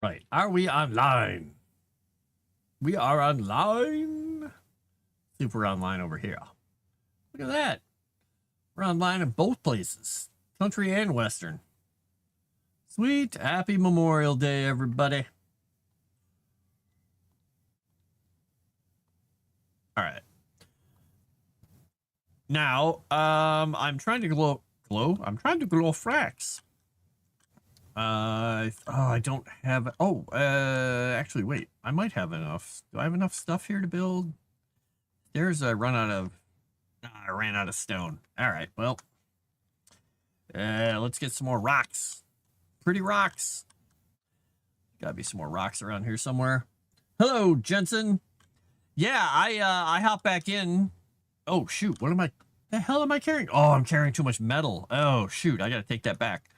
Right. Are we online? We are online. See if we're online over here. Look at that. We're online in both places, country and western. Sweet. Happy Memorial Day, everybody. All right. Now, I'm trying to glow. I'm trying to glow frax. I don't have. Actually, wait. I might have enough. Do I have enough stuff here to build? There's a run out of. I ran out of stone. All right. Well, let's get some more rocks. Pretty rocks. Gotta be some more rocks around here somewhere. Hello, Jensen. Yeah, I hop back in. Oh shoot! What am I? The hell am I carrying? Oh, I'm carrying too much metal. Oh shoot! I gotta take that back.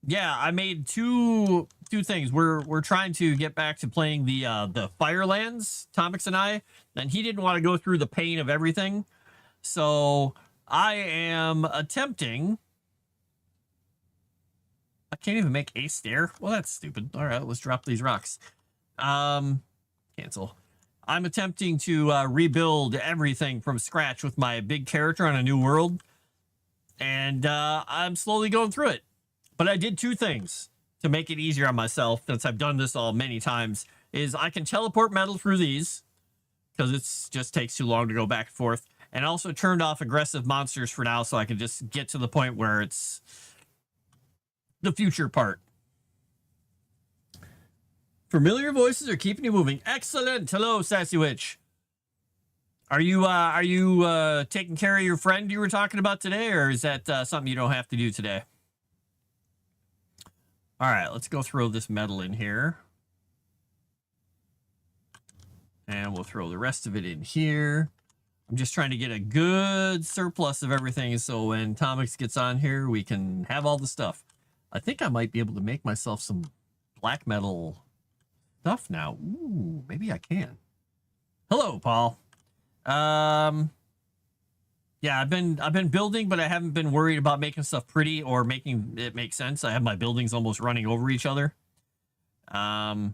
Yeah, I made two things. We're trying to get back to playing the Firelands, Tomix and I, and he didn't want to go through the pain of everything. So I am attempting. I can't even make a stair. Well, that's stupid. All right, let's drop these rocks. Cancel. I'm attempting to rebuild everything from scratch with my big character on a new world. And I'm slowly going through it. But I did two things to make it easier on myself, since I've done this all many times, is I can teleport metal through these, because it just takes too long to go back and forth. And also turned off aggressive monsters for now, so I can just get to the point where it's the future part. Familiar voices are keeping you moving. Excellent. Hello, Sassy Witch. Are you taking care of your friend you were talking about today, or is that something you don't have to do today? All right, let's go throw this metal in here. And we'll throw the rest of it in here. I'm just trying to get a good surplus of everything, so when Tomix gets on here, we can have all the stuff. I think I might be able to make myself some black metal stuff now. Ooh, maybe I can. Hello, Paul. Yeah, I've been building, but I haven't been worried about making stuff pretty or making it make sense. I have my buildings almost running over each other. You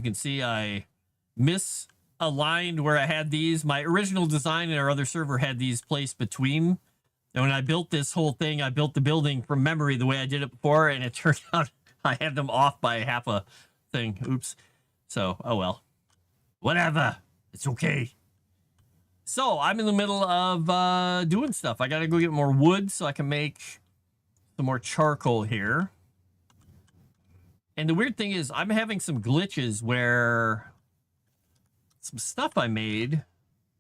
can see I misaligned where I had these. My original design in our other server had these placed between. And when I built this whole thing, I built the building from memory the way I did it before, and it turned out I had them off by half a thing. Oops. So, oh well. Whatever. It's okay. So, I'm in the middle of doing stuff. I gotta go get more wood so I can make some more charcoal here. And the weird thing is, I'm having some glitches where some stuff I made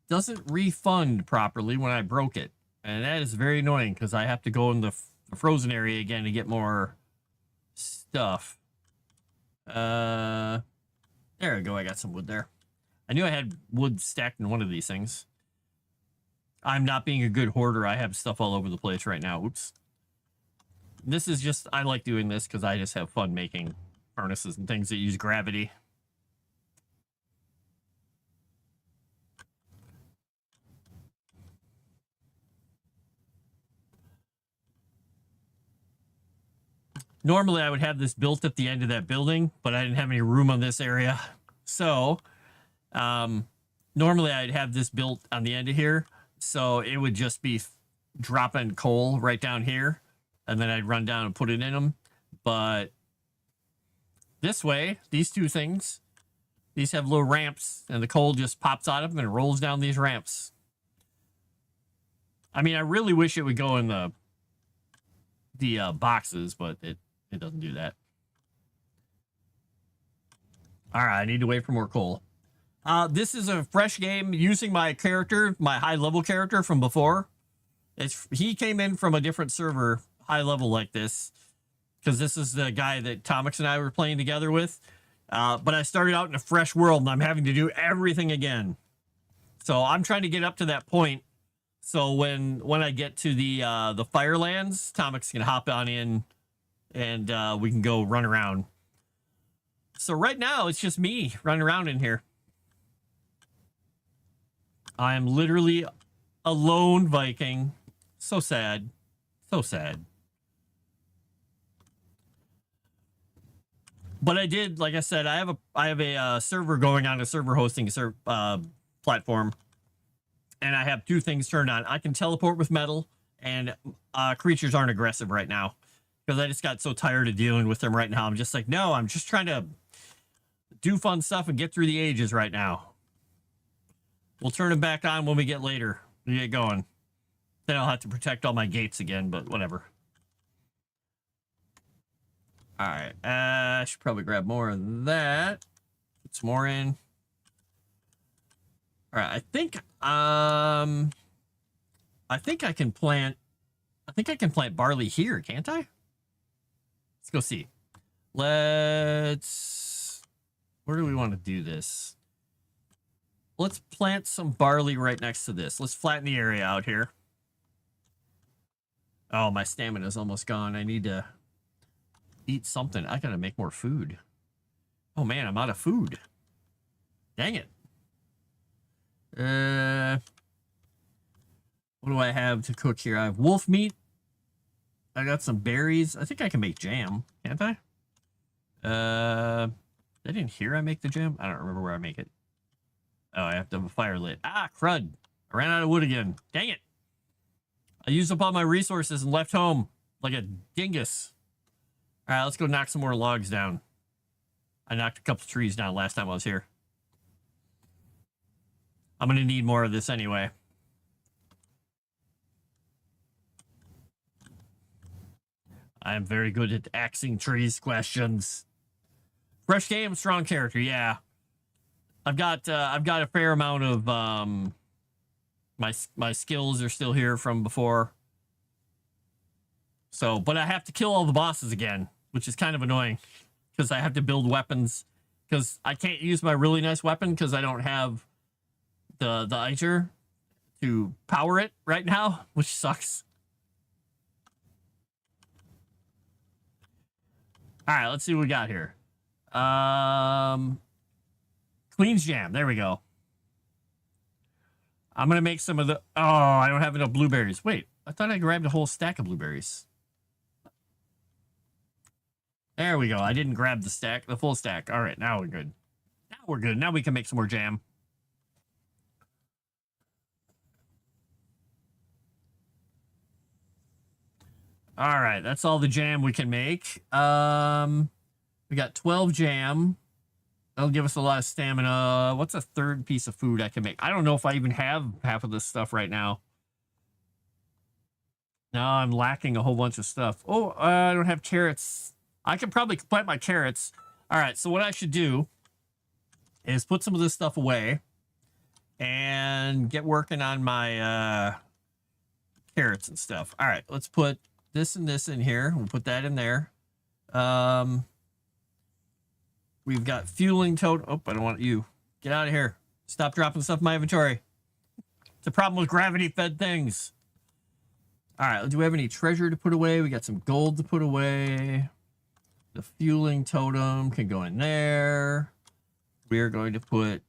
doesn't refund properly when I broke it. And that is very annoying because I have to go in the frozen area again to get more stuff. There we go. I got some wood there. I knew I had wood stacked in one of these things. I'm not being a good hoarder. I have stuff all over the place right now. Oops. This is just, I like doing this because I just have fun making furnaces and things that use gravity. Normally, I would have this built at the end of that building, but I didn't have any room on this area. So, normally I'd have this built on the end of here. So it would just be dropping coal right down here. And then I'd run down and put it in them. But this way, these two things, these have little ramps, and the coal just pops out of them and rolls down these ramps. I mean, I really wish it would go in the boxes, but it doesn't do that. All right, I need to wait for more coal. This is a fresh game using my character, my high-level character from before. He came in from a different server, high level like this, because this is the guy that Tomix and I were playing together with. But I started out in a fresh world, and I'm having to do everything again. So I'm trying to get up to that point. So when I get to the Firelands, Tomix can hop on in, and we can go run around. So right now, it's just me running around in here. I am literally a lone Viking. So sad. So sad. But I did, like I said, I have a server going on, a server hosting platform, and I have two things turned on. I can teleport with metal, and creatures aren't aggressive right now because I just got so tired of dealing with them right now. I'm just like, no, I'm just trying to do fun stuff and get through the ages right now. We'll turn them back on when we get later. We get going. Then I'll have to protect all my gates again, but whatever. All right, I should probably grab more of that. Put some more in. All right, I think I can plant. I think I can plant barley here, can't I? Let's go see. Let's. Where do we want to do this? Let's plant some barley right next to this. Let's flatten the area out here. Oh, my stamina's almost gone. I need to eat something. I gotta make more food. Oh man, I'm out of food. Dang it. What do I have to cook here? I have wolf meat. I got some berries. I think I can make jam, can't I? I didn't hear I make the jam. I don't remember where I make it. Oh, I have to have a fire lit. Ah, crud. I ran out of wood again. Dang it. I used up all my resources and left home like a dingus. All right, let's go knock some more logs down. I knocked a couple trees down last time I was here. I'm going to need more of this anyway. I am very good at axing trees questions. Fresh game, strong character, yeah. I've got a fair amount of my skills are still here from before. So, but I have to kill all the bosses again, which is kind of annoying because I have to build weapons because I can't use my really nice weapon because I don't have the Iter to power it right now, which sucks. All right, let's see what we got here. Queen's Jam. There we go. I'm going to make some of the... Oh, I don't have enough blueberries. Wait, I thought I grabbed a whole stack of blueberries. There we go. I didn't grab the full stack. All right, now we're good. Now we're good. Now we can make some more jam. All right, that's all the jam we can make. We got 12 jam. That'll give us a lot of stamina. What's a third piece of food I can make? I don't know if I even have half of this stuff right now. Now I'm lacking a whole bunch of stuff. Oh, I don't have carrots. I can probably plant my carrots. All right, so what I should do is put some of this stuff away and get working on my carrots and stuff. All right, let's put this and this in here. We'll put that in there. We've got fueling toad. Oh, I don't want you. Get out of here. Stop dropping stuff in my inventory. It's a problem with gravity-fed things. All right, do we have any treasure to put away? We got some gold to put away. The fueling totem can go in there. We're going to put...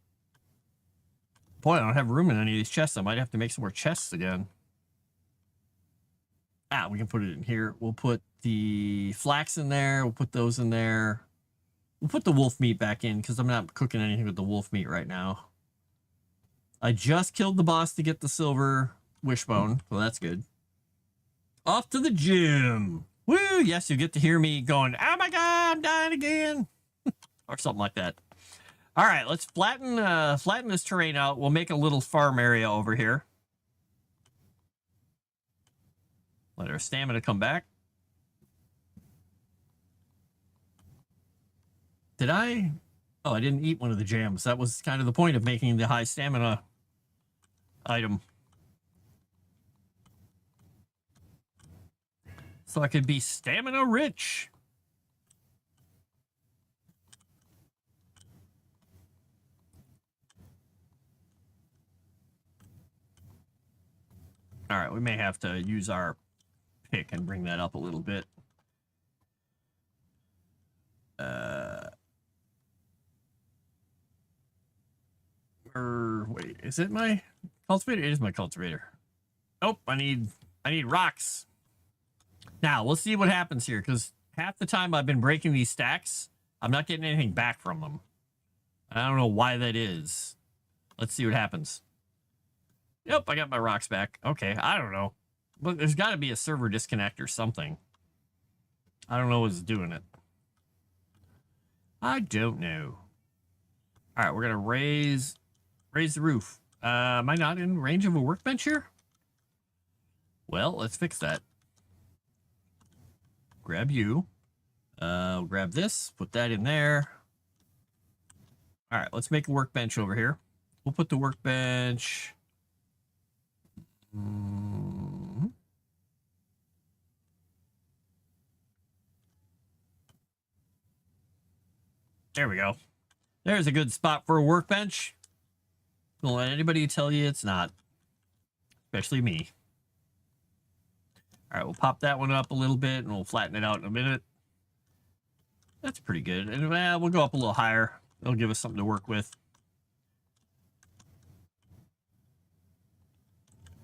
Boy, I don't have room in any of these chests. I might have to make some more chests again. Ah, we can put it in here. We'll put the flax in there. We'll put those in there. We'll put the wolf meat back in because I'm not cooking anything with the wolf meat right now. I just killed the boss to get the silver wishbone, so that's good. Off to the gym. Woo! Yes, you get to hear me going, oh my god, I'm dying again. Or something like that. All right, let's flatten this terrain out. We'll make a little farm area over here. Let our stamina come back. Did I? Oh, I didn't eat one of the jams. That was kind of the point of making the high stamina item. So I could be stamina rich. All right, we may have to use our pick and bring that up a little bit. Or wait, is it my cultivator? It is my cultivator. Oh, I need rocks. Now, we'll see what happens here, because half the time I've been breaking these stacks, I'm not getting anything back from them. I don't know why that is. Let's see what happens. Yep, I got my rocks back. Okay, I don't know. But there's got to be a server disconnect or something. I don't know what's doing it. I don't know. All right, we're going to raise the roof. Am I not in range of a workbench here? Well, let's fix that. Grab you. Grab this. Put that in there. All right, let's make a workbench over here. We'll put the workbench... There we go. There's a good spot for a workbench. Don't let anybody tell you it's not. Especially me. All right, we'll pop that one up a little bit and we'll flatten it out in a minute. That's pretty good. And we'll go up a little higher. It'll give us something to work with.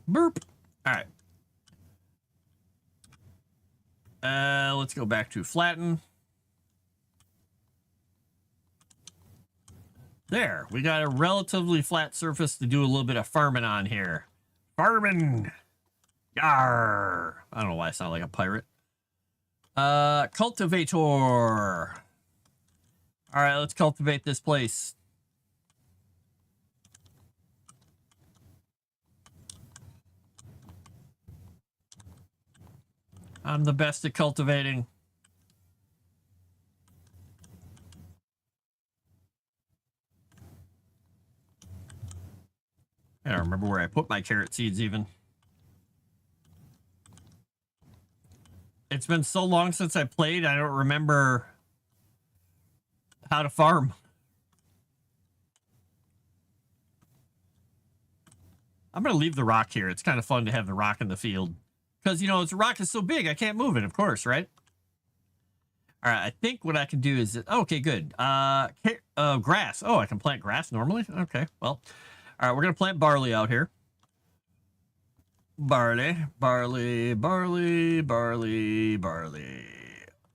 Burp. All right. Let's go back to flatten. There, we got a relatively flat surface to do a little bit of farming on here. Farming! Yarr! I don't know why I sound like a pirate. Cultivator! Alright, let's cultivate this place. I'm the best at cultivating. I don't remember where I put my carrot seeds even. It's been so long since I played, I don't remember how to farm. I'm going to leave the rock here. It's kind of fun to have the rock in the field. Because, you know, the rock is so big, I can't move it, of course, right? All right, I think what I can do is... Okay, good. Grass. Oh, I can plant grass normally? Okay, well... All right, we're going to plant barley out here. Barley, barley, barley, barley, barley.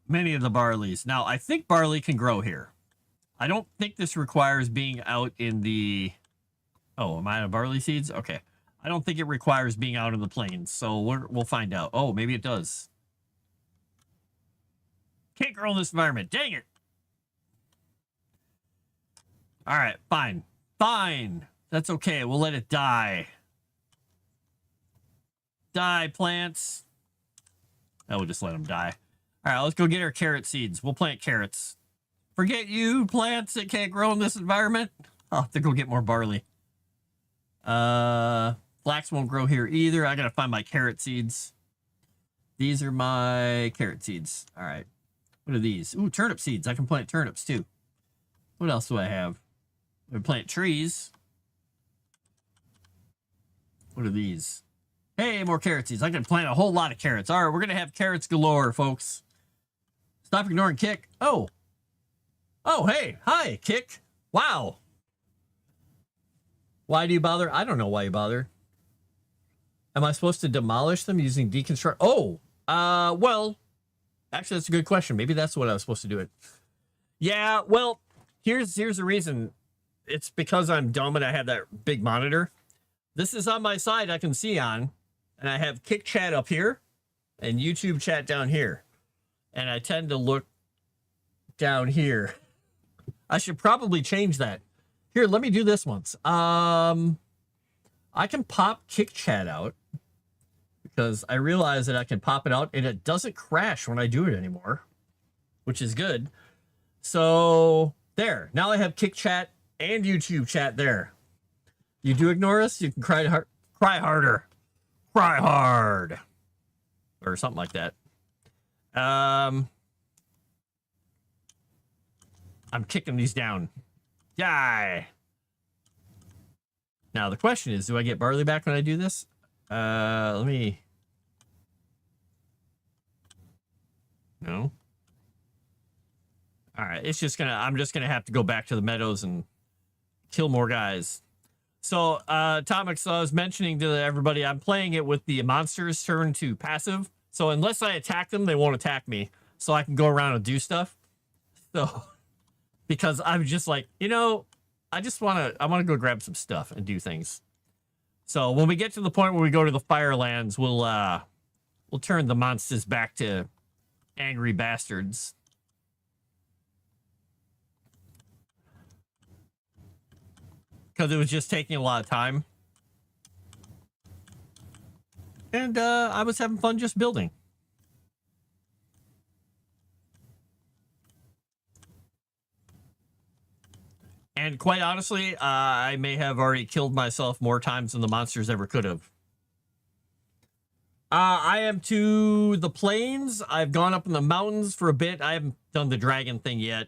Many of the barleys. Now, I think barley can grow here. I don't think this requires being out in the... Oh, am I out of barley seeds? Okay. I don't think it requires being out in the plains, so we'll find out. Oh, maybe it does. Can't grow in this environment. Dang it. All right, fine. Fine. That's okay. We'll let it die. Die, plants. Oh, we'll just let them die. All right, let's go get our carrot seeds. We'll plant carrots. Forget you, plants that can't grow in this environment. I'll have to go get more barley. Flax won't grow here either. I gotta find my carrot seeds. These are my carrot seeds. All right. What are these? Ooh, turnip seeds. I can plant turnips too. What else do I have? We plant trees. What are these? Hey, more carrot seeds. I can plant a whole lot of carrots. All right, we're going to have carrots galore, folks. Stop ignoring Kick. Oh. Oh, hey. Hi, Kick. Wow. Why do you bother? I don't know why you bother. Am I supposed to demolish them using deconstruct? Oh, well, actually, that's a good question. Maybe that's what I was supposed to do it. Yeah, well, here's the reason. It's because I'm dumb and I have that big monitor. This is on my side I can see on, and I have Kick Chat up here and YouTube chat down here. And I tend to look down here. I should probably change that. Here, let me do this once. I can pop Kick Chat out because I realize that I can pop it out and it doesn't crash when I do it anymore, which is good. So there, now I have Kick Chat and YouTube chat there. You do ignore us, you can cry harder. Cry hard. Or something like that. I'm kicking these down. Die. Now the question is, do I get barley back when I do this? Let me... No. All right, it's just gonna... I'm just gonna have to go back to the meadows and kill more guys. So, Atomics, I was mentioning to everybody, I'm playing it with the monsters turn to passive. So unless I attack them, they won't attack me. So I can go around and do stuff. So because I'm just like, you know, I want to go grab some stuff and do things. So when we get to the point where we go to the Firelands, we'll turn the monsters back to angry bastards. Because it was just taking a lot of time. And I was having fun just building. And quite honestly, I may have already killed myself more times than the monsters ever could have. I am to the plains. I've gone up in the mountains for a bit. I haven't done the dragon thing yet.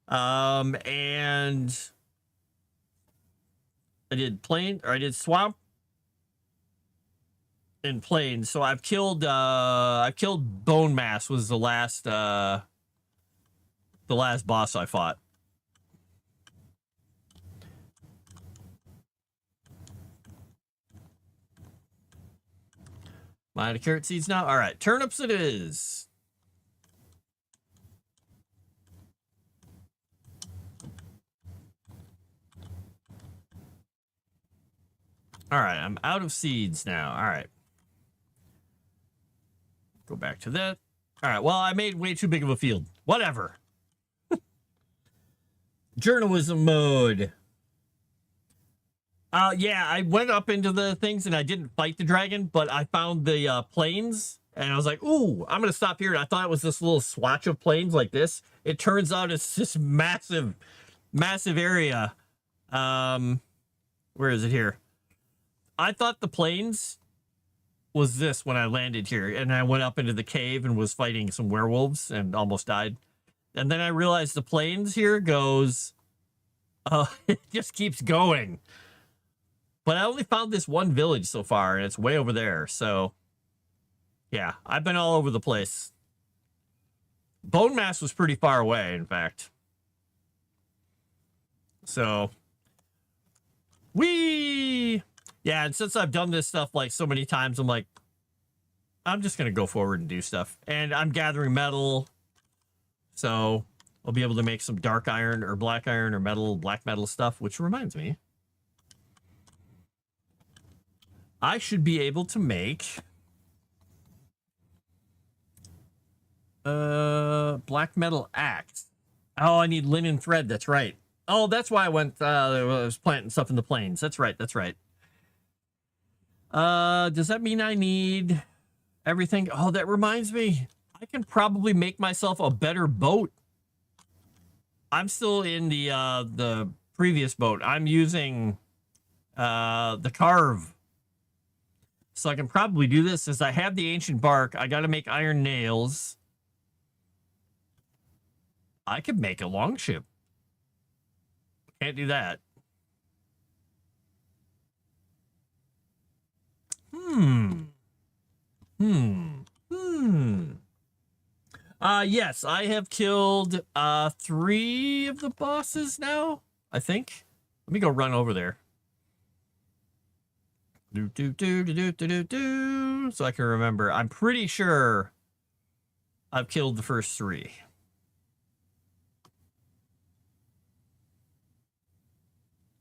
And I did plain, or I did swamp and plains. So I've killed Bone Mass was the last boss I fought. Am I out of carrot seeds now? All right, turnips it is. All right, I'm out of seeds now. All right. Go back to that. All right, well, I made way too big of a field. Whatever. Journalism mode. Yeah, I went up into the things and I didn't fight the dragon, but I found the plains and I was like, ooh, I'm going to stop here. And I thought it was this little swatch of plains like this. It turns out it's this massive, massive area. Where is it here? I thought the plains was this when I landed here, and I went up into the cave and was fighting some werewolves and almost died. And then I realized the plains here goes, it just keeps going. But I only found this one village so far, and it's way over there. So, yeah, I've been all over the place. Bone Mass was pretty far away, in fact. So, yeah, and since I've done this stuff like so many times, I'm like, I'm just going to go forward and do stuff. And I'm gathering metal. So, I'll be able to make some dark iron or black iron or metal, black metal stuff, which reminds me. I should be able to make black metal axe. Oh, I need linen thread. That's right. Oh, that's why I went I was planting stuff in the plains. That's right. That's right. Does that mean I need everything? Oh, that reminds me. I can probably make myself a better boat. I'm still in the previous boat. I'm using the carve. So I can probably do this as I have the ancient bark. I got to make iron nails. I could make a longship. Can't do that. Yes, I have killed 3 of the bosses now, I think. Let me go run over there. So I can remember. I'm pretty sure I've killed the first 3.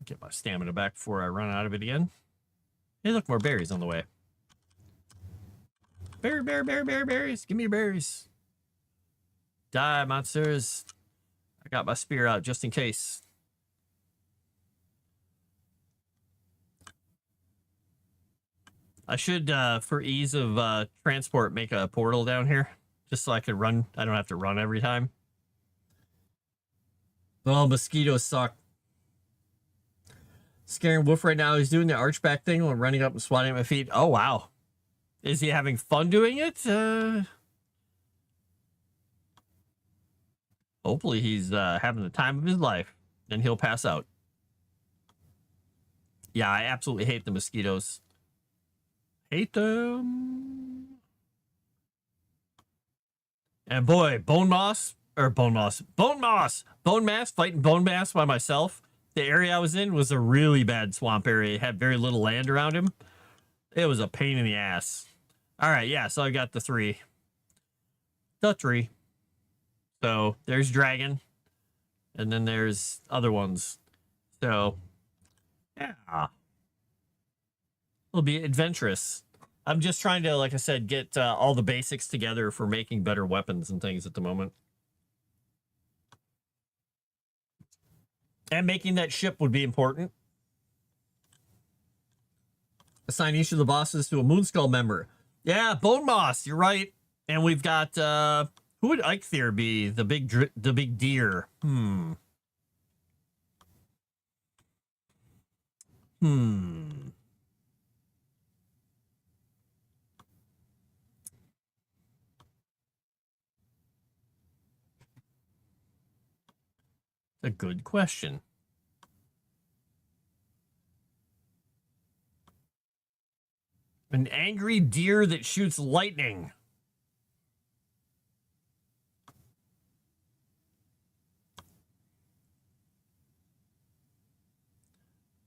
Get my stamina back before I run out of it again. Hey, look, more berries on the way. Berries. Give me your berries. Die, monsters. I got my spear out just in case. I should, for ease of transport, make a portal down here. Just so I could run. I don't have to run every time. Oh, mosquitoes suck. Scaring Wolf right now. He's doing the archback thing while running up and swatting at my feet. Oh, wow. Is he having fun doing it? Hopefully he's having the time of his life. Then he'll pass out. Yeah, I absolutely hate the mosquitoes. Hate them. And boy, Bone Mass fighting Bone Mass by myself. The area I was in was a really bad swamp area. It had very little land around him. It was a pain in the ass. All right, yeah, so I got the 3. the tree. So there's dragon, and then there's other ones. So yeah, it'll be adventurous. I'm just trying to, like I said, get all the basics together for making better weapons and things at the moment. And making that ship would be important. Assign each of the bosses to a Moonskull member. Yeah, Bone Moss, you're right. And we've got who would Eikthyr be? The big deer. A good question. An angry deer that shoots lightning.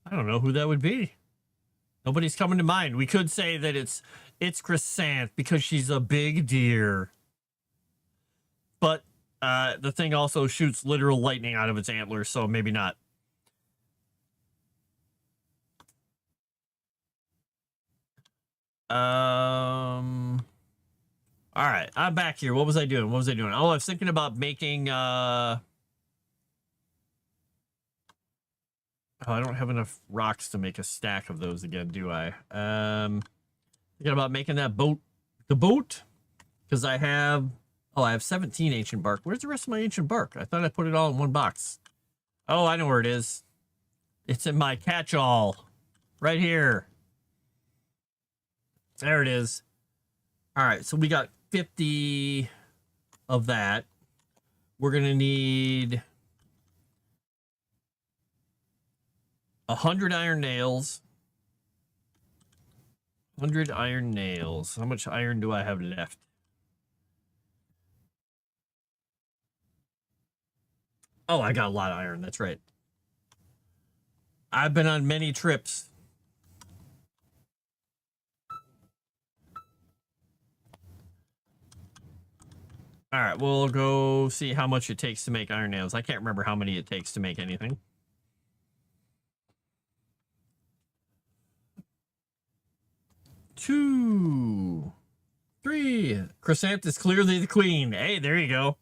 I don't know who that would be. Nobody's coming to mind. We could say that it's Crescent because she's a big deer. But the thing also shoots literal lightning out of its antlers, so maybe not. All right, I'm back here. What was I doing? Oh, I was thinking about making oh, I don't have enough rocks to make a stack of those again, do I? Thinking about making that boat, the boat, because I have 17 ancient bark. Where's the rest of my ancient bark? I thought I put it all in one box. Oh, I know where it is. It's in my catch-all right here. There it is. All right, so we got 50 of that. We're gonna need 100 iron nails. 100 iron nails. How much iron do I have left? Oh, I got a lot of iron. That's right. I've been on many trips. All right, we'll go see how much it takes to make iron nails. I can't remember how many it takes to make anything. 2, 3. Crescent is clearly the queen. Hey, there you go.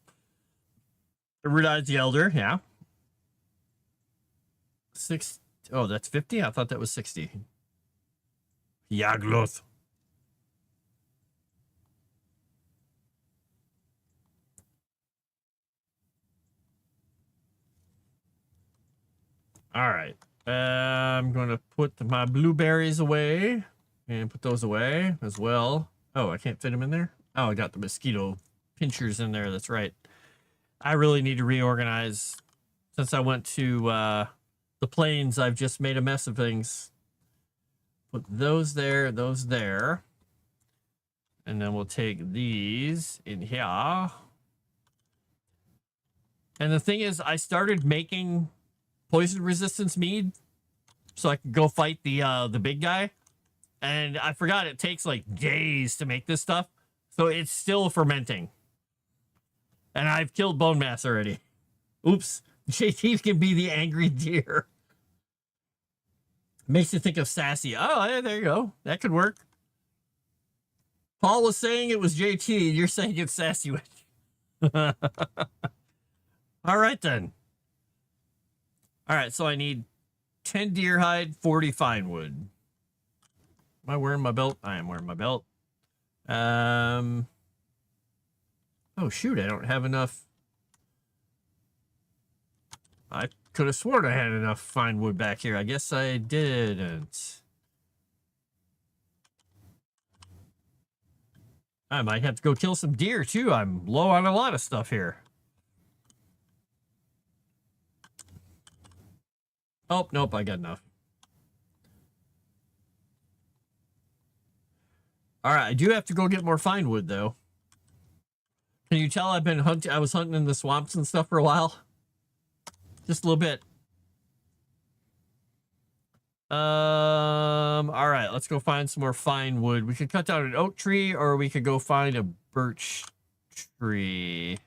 Rudide's the elder, yeah. 6. Oh, that's 50? I thought that was 60. Yagloth. All right. I'm going to put my blueberries away and put those away as well. Oh, I can't fit them in there? Oh, I got the mosquito pinchers in there. That's right. I really need to reorganize. Since I went to the plains, I've just made a mess of things. Put those there, those there. And then we'll take these in here. And the thing is, I started making poison resistance mead so I could go fight the big guy. And I forgot it takes like days to make this stuff. So it's still fermenting. And I've killed bone mass already. Oops. JT can be the angry deer. Makes you think of Sassy. Oh, yeah, there you go. That could work. Paul was saying it was JT. You're saying it's Sassy Witch. All right, then. All right, so I need 10 deer hide, 40 fine wood. Am I wearing my belt? I am wearing my belt. Oh, shoot, I don't have enough. I could have sworn I had enough fine wood back here. I guess I didn't. I might have to go kill some deer, too. I'm low on a lot of stuff here. Oh, nope, I got enough. All right, I do have to go get more fine wood, though. Can you tell I've been hunting? I was hunting in the swamps and stuff for a while. Just a little bit. All right, let's go find some more fine wood. We could cut down an oak tree, or we could go find a birch tree.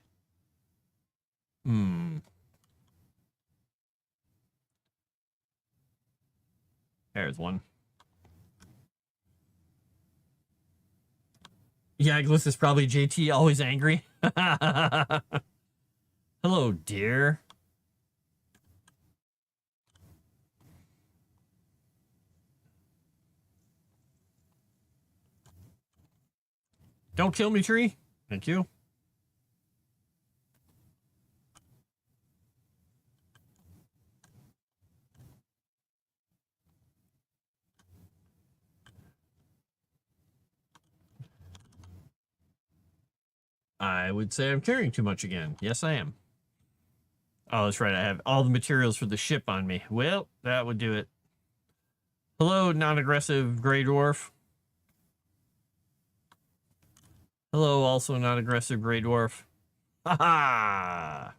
There's one. Yeah, Gliss is probably JT, always angry. Hello, dear. Don't kill me, tree. Thank you. I would say I'm carrying too much again. Yes, I am. Oh, that's right. I have all the materials for the ship on me. Well, that would do it. Hello, non-aggressive gray dwarf. Hello, also non-aggressive gray dwarf. Ha-ha!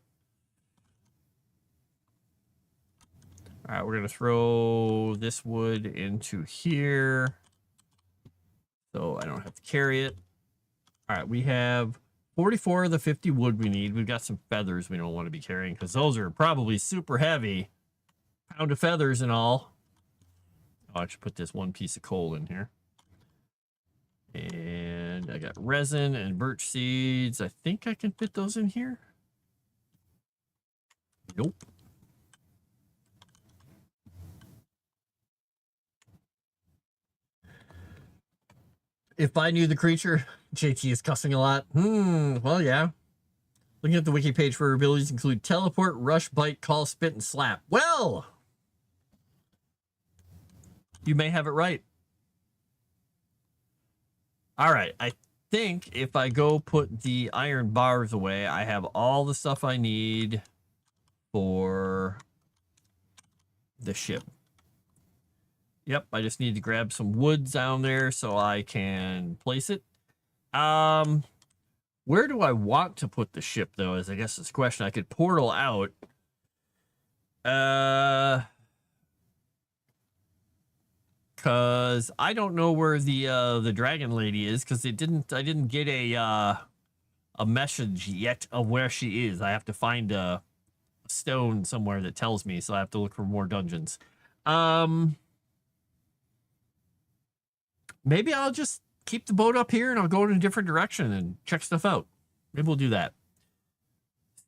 All right, we're going to throw this wood into here so I don't have to carry it. All right, we have 44 of the 50 wood we need. We've got some feathers we don't want to be carrying because those are probably super heavy. Pound of feathers and all. Oh, I should put this one piece of coal in here. And I got resin and birch seeds. I think I can fit those in here. Nope. If I knew the creature, JT is cussing a lot. Well, yeah. Looking at the wiki page for abilities include teleport, rush, bite, call, spit, and slap. Well, you may have it right. All right. I think if I go put the iron bars away, I have all the stuff I need for the ship. Yep, I just need to grab some wood down there so I can place it. Where do I want to put the ship, though, is I guess this question. I could portal out. Because I don't know where the dragon lady is, because I didn't get a message yet of where she is. I have to find a stone somewhere that tells me, so I have to look for more dungeons. Maybe I'll just keep the boat up here and I'll go in a different direction and check stuff out. Maybe we'll do that.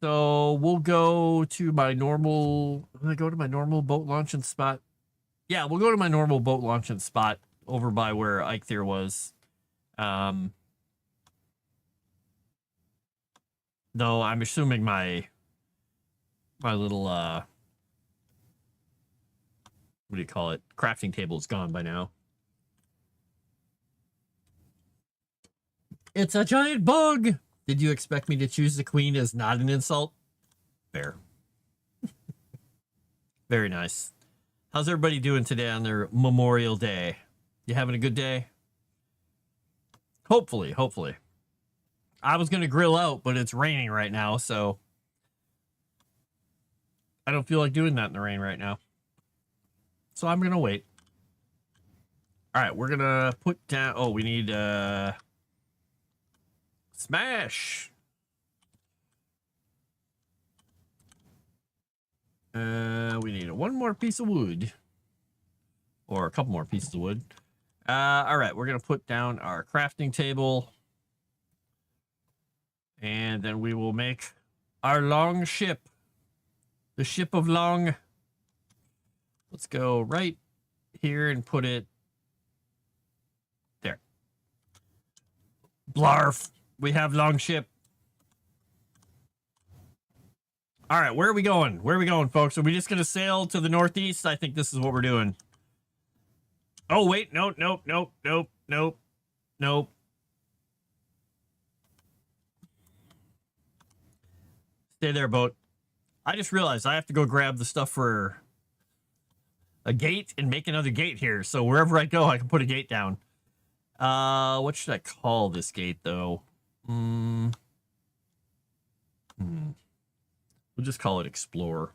So we'll go to my normal. Will I go to my normal boat launching spot? Yeah, we'll go to my normal boat launching spot over by where Ike there was. Though I'm assuming my little what do you call it? Crafting table is gone by now. It's a giant bug. Did you expect me to choose the queen as not an insult? Fair. Very nice. How's everybody doing today on their Memorial Day? You having a good day? Hopefully, hopefully. I was going to grill out, but it's raining right now, so I don't feel like doing that in the rain right now. So I'm going to wait. All right, we're going to put down... Oh, we need... Smash! We need one more piece of wood. Or a couple more pieces of wood. All right, we're going to put down our crafting table. And then we will make our long ship. The ship of long. Let's go right here and put it there. Blarf. We have long ship. All right, where are we going? Where are we going, folks? Are we just going to sail to the northeast? I think this is what we're doing. Oh, wait. Nope, nope, nope, nope, nope, nope. Stay there, boat. I just realized I have to go grab the stuff for a gate and make another gate here. So wherever I go, I can put a gate down. What should I call this gate, though? We'll just call it Explorer.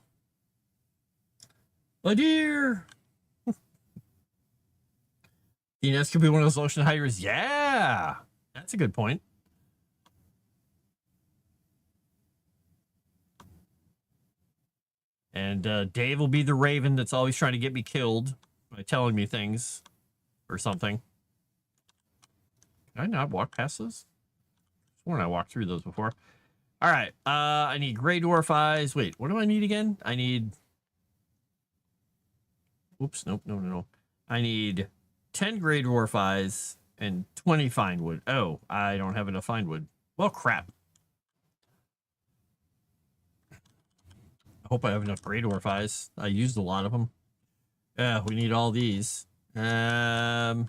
A deer! DNS could be one of those ocean hiders. Yeah! That's a good point. And Dave will be the raven that's always trying to get me killed by telling me things or something. Can I not walk past those? I sworn I walked through those before. All right. I need gray dwarf eyes. Wait, what do I need again? I need... Oops, nope, no. I need 10 gray dwarf eyes and 20 fine wood. Oh, I don't have enough fine wood. Well, crap. I hope I have enough gray dwarf eyes. I used a lot of them. Yeah, we need all these. We're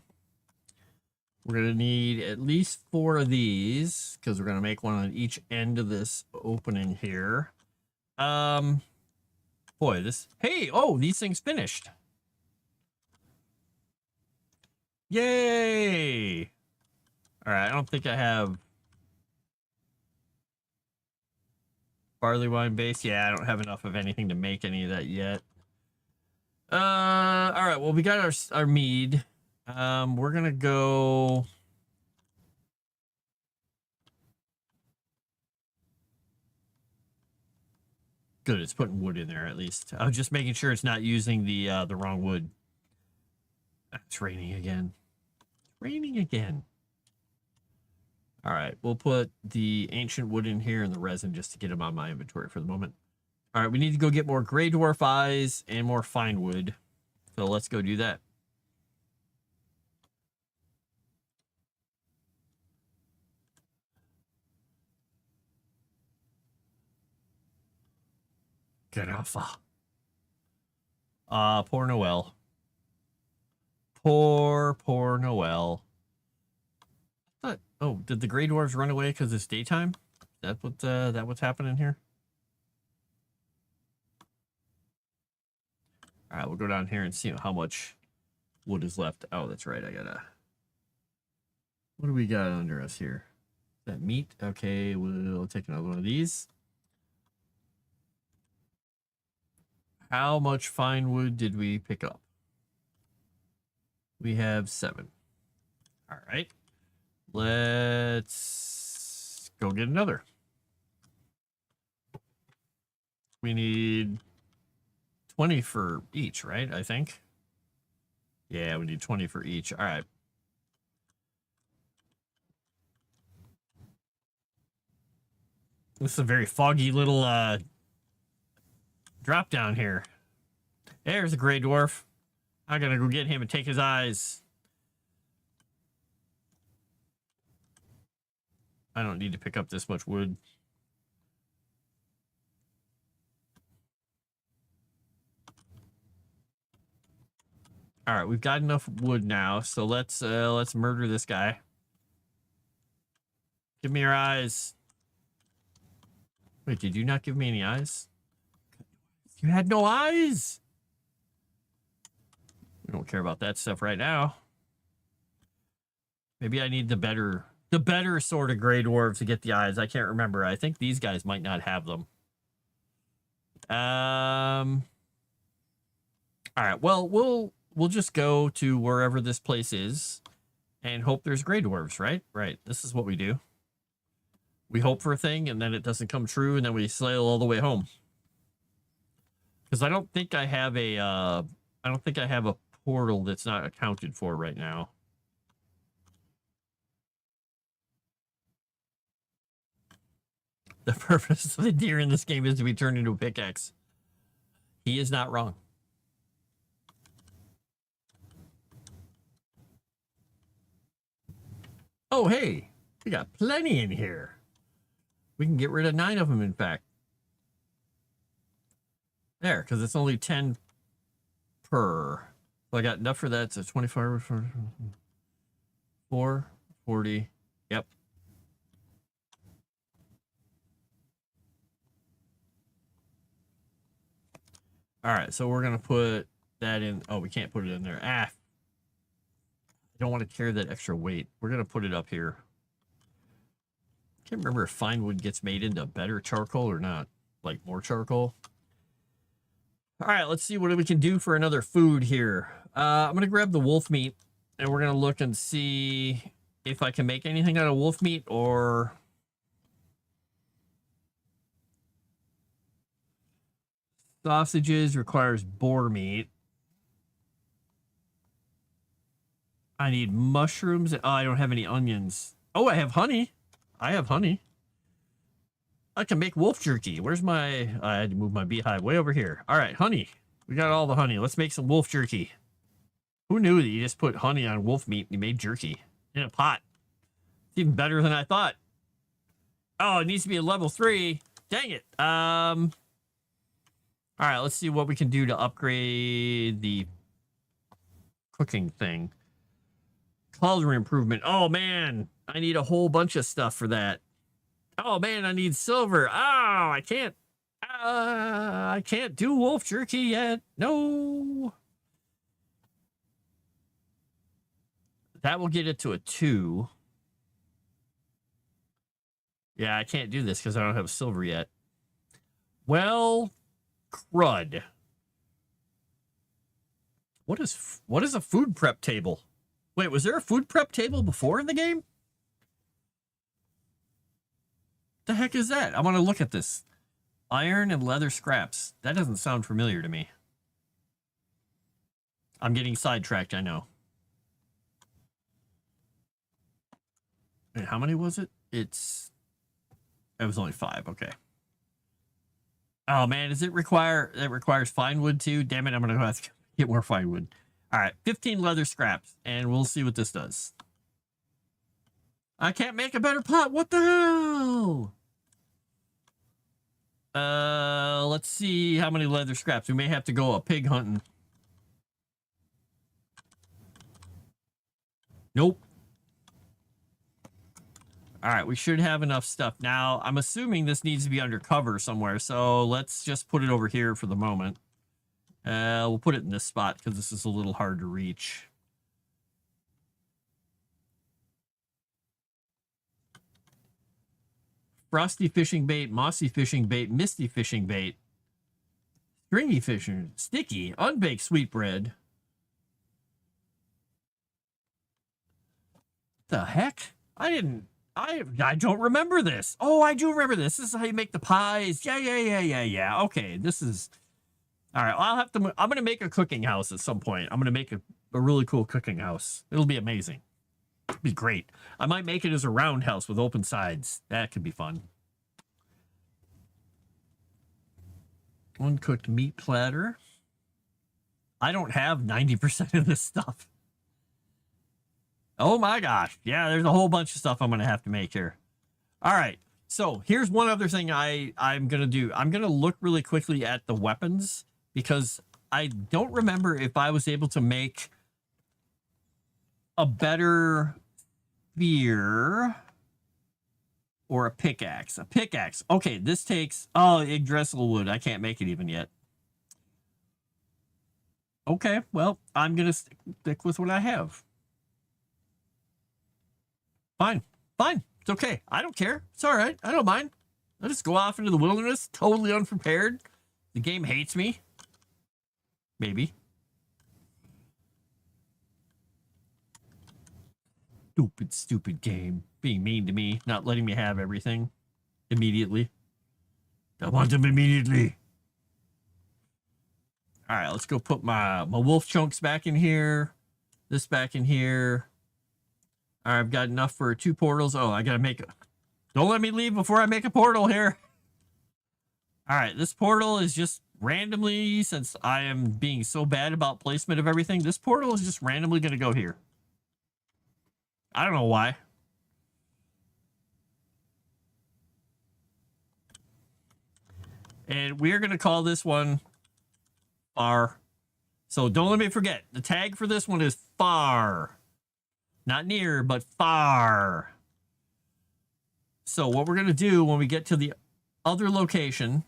going to need at least 4 of these because we're going to make one on each end of this opening here. Boy, this... Hey, oh, these things finished. Yay! All right, I don't think I have barley wine base. Yeah, I don't have enough of anything to make any of that yet. All right, well, we got our mead. We're gonna go... Good, it's putting wood in there at least. I was just making sure it's not using the wrong wood. It's raining again. It's raining again. All right, we'll put the ancient wood in here and the resin just to get them on my inventory for the moment. All right, we need to go get more gray dwarf eyes and more fine wood. So let's go do that. Get off. Poor Noel. Poor Noel. Oh, did the gray dwarves run away because it's daytime? That what's happening here? All right, we'll go down here and see how much wood is left. Oh, that's right. I gotta... What do we got under us here? Is that meat? Okay, we'll take another one of these. How much fine wood did we pick up? We have 7. All right. Let's go get another. We need 20 for each, right? I think. Yeah, we need 20 for each. All right. This is a very foggy little drop down here. There's a gray dwarf. I'm gonna go get him and take his eyes. I don't need to pick up this much wood. All right, we've got enough wood now, so let's murder this guy. Give me your eyes. Wait, did you not give me any eyes? You had no eyes. We don't care about that stuff right now. Maybe I need the better sort of gray dwarves to get the eyes. I can't remember. I think these guys might not have them. All right. Well, we'll just go to wherever this place is and hope there's gray dwarves, right? Right. This is what we do. We hope for a thing and then it doesn't come true and then we sail all the way home. Because I don't think I have a portal that's not accounted for right now. The purpose of the deer in this game is to be turned into a pickaxe. He is not wrong. Oh, hey, we got plenty in here. We can get rid of 9 of them, in fact. There, because it's only 10 per. So I got enough for that. So 25 for 4, 40. Yep. All right, so we're going to put that in. Oh, we can't put it in there. I don't want to carry that extra weight. We're going to put it up here. Can't remember if fine wood gets made into better charcoal or not. Like more charcoal. All right, let's see what we can do for another food here. I'm going to grab the wolf meat, and we're going to look and see if I can make anything out of wolf meat or... Sausages requires boar meat. I need mushrooms. Oh, I don't have any onions. Oh, I have honey. I have honey. I can make wolf jerky. Where's my... I had to move my beehive way over here. All right, honey. We got all the honey. Let's make some wolf jerky. Who knew that you just put honey on wolf meat and you made jerky in a pot? It's even better than I thought. Oh, it needs to be a level 3. Dang it. All right, let's see what we can do to upgrade the cooking thing. Cauldron improvement. Oh, man. I need a whole bunch of stuff for that. Oh, man, I need silver. Oh, I can't do wolf jerky yet. No. That will get it to a 2. Yeah, I can't do this because I don't have silver yet. Well, crud. What is a food prep table? Wait, was there a food prep table before in the game? The heck is that? I want to look at this. Iron and leather scraps. That doesn't sound familiar to me. I'm getting sidetracked, I know. Wait, how many was it? It was only 5, okay. Oh man, does it requires fine wood too? Damn it, I'm gonna have to get more fine wood. All right, 15 leather scraps, and we'll see what this does. I can't make a better pot. What the hell? Let's see how many leather scraps. We may have to go a pig hunting. Nope. All right, we should have enough stuff. Now, I'm assuming this needs to be under cover somewhere, so let's just put it over here for the moment. We'll put it in this spot because this is a little hard to reach. Frosty fishing bait, mossy fishing bait, misty fishing bait, stringy fishing, sticky, unbaked sweetbread. The heck? I don't remember this. Oh, I do remember this. This is how you make the pies. Yeah. Okay, this is... All right, I'm going to make a cooking house at some point. I'm going to make a really cool cooking house. It'll be amazing. It'll be great. I might make it as a roundhouse with open sides. That could be fun. Uncooked meat platter. I don't have 90% of this stuff. Oh my gosh. Yeah, there's a whole bunch of stuff I'm going to have to make here. All right. So here's one other thing I'm going to do. I'm going to look really quickly at the weapons because I don't remember if I was able to make a better spear or a pickaxe. A pickaxe. Okay, this takes... Oh, Yggdrasil wood. I can't make it even yet. Okay, well, I'm going to stick with what I have. Fine. It's okay. I don't care. It's all right. I don't mind. I'll just go off into the wilderness, totally unprepared. The game hates me. Maybe. Stupid game. Being mean to me, not letting me have everything immediately. I want them immediately. All right, let's go put my wolf chunks back in here. This back in here. All right, I've got enough for 2 portals. Oh, I gotta make a... Don't let me leave before I make a portal here. All right, this portal is just randomly, since I am being so bad about placement of everything, this portal is just randomly gonna go here. I don't know why. And we're gonna call this one far. So don't let me forget, the tag for this one is far. Not near, but far. So what we're going to do when we get to the other location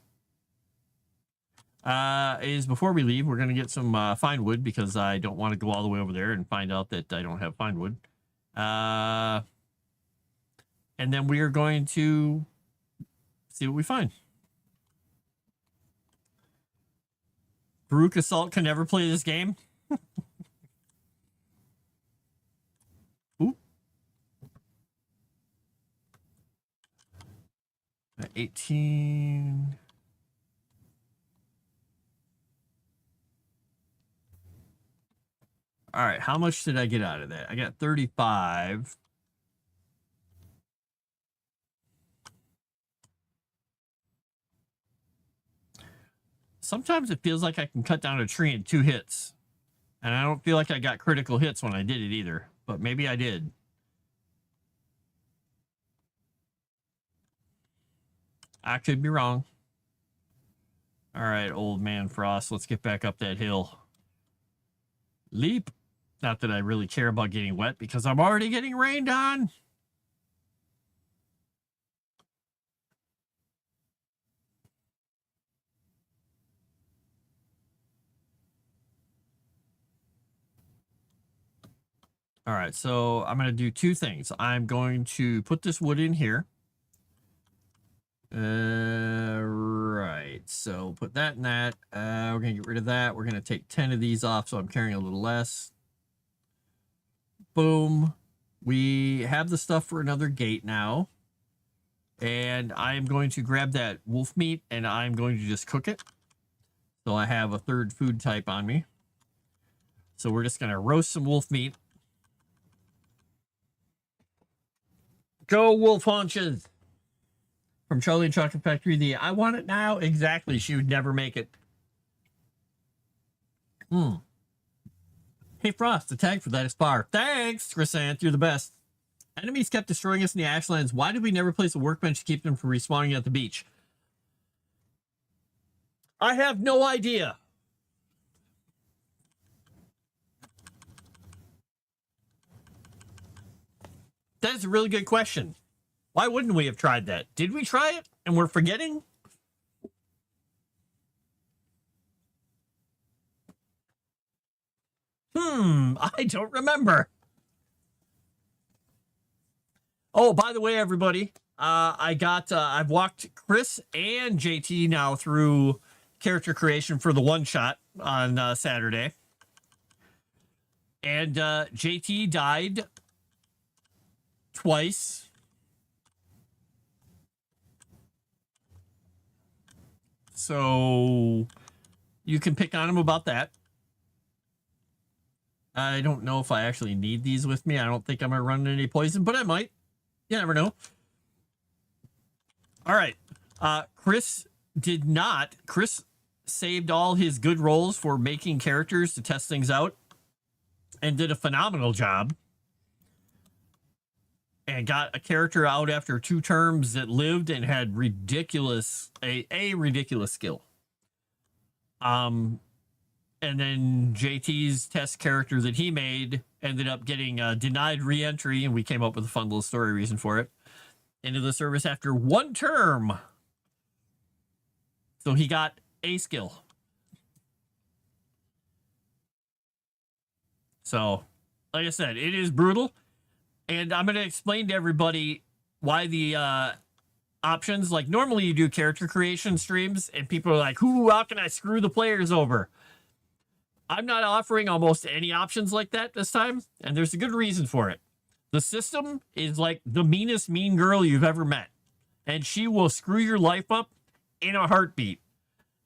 is before we leave, we're going to get some fine wood because I don't want to go all the way over there and find out that I don't have fine wood. And then we are going to see what we find. Baruch Assault can never play this game. 18. All right, how much did I get out of that? I got 35. Sometimes it feels like I can cut down a tree in 2 hits. And I don't feel like I got critical hits when I did it either. But maybe I did. I could be wrong. All right, old man Frost, let's get back up that hill. Leap. Not that I really care about getting wet because I'm already getting rained on. All right, so I'm going to do 2 things. I'm going to put this wood in here. Right, so put that in that. We're going to get rid of that. We're going to take 10 of these off, so I'm carrying a little less. Boom. We have the stuff for another gate now. And I'm going to grab that wolf meat, and I'm going to just cook it. So I have a 3rd food type on me. So we're just going to roast some wolf meat. Go wolf haunches! From Charlie and Chocolate Factory, I want it now. Exactly. She would never make it. Hey, Frost, the tag for that is far. Thanks, Chrysanth. You're the best. Enemies kept destroying us in the Ashlands. Why did we never place a workbench to keep them from respawning at the beach? I have no idea. That's a really good question. Why wouldn't we have tried that? Did we try it and we're forgetting? I don't remember. Oh, by the way, everybody, I've walked Chris and JT now through character creation for the one shot on Saturday. And JT died twice. So you can pick on him about that. I don't know if I actually need these with me. I don't think I'm going to run any poison, but I might. You never know. All right. Chris did not. Chris saved all his good rolls for making characters to test things out and did a phenomenal job. And got a character out after 2 terms that lived and had ridiculous skill. And then JT's test character that he made ended up getting denied re-entry, and we came up with a fun little story reason for it, into the service after 1 term. So he got a skill. So, like I said, it is brutal. And I'm going to explain to everybody why the options, like normally you do character creation streams and people are like, how can I screw the players over? I'm not offering almost any options like that this time. And there's a good reason for it. The system is like the meanest mean girl you've ever met. And she will screw your life up in a heartbeat.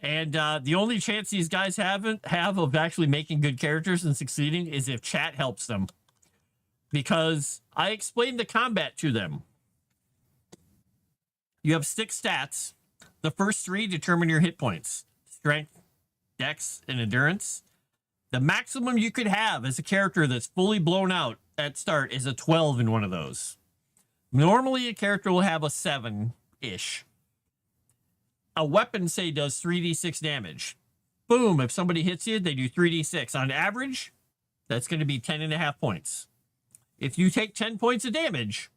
And the only chance these guys have of actually making good characters and succeeding is if chat helps them. Because I explained the combat to them. You have 6 stats. The first 3 determine your hit points. Strength, dex, and endurance. The maximum you could have as a character that's fully blown out at start is a 12 in one of those. Normally, a character will have a 7-ish. A weapon, say, does 3d6 damage. Boom, if somebody hits you, they do 3d6. On average, that's going to be 10.5 points. If you take 10 points of damage,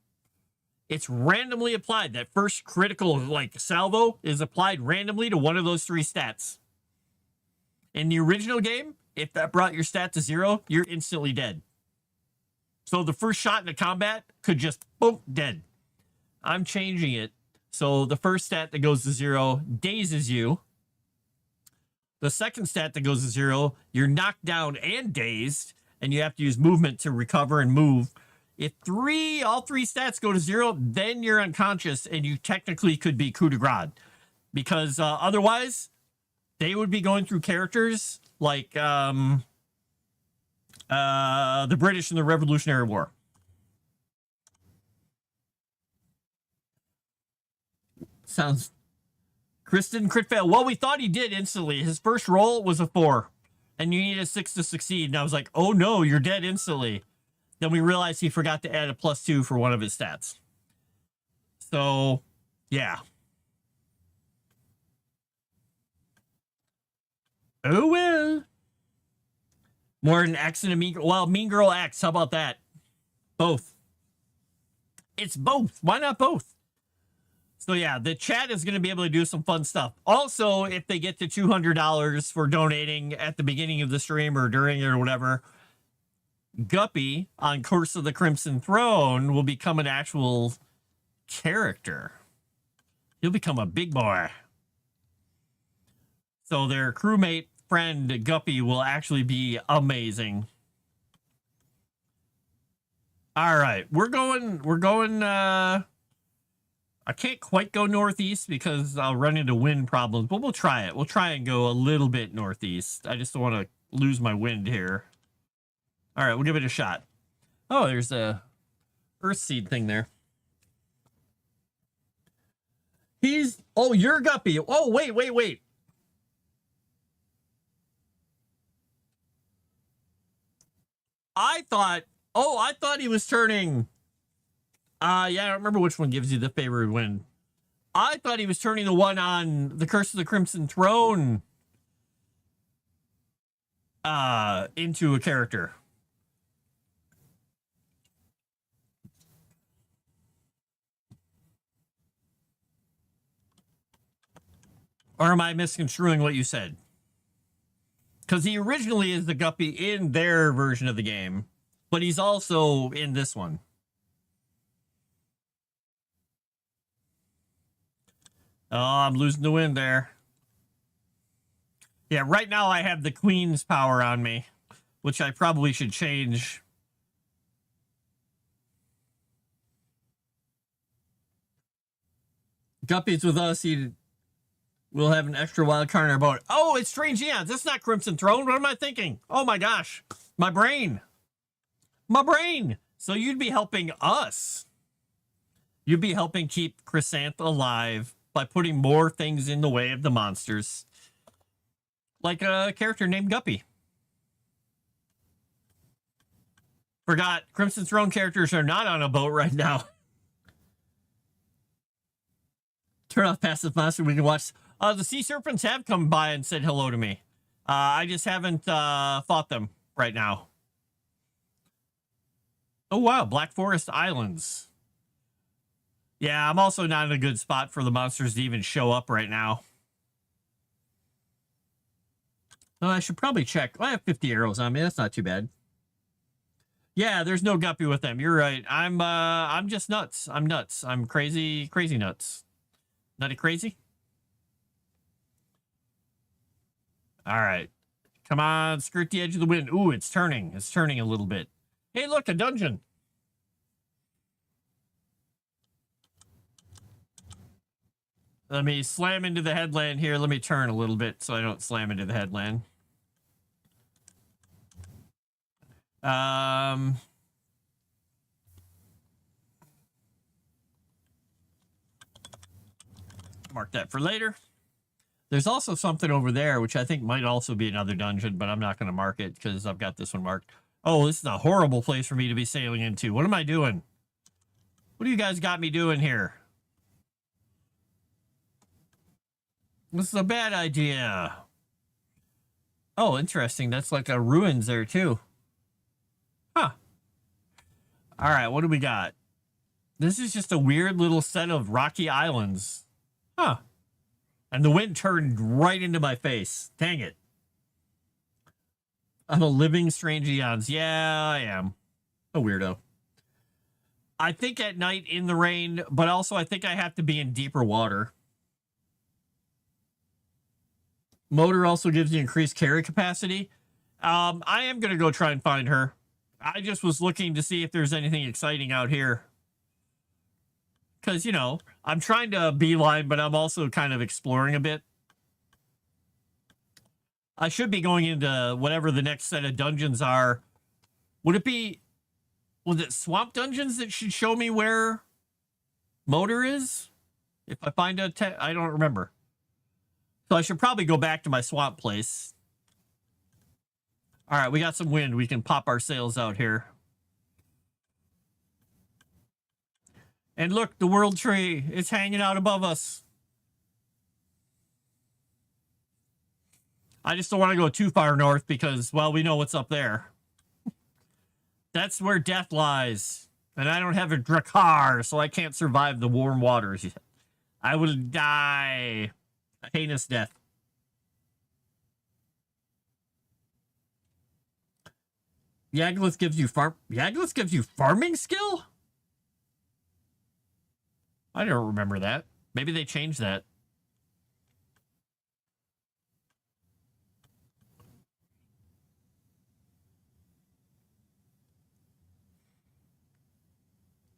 it's randomly applied. That first critical, like, salvo is applied randomly to one of those 3 stats. In the original game, if that brought your stat to 0, you're instantly dead. So the first shot in the combat could just, boom, dead. I'm changing it. So the first stat that goes to 0 dazes you. The second stat that goes to 0, you're knocked down and dazed, and you have to use movement to recover and move. If all three stats go to 0, then you're unconscious, and you technically could be coup de grace. Because otherwise, they would be going through characters like The British in the Revolutionary War. Sounds... Kristen crit fail. Well, we thought he did instantly. His first roll was a 4. And you need a 6 to succeed. And I was like, oh no, you're dead instantly. Then we realized he forgot to add a +2 for one of his stats. So, yeah. Oh well. More than X and a Mean Girl. Well, Mean Girl X. How about that? Both. It's both. Why not both? So yeah, the chat is going to be able to do some fun stuff. Also, if they get to $200 for donating at the beginning of the stream or during it or whatever, Guppy on Curse of the Crimson Throne will become an actual character. He'll become a big boy. So their crewmate friend Guppy will actually be amazing. All right, we're going I can't quite go northeast because I'll run into wind problems, but we'll try it. We'll try and go a little bit northeast. I just don't want to lose my wind here. All right, we'll give it a shot. Oh, there's a earth seed thing there. Oh, you're Guppy. Oh, wait. I thought he was turning... yeah, I don't remember which one gives you the favored win. I thought he was turning the one on the Curse of the Crimson Throne into a character. Or am I misconstruing what you said? Because he originally is the Guppy in their version of the game, but he's also in this one. Oh, I'm losing the wind there. Yeah, right now I have the Queen's power on me, which I probably should change. Guppy's with us. We'll have an extra wild card in our boat. Oh, it's Strange Eons. That's not Crimson Throne. What am I thinking? Oh my gosh. My brain. So you'd be helping us. You'd be helping keep Chrysanth alive by putting more things in the way of the monsters. Like a character named Guppy. Forgot, Crimson Throne characters are not on a boat right now. Turn off passive monster, we can watch. The sea serpents have come by and said hello to me. I just haven't fought them right now. Oh wow, Black Forest Islands. Yeah, I'm also not in a good spot for the monsters to even show up right now. Oh, I should probably check. I have 50 arrows on me. That's not too bad. Yeah, there's no Guppy with them. You're right. I'm just nuts. I'm nuts. I'm crazy nuts. Nutty crazy? All right. Come on, skirt the edge of the wind. Ooh, it's turning. It's turning a little bit. Hey, look, a dungeon. Let me slam into the headland here. Let me turn a little bit so I don't slam into the headland. Mark that for later. There's also something over there, which I think might also be another dungeon, but I'm not going to mark it because I've got this one marked. Oh, this is a horrible place for me to be sailing into. What am I doing? What do you guys got me doing here? This is a bad idea. Oh, interesting. That's like a ruins there, too. Huh. All right, what do we got? This is just a weird little set of rocky islands. Huh. And the wind turned right into my face. Dang it. I'm a living Strange Eons. Yeah, I am. A weirdo. I think at night in the rain, but also I think I have to be in deeper water. Motor also gives you increased carry capacity. I am going to go try and find her. I just was looking to see if there's anything exciting out here. Because, you know, I'm trying to beeline, but I'm also kind of exploring a bit. I should be going into whatever the next set of dungeons are Would it be... Was it Swamp Dungeons that should show me where Motor is? If I find a... I don't remember. So I should probably go back to my swamp place. All right, we got some wind. We can pop our sails out here. And look, the World Tree. It's hanging out above us. I just don't want to go too far north because, well, we know what's up there. That's where death lies. And I don't have a Drakkar, so I can't survive the warm waters yet. I will die a heinous death. Yagluth gives you farming skill? I don't remember that. Maybe they changed that.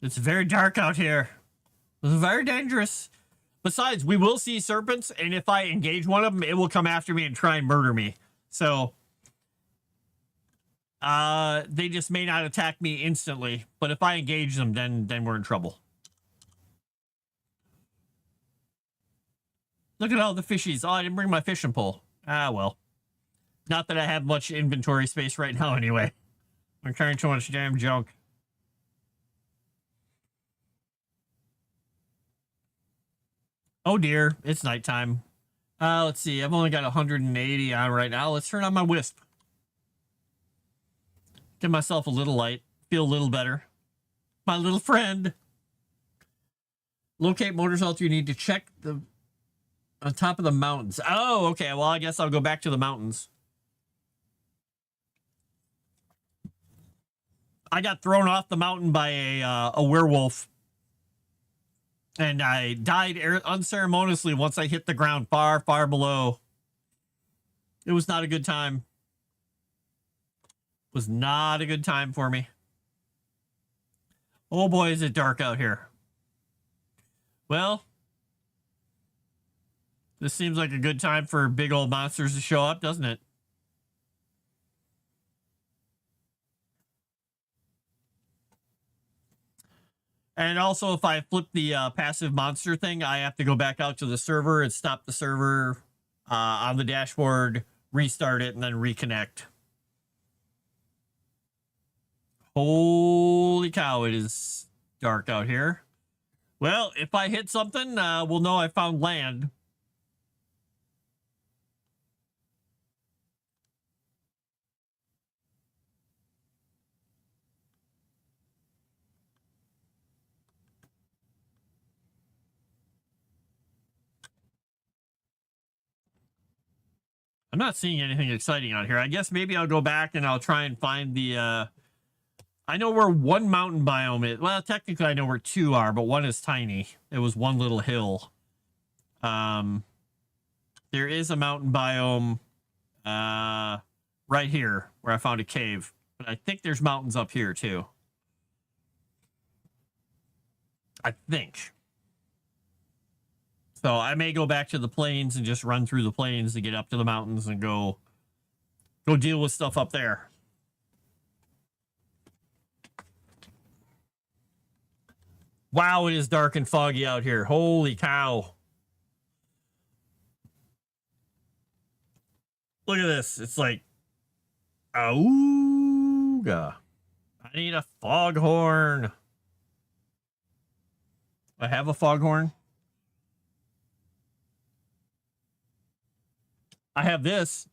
It's very dark out here. It's very dangerous. Besides, we will see serpents, and if I engage one of them, it will come after me and try and murder me. So, they just may not attack me instantly, but if I engage them, then we're in trouble. Look at all the fishies. Oh, I didn't bring my fishing pole. Ah, well. Not that I have much inventory space right now anyway. I'm carrying too much damn junk. Oh dear, it's nighttime. Let's see. I've only got 180 on right now. Let's turn on my wisp. Give myself a little light. Feel a little better. My little friend. Locate Motor's altar. You need to check the on top of the mountains. Oh, okay. Well, I guess I'll go back to the mountains. I got thrown off the mountain by a werewolf. And I died unceremoniously once I hit the ground far, far below. It was not a good time. It was not a good time for me. Oh boy, is it dark out here. Well, this seems like a good time for big old monsters to show up, doesn't it? And also, if I flip the passive monster thing, I have to go back out to the server and stop the server on the dashboard, restart it, and then reconnect. Holy cow, it is dark out here. Well, if I hit something, we'll know I found land. I'm not seeing anything exciting out here. I guess maybe I'll go back and I'll try and find the... I know where one mountain biome is. Well, technically I know where two are, but one is tiny. It was one little hill. There is a mountain biome right here where I found a cave. But I think there's mountains up here too. I think. So I may go back to the plains and just run through the plains to get up to the mountains and go deal with stuff up there. Wow, it is dark and foggy out here. Holy cow. Look at this. It's like, auga. I need a foghorn. I have a foghorn. I have this,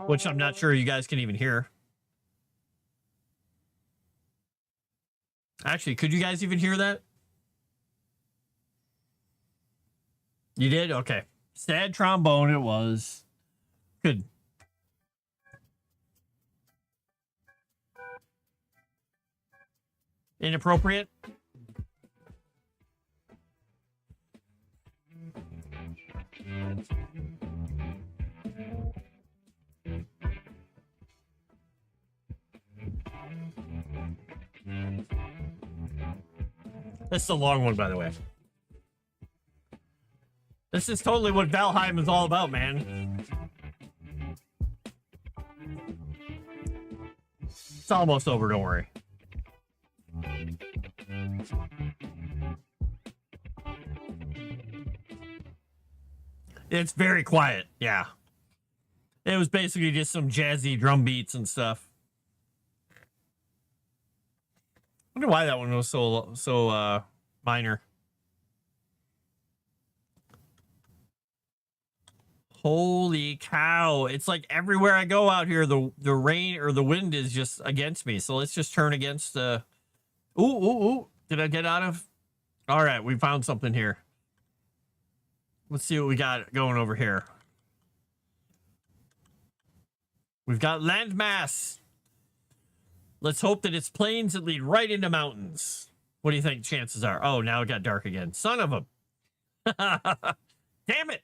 which I'm not sure you guys can even hear. Actually, could you guys even hear that? You did? Okay. Sad trombone it was. Good. Inappropriate? This is a long one, by the way. This is totally what Valheim is all about, man. It's almost over, don't worry. It's very quiet, yeah. It was basically just some jazzy drum beats and stuff. I wonder why that one was so minor. Holy cow. It's like everywhere I go out here, the rain or the wind is just against me. So let's just turn against the... Ooh. Did I get out of... All right, we found something here. Let's see what we got going over here. We've got landmass. Let's hope that it's plains that lead right into mountains. What do you think chances are? Oh, now it got dark again. Son of a... Damn it.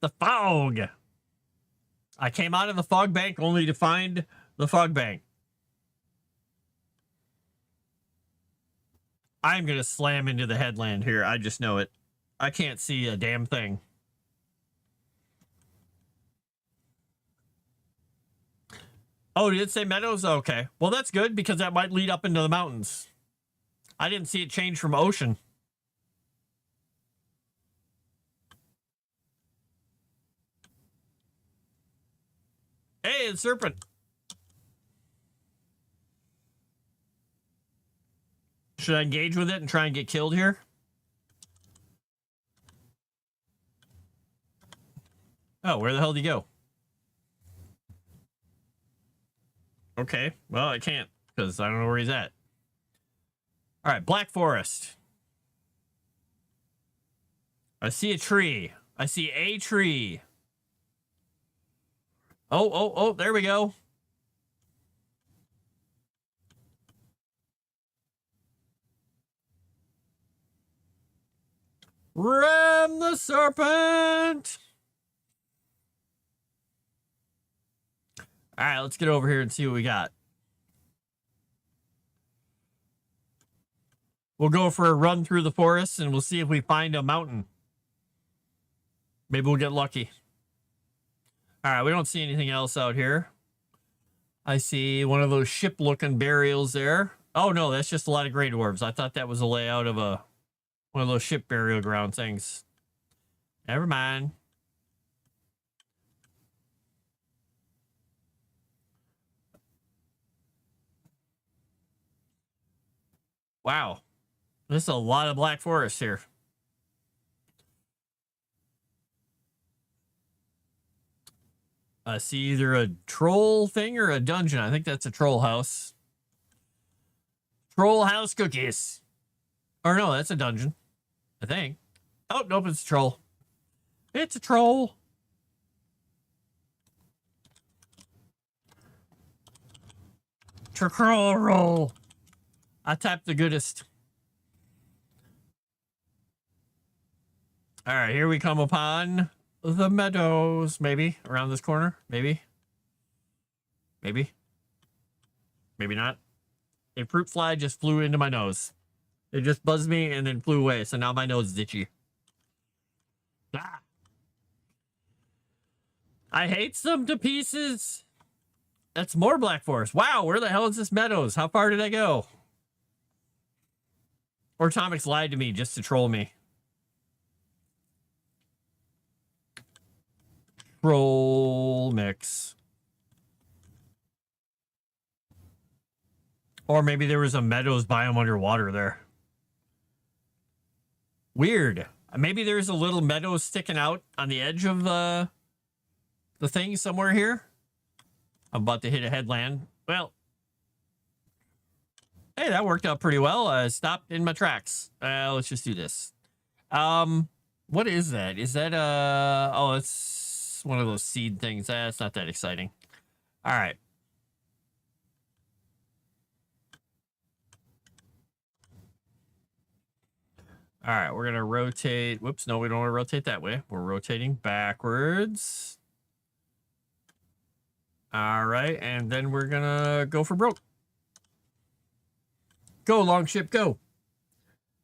The fog. I came out of the fog bank only to find the fog bank. I'm going to slam into the headland here. I just know it. I can't see a damn thing. Oh, did it say meadows? Okay. Well, that's good because that might lead up into the mountains. I didn't see it change from ocean. Hey, it's serpent. Should I engage with it and try and get killed here? Oh, where the hell did he go? Okay, well, I can't because I don't know where he's at. All right, Black Forest. I see a tree. I see a tree. Oh, there we go. Ram the serpent. All right, let's get over here and see what we got. We'll go for a run through the forest and we'll see if we find a mountain. Maybe we'll get lucky. All right, we don't see anything else out here. I see one of those ship-looking burials there. Oh, no, that's just a lot of gray dwarves. I thought that was a layout of one of those ship burial ground things. Never mind. Wow. There's a lot of Black Forest here. I see either a troll thing or a dungeon. I think that's a troll house. Troll house cookies. Or no, that's a dungeon. I think. Oh, nope, it's a troll. It's a troll. Troll roll. I tapped the goodest. All right, here we come upon the meadows. Maybe around this corner. Maybe. Maybe not. A fruit fly just flew into my nose. It just buzzed me and then flew away. So now my nose is itchy. Ah. I hate them to pieces. That's more Black Forest. Wow, where the hell is this meadows? How far did I go? Or Tomix lied to me just to troll me. Troll mix. Or maybe there was a meadows biome underwater there. Weird. Maybe there's a little meadow sticking out on the edge of the thing somewhere here. I'm about to hit a headland. Well, hey, that worked out pretty well. I stopped in my tracks. Let's just do this. What is that? Is that oh, it's one of those seed things. It's not that exciting. All right. All right, we're gonna rotate. Whoops, no, we don't want to rotate that way. We're rotating backwards. All right, and then we're gonna go for broke. Go, longship, go.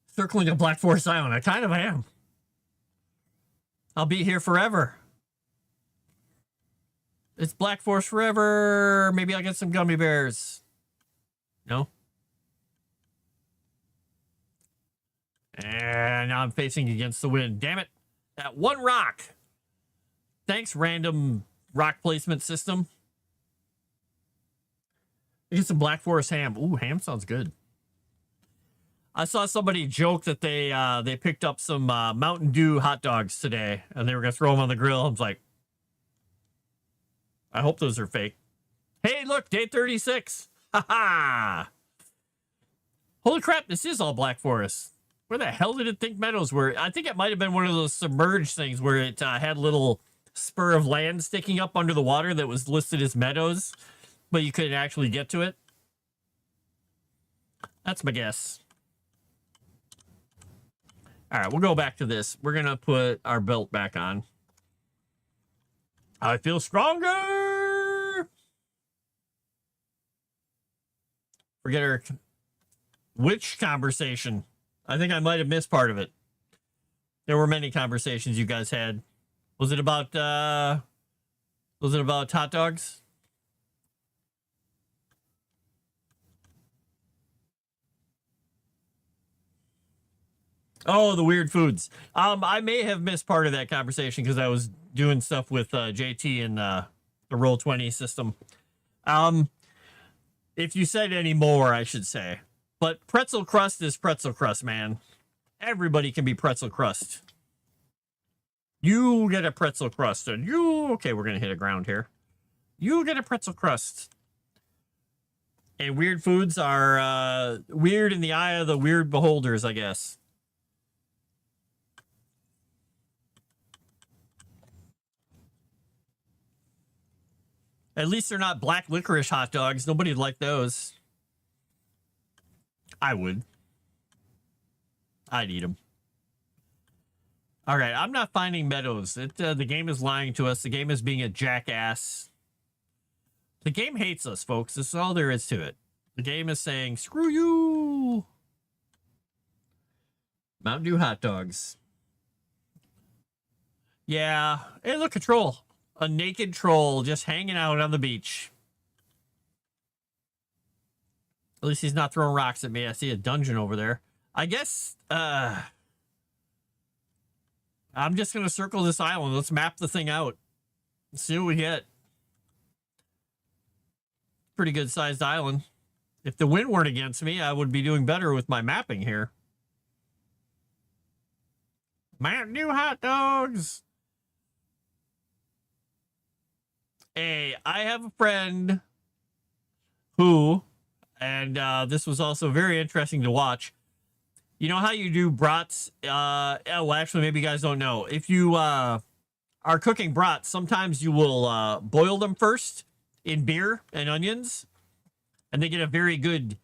Circling a Black Forest Island. I kind of am. I'll be here forever. It's Black Forest forever. Maybe I'll get some gummy bears. No? And now I'm facing against the wind. Damn it. That one rock. Thanks, random rock placement system. Get some Black Forest ham. Ooh, ham sounds good. I saw somebody joke that they picked up some Mountain Dew hot dogs today, and they were gonna throw them on the grill. I was like, I hope those are fake. Hey, look, day 36. Ha ha! Holy crap! This is all Black Forest. Where the hell did it think meadows were? I think it might have been one of those submerged things where it had a little spur of land sticking up under the water that was listed as meadows, but you couldn't actually get to it. That's my guess. All right, we'll go back to this. We're going to put our belt back on. I feel stronger. Forget our which conversation. I think I might have missed part of it. There were many conversations you guys had. Was it about hot dogs? Oh, the weird foods. I may have missed part of that conversation because I was doing stuff with JT and the Roll20 system. If you said any more, I should say. But pretzel crust is pretzel crust, man. Everybody can be pretzel crust. You get a pretzel crust, and you... Okay, we're going to hit a ground here. You get a pretzel crust. And weird foods are weird in the eye of the weird beholders, I guess. At least they're not black licorice hot dogs. Nobody'd like those. I would. I'd eat them. All right, I'm not finding meadows. The game is lying to us. The game is being a jackass. The game hates us, folks. This is all there is to it. The game is saying, screw you. Mountain Dew hot dogs. Yeah. Hey, look, a troll. A naked troll just hanging out on the beach. At least he's not throwing rocks at me. I see a dungeon over there. I guess I'm just going to circle this island. Let's map the thing out. Let's see what we get. Pretty good sized island. If the wind weren't against me, I would be doing better with my mapping here. Mountain Dew hot dogs. Hey, I have a friend who, and this was also very interesting to watch. You know how you do brats? Well, actually, maybe you guys don't know. If you are cooking brats, sometimes you will boil them first in beer and onions, and they get a very good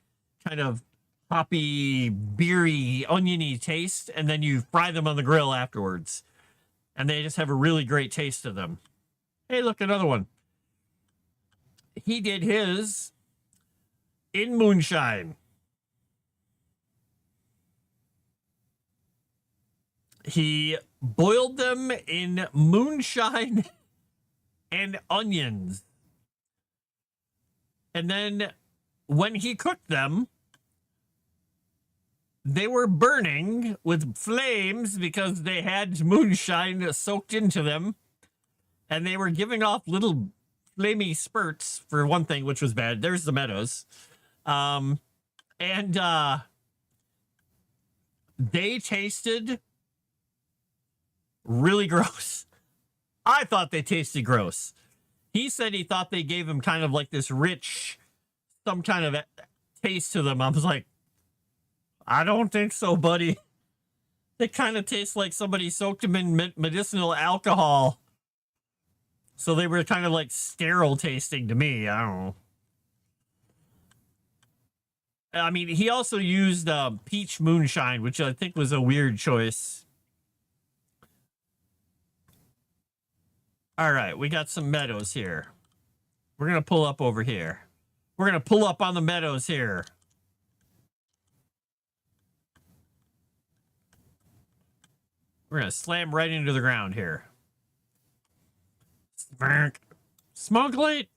kind of hoppy, beery, oniony taste, and then you fry them on the grill afterwards, and they just have a really great taste to them. Hey, look, another one. He did his in moonshine. He boiled them in moonshine and onions. And then when he cooked them, they were burning with flames because they had moonshine soaked into them. And they were giving off little flamey spurts, for one thing, which was bad. There's the meadows. They tasted really gross. I thought they tasted gross. He said he thought they gave him kind of like this rich, some kind of taste to them. I was like, I don't think so, buddy. They kind of taste like somebody soaked them in medicinal alcohol. So they were kind of like sterile tasting to me. I don't know. I mean, he also used peach moonshine, which I think was a weird choice. All right, we got some meadows here. We're going to pull up over here. We're going to pull up on the meadows here. We're going to slam right into the ground here. Spank, Smuggle it.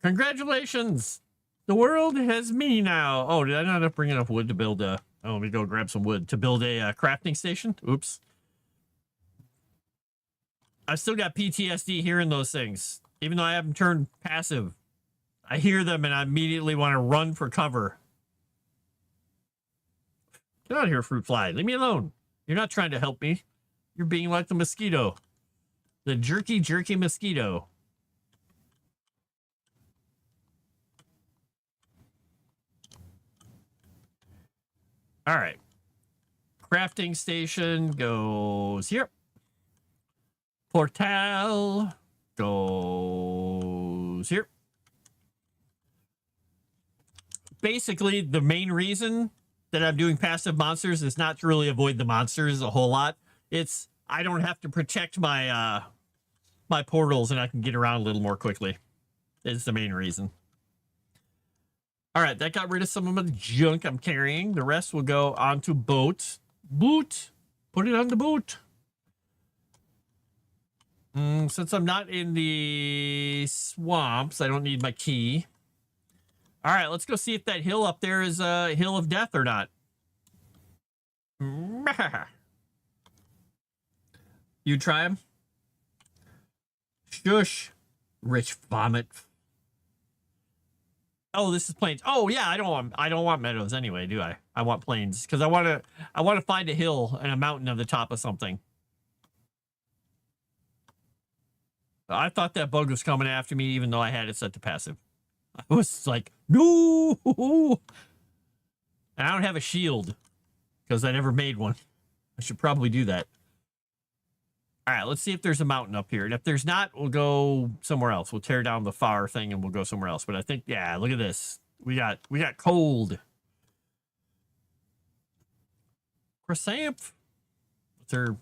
Congratulations. The world has me now. Oh, did I not bring enough wood to build a... Oh, let me go grab some wood to build a crafting station. Oops. I've still got PTSD hearing those things. Even though I haven't turned passive. I hear them and I immediately want to run for cover. Get out of here, fruit fly. Leave me alone. You're not trying to help me. You're being like the mosquito. The jerky mosquito. All right. Crafting station goes here. Portal goes here. Basically, the main reason that I'm doing passive monsters is not to really avoid the monsters a whole lot. It's I don't have to protect my my portals and I can get around a little more quickly. Is the main reason. All right, that got rid of some of the junk I'm carrying. The rest will go onto boat. Boot. Put it on the boat. Since I'm not in the swamps, I don't need my key. All right, let's go see if that hill up there is a hill of death or not. You try him? Shush. Rich vomit. Oh, this is plains. Oh yeah, I don't want meadows anyway, do I? I want plains because I want to find a hill and a mountain on the top of something. I thought that bug was coming after me, even though I had it set to passive. I was like, no. And I don't have a shield because I never made one. I should probably do that. All right, let's see if there's a mountain up here. And if there's not, we'll go somewhere else. We'll tear down the far thing and we'll go somewhere else. But I think, yeah, look at this. We got cold. Chrysanth. What's her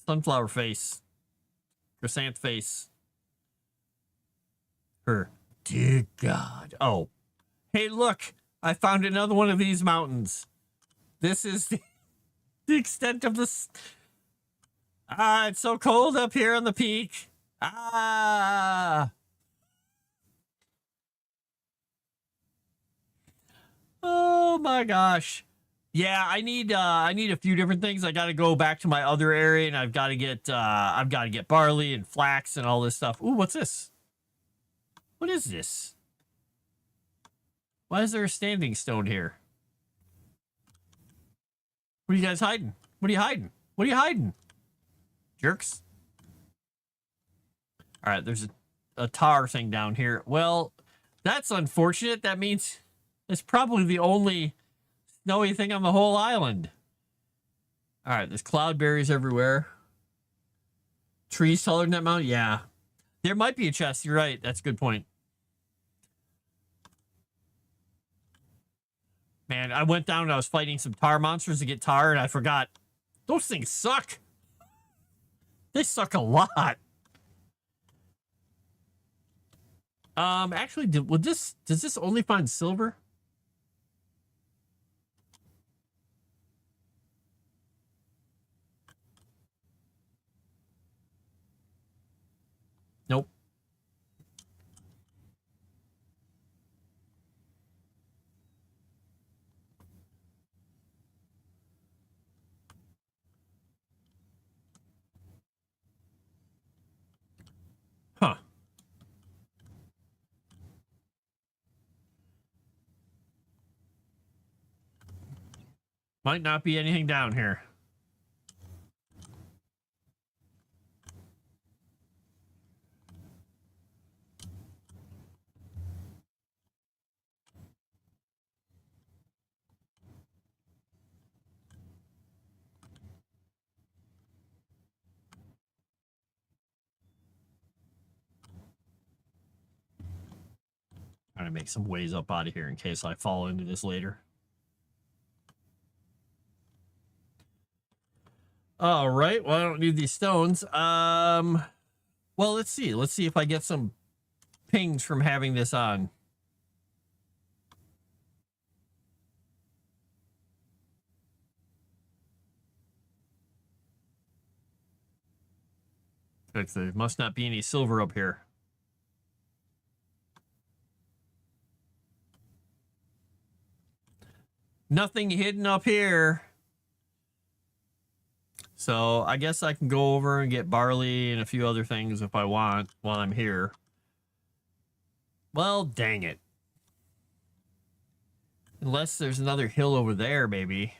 sunflower face? Chrysanth face. Her. Dear God. Oh. Hey, look. I found another one of these mountains. This is the extent of this. Ah, it's so cold up here on the peak. Ah. Oh my gosh. Yeah, I need a few different things. I got to go back to my other area and I've got to get barley and flax and all this stuff. Ooh, what's this? What is this? Why is there a standing stone here? What are you guys hiding? What are you hiding? What are you hiding? Jerks. All right, there's a tar thing down here. Well, that's unfortunate. That means it's probably the only snowy thing on the whole island. All right, there's cloudberries everywhere. Trees taller than that mountain? Yeah. There might be a chest. You're right. That's a good point. Man, I went down and I was fighting some tar monsters to get tar, and I forgot. Those things suck. They suck a lot. Actually, does this only find silver? Nope. Huh. Might not be anything down here. Trying to make some ways up out of here in case I fall into this later. All right. Well, I don't need these stones. Well, let's see. Let's see if I get some pings from having this on. There must not be any silver up here. Nothing hidden up here. So I guess I can go over and get barley and a few other things if I want while I'm here. Well, dang it. Unless there's another hill over there, maybe.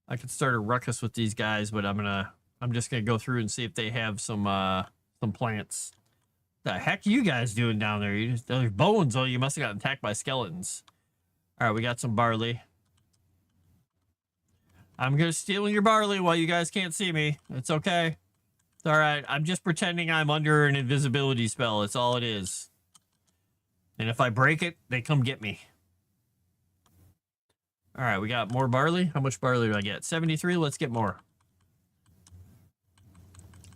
I could start a ruckus with these guys, but I'm just gonna go through and see if they have some plants. The heck are you guys doing down there? There's bones. Oh, you must have gotten attacked by skeletons. All right, we got some barley. I'm gonna steal your barley while you guys can't see me. It's okay. It's all right. I'm just pretending I'm under an invisibility spell. It's all it is. And if I break it, they come get me. All right, we got more barley. How much barley do I get? 73. Let's get more.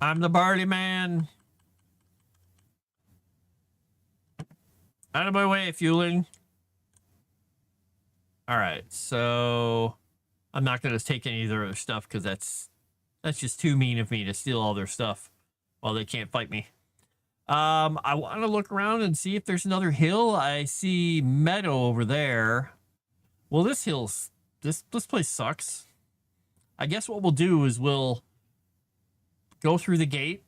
I'm the barley man. Out of my way, fueling. All right, so I'm not going to take any of their stuff because that's just too mean of me to steal all their stuff while they can't fight me. I want to look around and see if there's another hill. I see meadow over there. Well, this place sucks. I guess what we'll do is we'll go through the gate.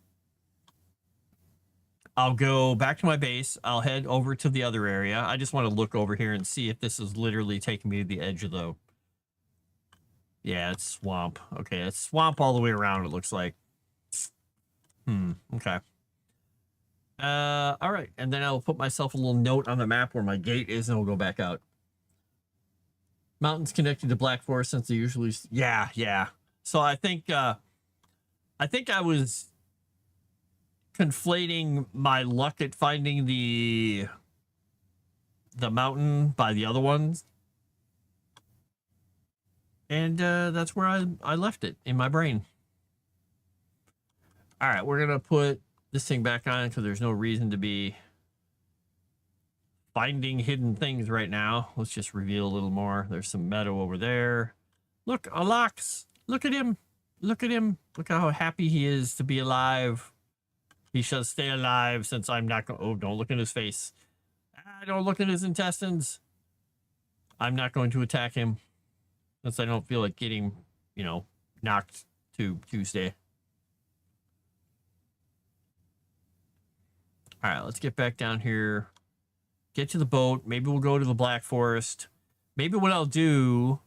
I'll go back to my base. I'll head over to the other area. I just want to look over here and see if this is literally taking me to the edge of the... Yeah, it's swamp. Okay, it's swamp all the way around, it looks like. Okay. All right. And then I'll put myself a little note on the map where my gate is, and we'll go back out. Mountains connected to Black Forest since they usually... Yeah. So I think I was conflating my luck at finding the mountain by the other ones. And that's where I left it in my brain. All right, we're going to put this thing back on because there's no reason to be finding hidden things right now. Let's just reveal a little more. There's some meadow over there. Look, a Lox. Look at him. Look at him. Look how happy he is to be alive. He shall stay alive since I'm not going to... Oh, don't look at his face. Don't look at his intestines. I'm not going to attack him since I don't feel like getting, knocked to Tuesday. All right, let's get back down here. Get to the boat. Maybe we'll go to the Black Forest. Maybe what I'll do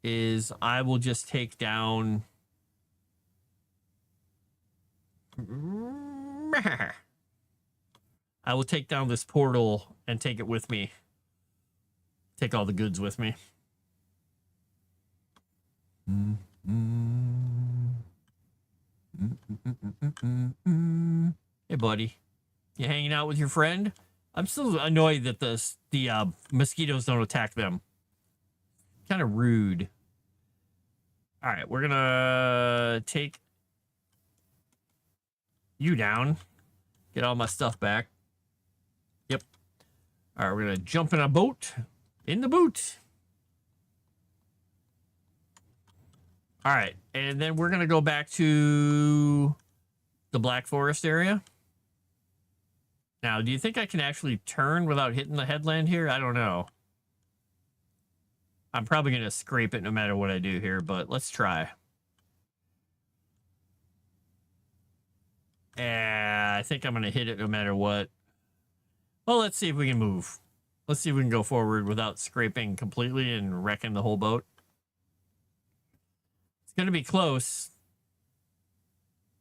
is I will just take down... I will take down this portal and take it with me. Take all the goods with me. Hey, buddy. You hanging out with your friend? I'm still annoyed that the mosquitoes don't attack them. Kind of rude. All right, we're gonna take you down. Get all my stuff back. Yep. All right, we're gonna jump in a boat. In the boot. All right, and then we're gonna go back to the Black Forest area. Now, do you think I can actually turn without hitting the headland here? I don't know. I'm probably going to scrape it no matter what I do here, but let's try. I think I'm going to hit it no matter what. Well, let's see if we can move. Let's see if we can go forward without scraping completely and wrecking the whole boat. It's going to be close.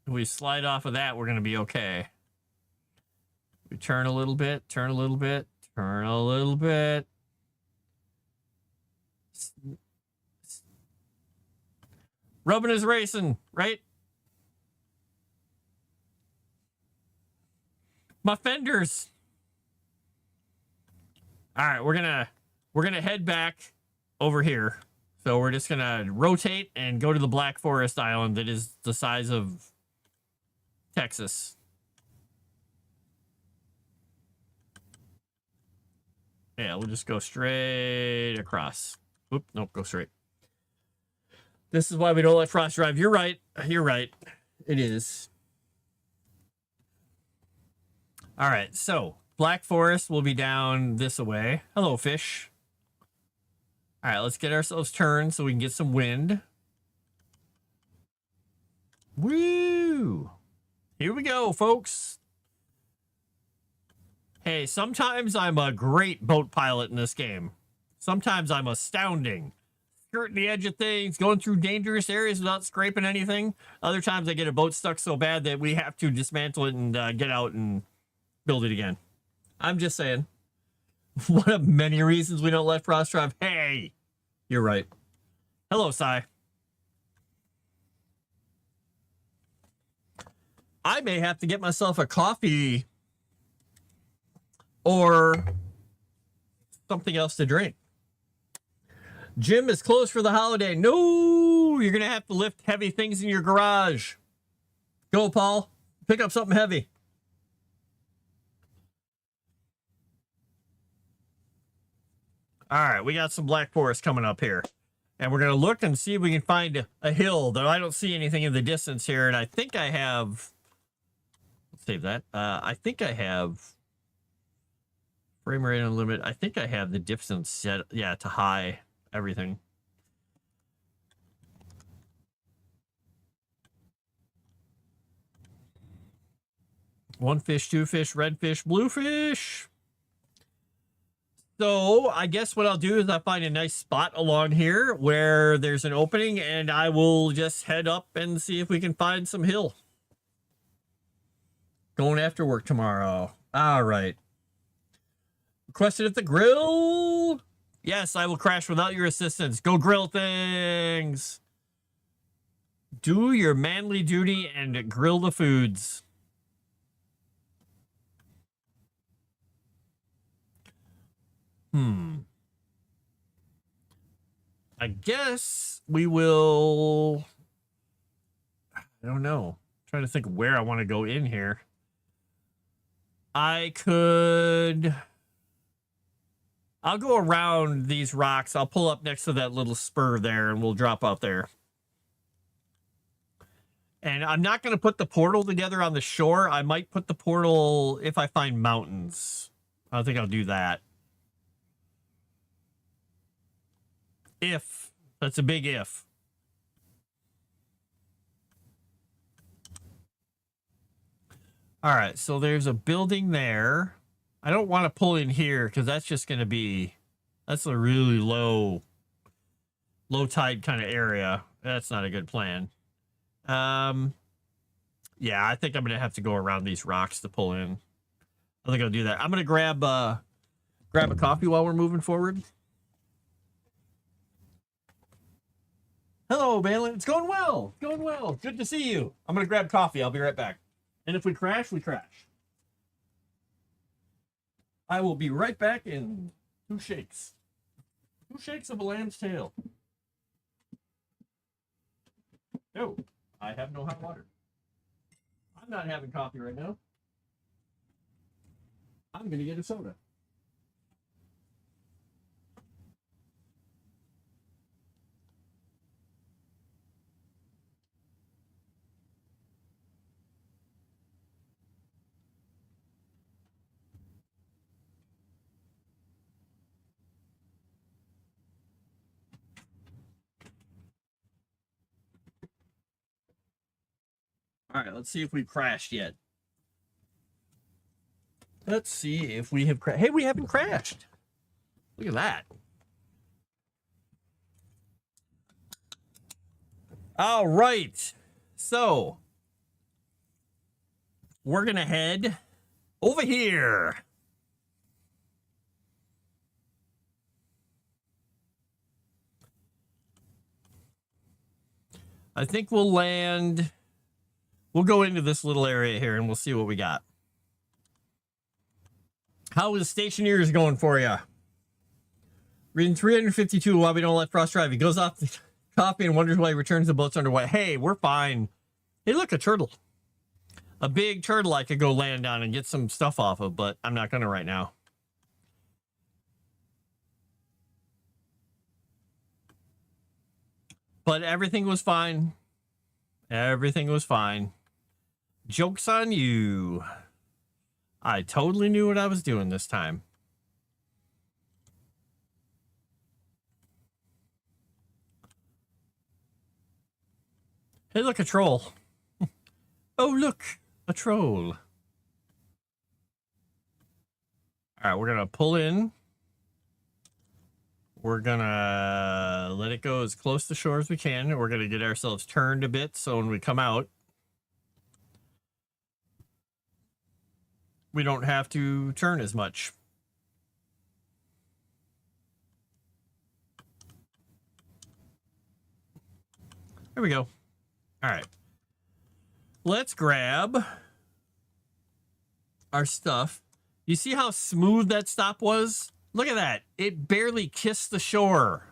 If we slide off of that, we're going to be okay. We turn a little bit, turn a little bit, turn a little bit. Rubbing is racing, right? My fenders. All right, we're gonna head back over here. So we're just gonna rotate and go to the Black Forest Island that is the size of Texas. Yeah, we'll just go straight across. Oop, nope, go straight. This is why we don't let Frost drive. You're right. You're right. It is. All right. So Black Forest will be down this way. Hello, fish. All right. Let's get ourselves turned so we can get some wind. Woo! Here we go, folks. Hey, sometimes I'm a great boat pilot in this game. Sometimes I'm astounding. Skirting the edge of things, going through dangerous areas without scraping anything. Other times I get a boat stuck so bad that we have to dismantle it and get out and build it again. I'm just saying. One of many reasons we don't let Frost drive. Hey! You're right. Hello, Sai. I may have to get myself a coffee or something else to drink. Gym is closed for the holiday. No, you're going to have to lift heavy things in your garage. Go, Paul. Pick up something heavy. All right, we got some Black Forest coming up here. And we're going to look and see if we can find a hill, though I don't see anything in the distance here. And I think I have... Let's save that. I think I have... Frame rate unlimited. I think I have the distance set, yeah, to high. Everything. One fish, two fish, red fish, blue fish. So I guess what I'll do is I'll find a nice spot along here where there's an opening and I will just head up and see if we can find some hill. Going after work tomorrow. All right. Requested at the grill. Yes, I will crash without your assistance. Go grill things. Do your manly duty and grill the foods. I guess we will... I don't know. I'm trying to think where I want to go in here. I could... I'll go around these rocks. I'll pull up next to that little spur there and we'll drop out there. And I'm not going to put the portal together on the shore. I might put the portal if I find mountains. I think I'll do that. If. That's a big if. All right, so there's a building there. I don't want to pull in here because that's just going to be... That's a really low tide kind of area. That's not a good plan. Yeah, I think I'm going to have to go around these rocks to pull in. I think I'll do that. I'm going to grab a coffee while we're moving forward. Hello, Balin. It's going well. It's going well. Good to see you. I'm going to grab coffee. I'll be right back. And if we crash, we crash. I will be right back in 2 shakes. 2 shakes of a lamb's tail. No, I have no hot water. I'm not having coffee right now. I'm going to get a soda. All right, let's see if we've crashed yet. Let's see if we have crashed. Hey, we haven't crashed. Look at that. All right. So, we're going to head over here. I think we'll land... We'll go into this little area here and we'll see what we got. How is Stationeers going for you? Reading 352 while we don't let Frost drive. He goes off the coffee and wonders why he returns the boat's underway. Hey, we're fine. Hey, look, a turtle. A big turtle I could go land on and get some stuff off of, but I'm not going to right now. But everything was fine. Everything was fine. Joke's on you. I totally knew what I was doing this time. Hey, look, a troll. Oh, look, a troll. All right, we're going to pull in. We're going to let it go as close to shore as we can. We're going to get ourselves turned a bit so when we come out, we don't have to turn as much. There we go. All right. Let's grab our stuff. You see how smooth that stop was? Look at that. It barely kissed the shore.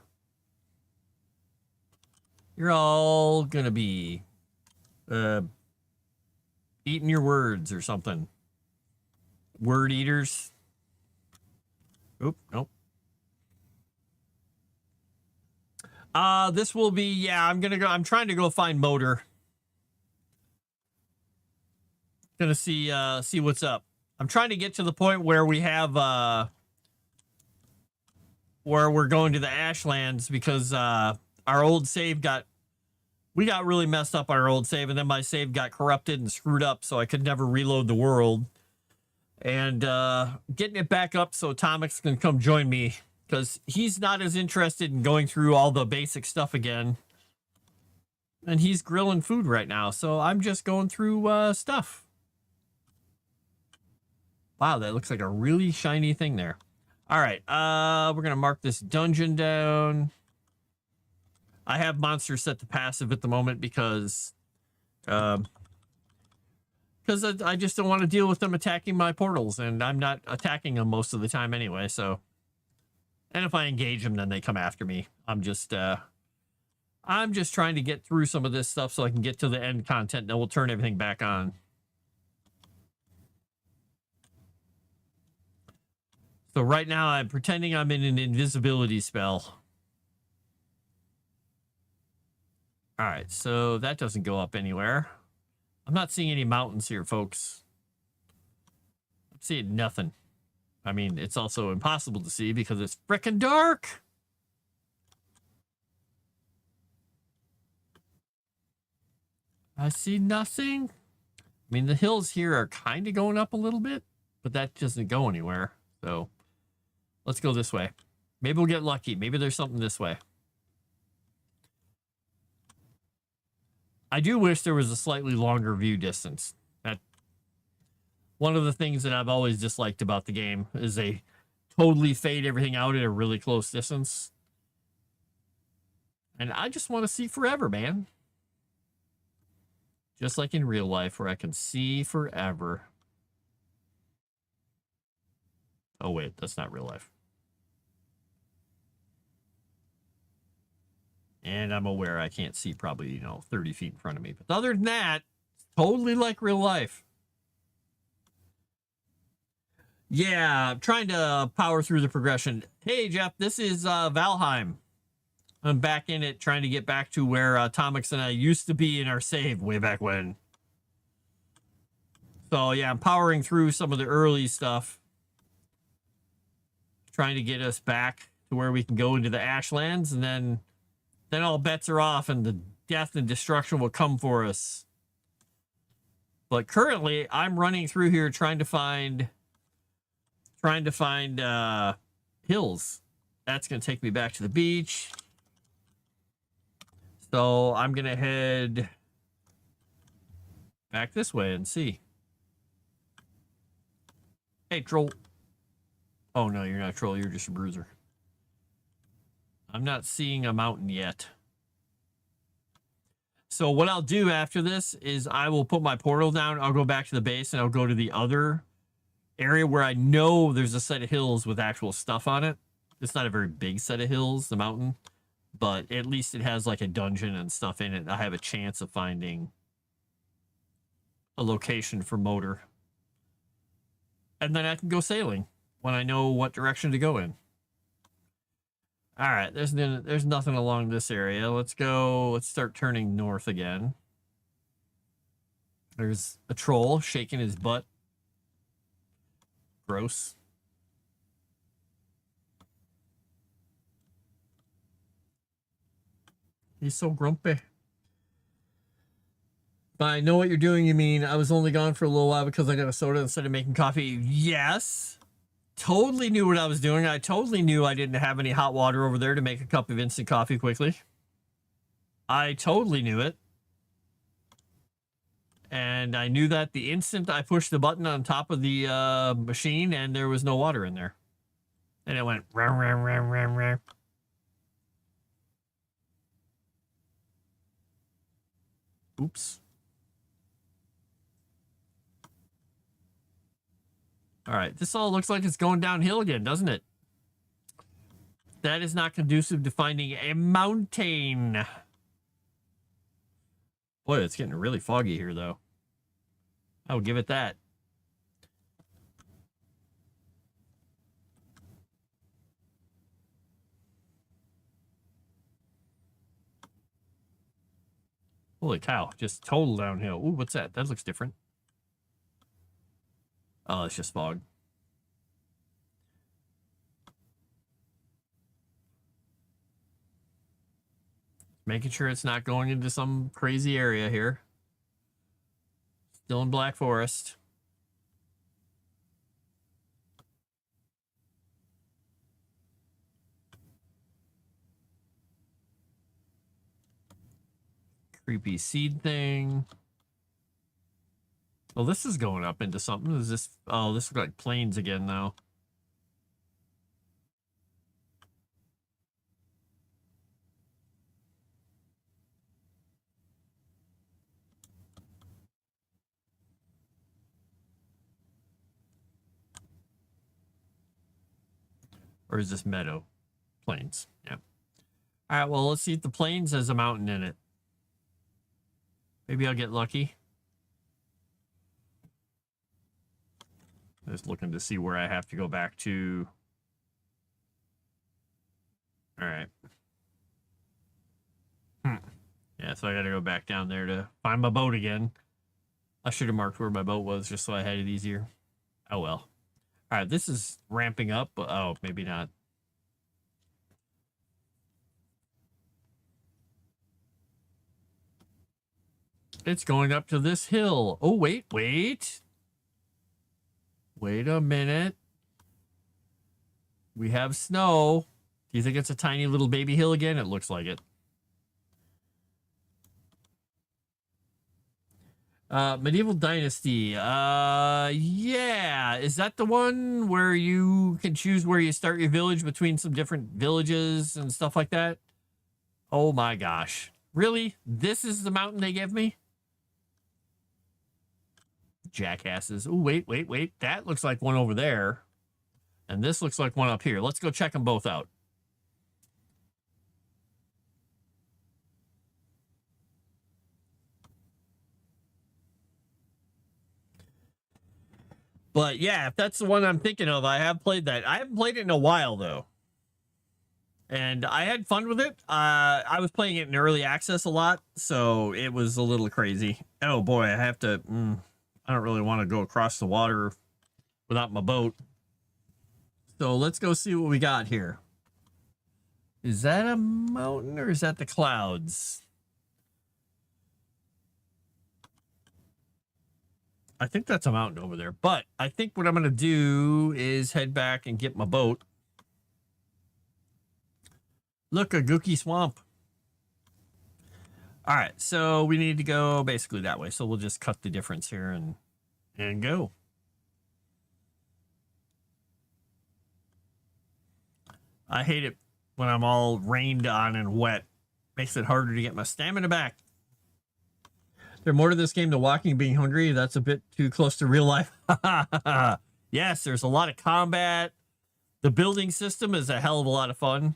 You're all going to be eating your words or something. Word eaters. Oop, nope. This will be, yeah, I'm trying to go find motor. Gonna see what's up. I'm trying to get to the point where we have, where we're going to the Ashlands because, our old save we got really messed up on our old save, and then my save got corrupted and screwed up, so I could never reload the world. And, getting it back up so Tomix can come join me, because he's not as interested in going through all the basic stuff again. And he's grilling food right now, so I'm just going through, stuff. Wow, that looks like a really shiny thing there. All right, we're going to mark this dungeon down. I have monsters set to passive at the moment because I just don't want to deal with them attacking my portals, and I'm not attacking them most of the time anyway, so. And if I engage them, then they come after me. I'm just trying to get through some of this stuff so I can get to the end content, then we'll turn everything back on. So right now I'm pretending I'm in an invisibility spell. All right, so that doesn't go up anywhere. I'm not seeing any mountains here, folks. I'm seeing nothing. I mean, it's also impossible to see because it's frickin' dark. I see nothing. I mean, the hills here are kind of going up a little bit, but that doesn't go anywhere. So let's go this way. Maybe we'll get lucky. Maybe there's something this way. I do wish there was a slightly longer view distance. One of the things that I've always disliked about the game is they totally fade everything out at a really close distance. And I just want to see forever, man. Just like in real life where I can see forever. Oh, wait, that's not real life. And I'm aware I can't see probably, 30 feet in front of me. But other than that, it's totally like real life. Yeah, I'm trying to power through the progression. Hey, Jeff, this is Valheim. I'm back in it, trying to get back to where Tomix and I used to be in our save way back when. So, yeah, I'm powering through some of the early stuff. Trying to get us back to where we can go into the Ashlands, and then all bets are off, and the death and destruction will come for us. But currently, I'm running through here trying to find hills. That's going to take me back to the beach. So I'm going to head back this way and see. Hey, troll. Oh, no, you're not a troll. You're just a bruiser. I'm not seeing a mountain yet. So what I'll do after this is I will put my portal down. I'll go back to the base and I'll go to the other area where I know there's a set of hills with actual stuff on it. It's not a very big set of hills, the mountain, but at least it has like a dungeon and stuff in it. I have a chance of finding a location for motor. And then I can go sailing when I know what direction to go in. All right, there's nothing along this area. Let's go. Let's start turning north again. There's a troll shaking his butt. Gross. He's so grumpy. By know what you're doing, you mean I was only gone for a little while because I got a soda instead of making coffee? Yes. Totally knew what I was doing. I totally knew I didn't have any hot water over there to make a cup of instant coffee quickly. I totally knew it. And I knew that the instant I pushed the button on top of the machine and there was no water in there. And it went ram, ram, ram, ram, ram. Oops. All right, this all looks like it's going downhill again, doesn't it? That is not conducive to finding a mountain. Boy, it's getting really foggy here, though. I will give it that. Holy cow, just total downhill. Ooh, what's that? That looks different. Oh, it's just fog. Making sure it's not going into some crazy area here. Still in Black Forest. Creepy seed thing. Well, this is going up into something. Is this? Oh, this looks like plains again now. Or is this meadow? Plains. Yeah. All right, well, let's see if the plains has a mountain in it. Maybe I'll get lucky. Just looking to see where I have to go back to. All right. Yeah, so I got to go back down there to find my boat again. I should have marked where my boat was just so I had it easier. Oh, well. All right, this is ramping up. Oh, maybe not. It's going up to this hill. Oh, wait. Wait a minute. We have snow. Do you think it's a tiny little baby hill again? It looks like it. Medieval Dynasty. Yeah. Is that the one where you can choose where you start your village between some different villages and stuff like that? Oh my gosh. Really? This is the mountain they give me? Jackasses. Oh, wait. That looks like one over there. And this looks like one up here. Let's go check them both out. But yeah, if that's the one I'm thinking of, I have played that. I haven't played it in a while, though. And I had fun with it. I was playing it in early access a lot, so it was a little crazy. Oh, boy, I have to... I don't really want to go across the water without my boat. So let's go see what we got here. Is that a mountain or is that the clouds? I think that's a mountain over there. But I think what I'm going to do is head back and get my boat. Look, a gooky swamp. All right, so we need to go basically that way. So we'll just cut the difference here and go. I hate it when I'm all rained on and wet. Makes it harder to get my stamina back. There's more to this game than walking and being hungry. That's a bit too close to real life. Yes, there's a lot of combat. The building system is a hell of a lot of fun.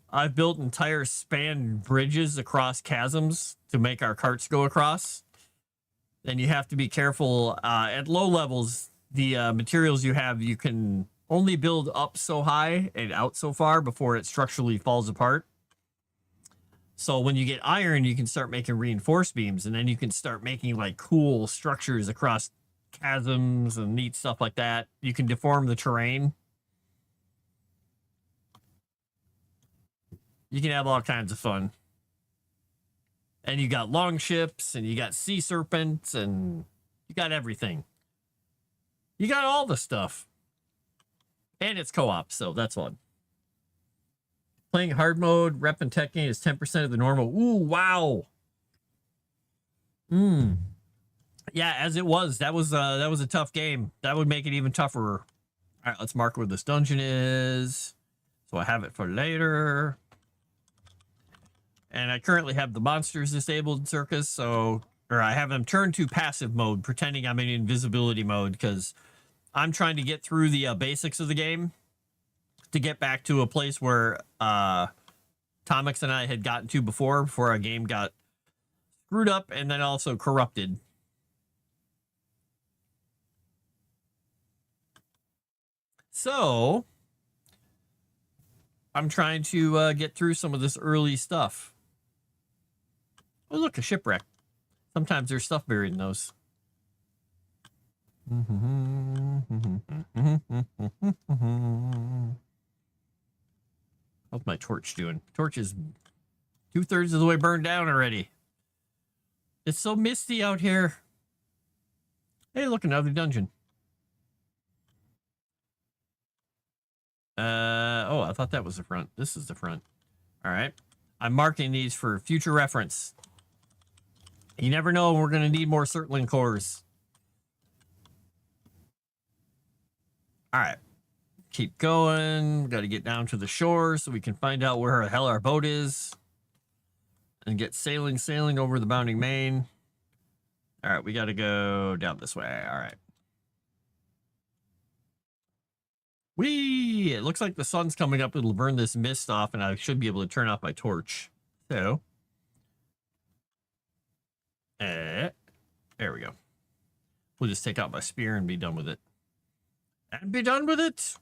I've built entire span bridges across chasms to make our carts go across. And you have to be careful. At low levels, the materials you have, you can only build up so high and out so far before it structurally falls apart. So when you get iron, you can start making reinforced beams, and then you can start making like cool structures across chasms and neat stuff like that. You can deform the terrain. You can have all kinds of fun. And you got long ships, and you got sea serpents, and you got everything. You got all the stuff. And it's co-op, so that's fun. Playing hard mode, rep and tech gain is 10% of the normal. Ooh, wow. Yeah, as it was. That was a tough game. That would make it even tougher. All right, let's mark where this dungeon is. So I have it for later. And I currently have the monsters disabled in Circus, so or I have them turned to passive mode, pretending I'm in invisibility mode, because I'm trying to get through the basics of the game to get back to a place where Tomix and I had gotten to before our game got screwed up and then also corrupted. So I'm trying to get through some of this early stuff. Oh, look, a shipwreck. Sometimes there's stuff buried in those. How's my torch doing? Torch is 2/3 of the way burned down already. It's so misty out here. Hey, look, another dungeon. Oh, I thought that was the front. This is the front. All right. I'm marking these for future reference. You never know, we're going to need more Surtling cores. All right. Keep going. Got to get down to the shore so we can find out where the hell our boat is. And get sailing over the bounding main. All right, we got to go down this way. All right. Whee! It looks like the sun's coming up. It'll burn this mist off, and I should be able to turn off my torch. So, there we go. We'll just take out my spear and be done with it. And be done with it!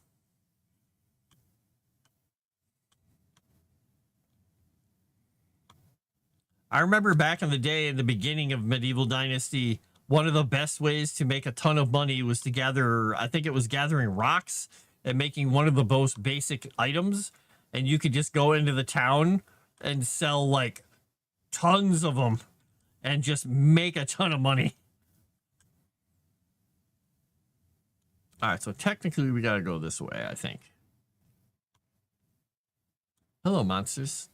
I remember back in the day, in the beginning of Medieval Dynasty, one of the best ways to make a ton of money was to gather, I think it was gathering rocks and making one of the most basic items. And you could just go into the town and sell like tons of them and just make a ton of money. All right, so technically we got to go this way, I think. Hello, monsters.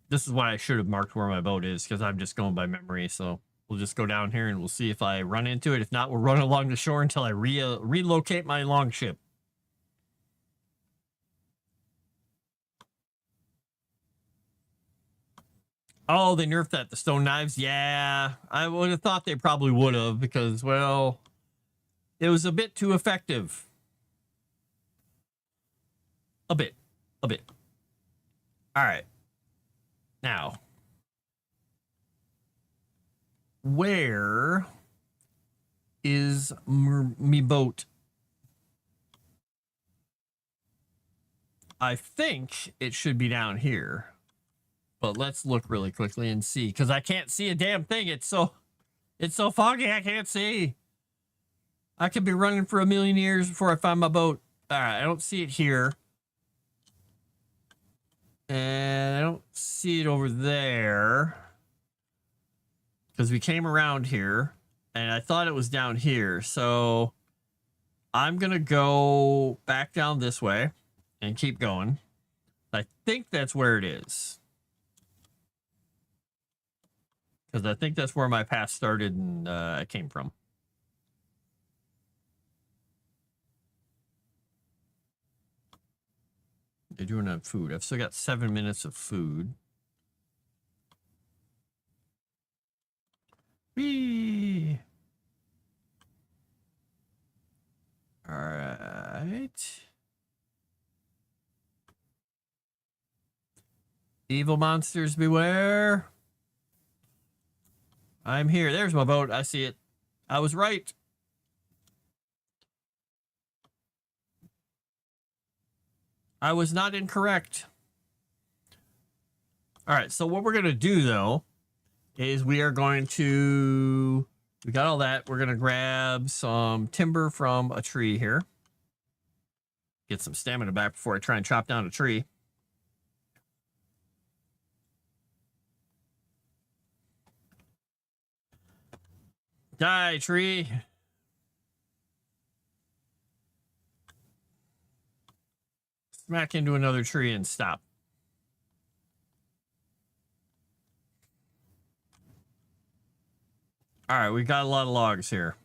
This is why I should have marked where my boat is, because I'm just going by memory. So we'll just go down here and we'll see if I run into it. If not, we'll run along the shore until I relocate my longship. Oh, they nerfed that, the stone knives? Yeah, I would have thought they probably would have, because, well, it was a bit too effective. A bit. All right. Now, where is me boat? I think it should be down here. But let's look really quickly and see, because I can't see a damn thing. It's so foggy, I can't see. I could be running for a million years before I find my boat. All right, I don't see it here. And I don't see it over there. Because we came around here, and I thought it was down here. So I'm going to go back down this way and keep going. I think that's where it is. Because I think that's where my path started and I came from. They're doing on food. I've still got 7 minutes of food. Whee! All right. Evil monsters beware. I'm here. There's my boat. I see it. I was right. I was not incorrect. All right. So what we're going to do, though, is we are going to... We got all that. We're going to grab some timber from a tree here. Get some stamina back before I try and chop down a tree. Die, tree. Smack into another tree and stop. All right, we got a lot of logs here.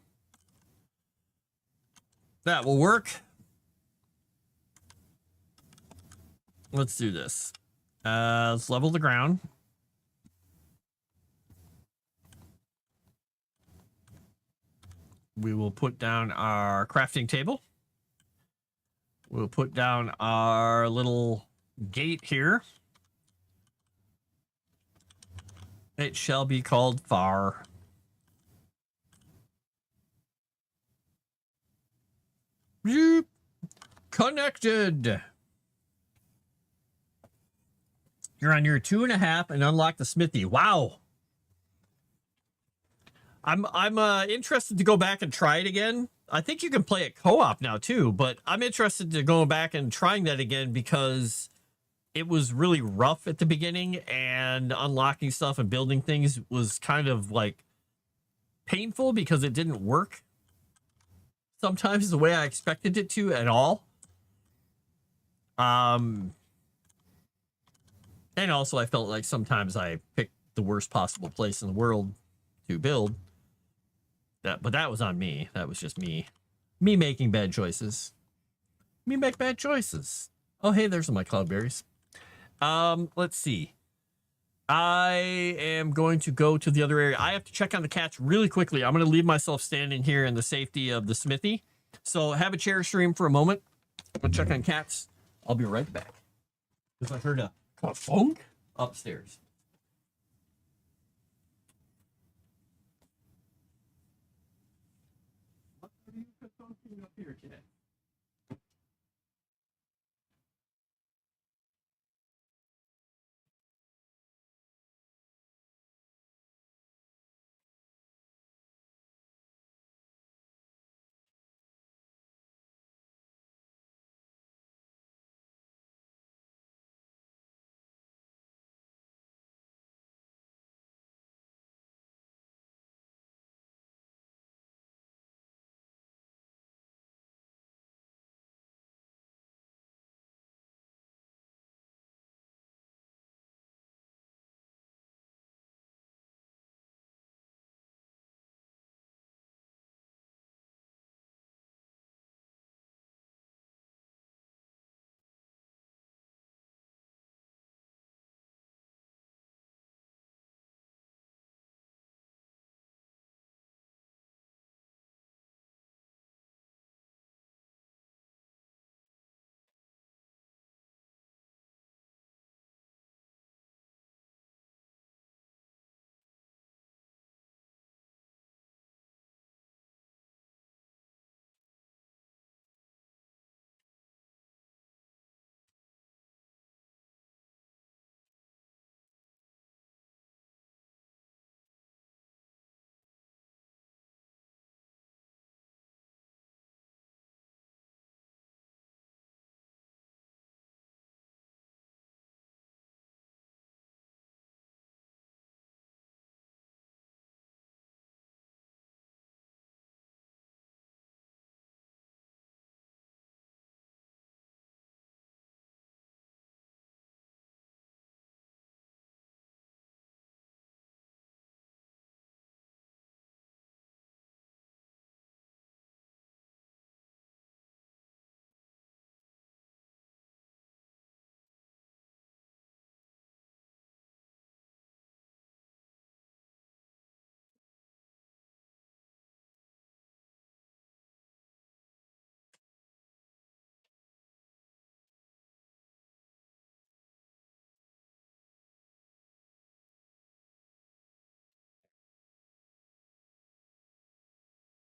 That will work. Let's do this. Let's level the ground. We will put down our crafting table. We'll put down our little gate here. It shall be called Far. Yoop. Connected. You're on your 2.5 and unlock the smithy. Wow. I'm interested to go back and try it again. I think you can play it co-op now too, but I'm interested to go back and trying that again because it was really rough at the beginning and unlocking stuff and building things was kind of like painful because it didn't work sometimes the way I expected it to at all. And also I felt like sometimes I picked the worst possible place in the world to build. But that was on me. That was just me making bad choices. Me make bad choices. Oh, hey, there's my cloudberries. Let's see. I am going to go to the other area. I have to check on the cats really quickly. I'm going to leave myself standing here in the safety of the smithy. So have a chair stream for a moment. I'm going to check on cats. I'll be right back. Because I heard a funk upstairs. What are you up here today?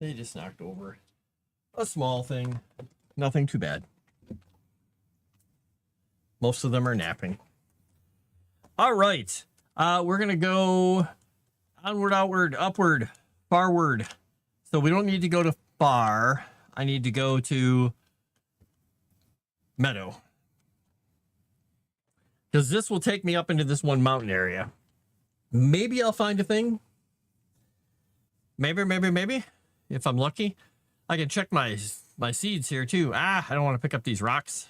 They just knocked over a small thing. Nothing too bad. Most of them are napping. All right. We're going to go onward, outward, upward, farward. So we don't need to go to far. I need to go to meadow. Because this will take me up into this one mountain area. Maybe I'll find a thing. Maybe. If I'm lucky. I can check my seeds here too. I don't want to pick up these rocks.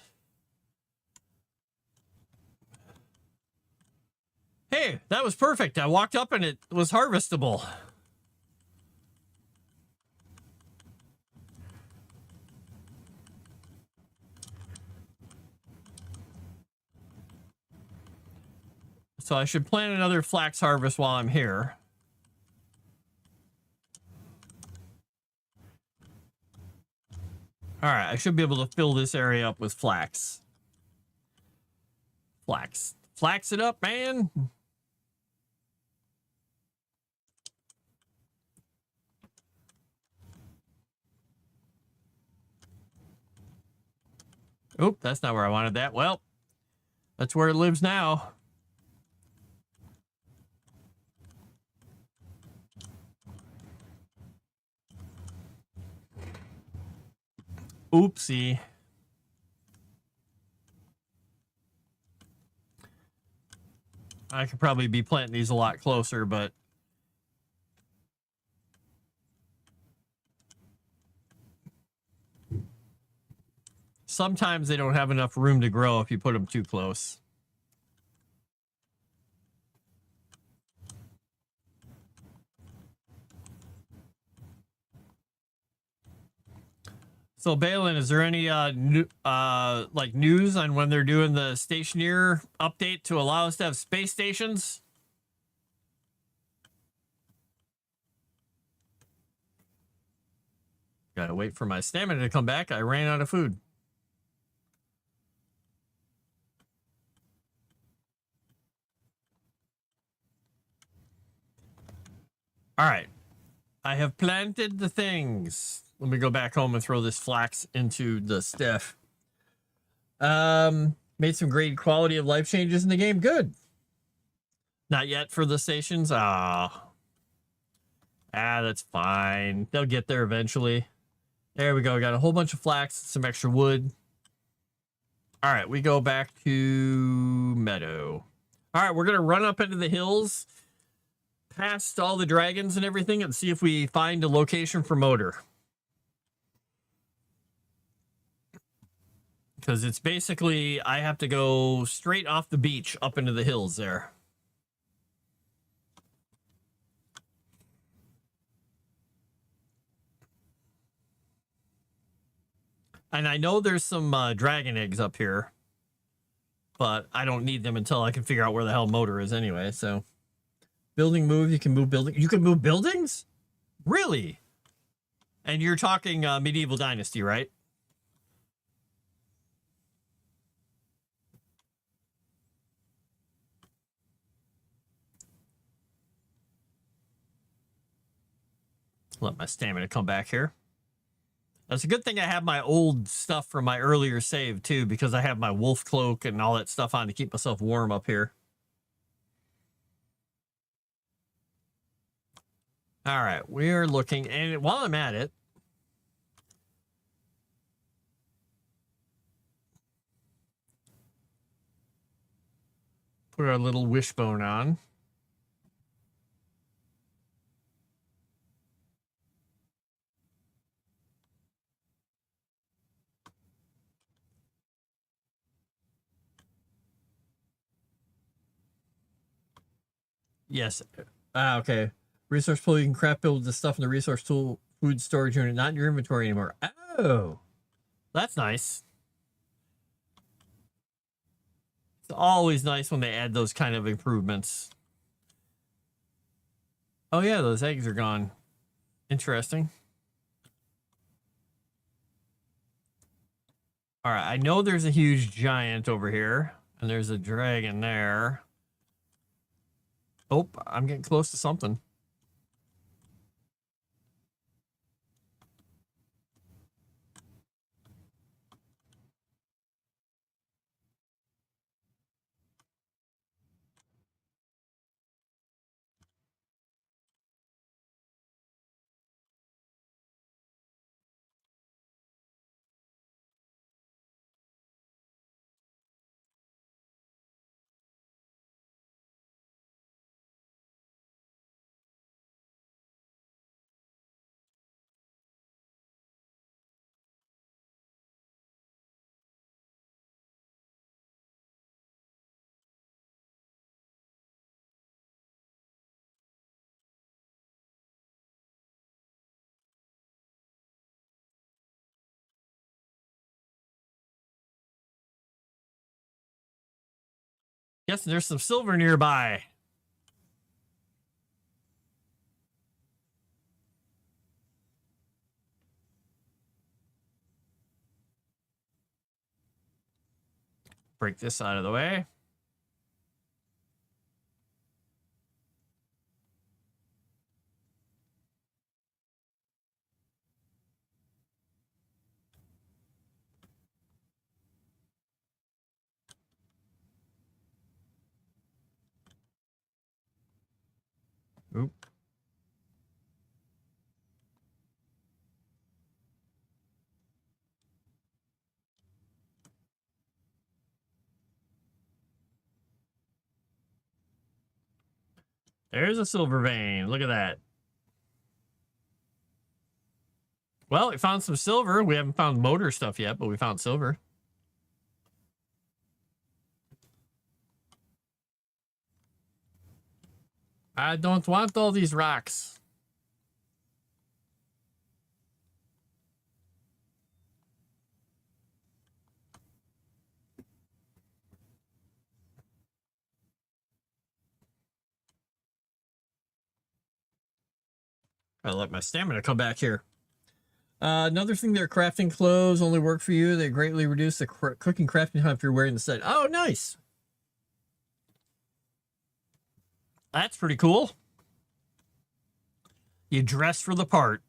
Hey, that was perfect. I walked up and it was harvestable. So I should plan another flax harvest while I'm here. All right, I should be able to fill this area up with flax. Flax it up, man. Oop, that's not where I wanted that. Well, that's where it lives now. Oopsie. I could probably be planting these a lot closer, but sometimes they don't have enough room to grow if you put them too close. So Balin, is there any like news on when they're doing the Stationeer update to allow us to have space stations? Gotta wait for my stamina to come back. I ran out of food. All right. I have planted the things. Let me go back home and throw this flax into the stuff. Made some great quality of life changes in the game. Good. Not yet for the stations. That's fine. They'll get there eventually. There we go. Got a whole bunch of flax, some extra wood. All right, we go back to meadow. All right, we're going to run up into the hills past all the dragons and everything and see if we find a location for motor. Because it's basically, I have to go straight off the beach up into the hills there. And I know there's some dragon eggs up here, but I don't need them until I can figure out where the hell motor is anyway, so. Building move, you can move building. You can move buildings? Really? And you're talking medieval dynasty, right? Let my stamina come back here. That's a good thing I have my old stuff from my earlier save, too, because I have my wolf cloak and all that stuff on to keep myself warm up here. All right, we're looking, and while I'm at it, put our little wishbone on. Yes. Okay. Resource pool, you can craft build the stuff in the resource tool food storage unit, not in your inventory anymore. Oh, that's nice. It's always nice when they add those kind of improvements. Oh yeah, those eggs are gone. Interesting. All right, I know there's a huge giant over here, and there's a dragon there. Oh, I'm getting close to something. Yes, there's some silver nearby. Break this out of the way. Oop. There's a silver vein. Look at that. Well, we found some silver. We haven't found motor stuff yet, but we found silver. I don't want all these rocks. I'll let my stamina come back here. Another thing, their crafting clothes only work for you. They greatly reduce the cooking crafting time if you're wearing the set. Oh, nice. That's pretty cool. You dress for the part.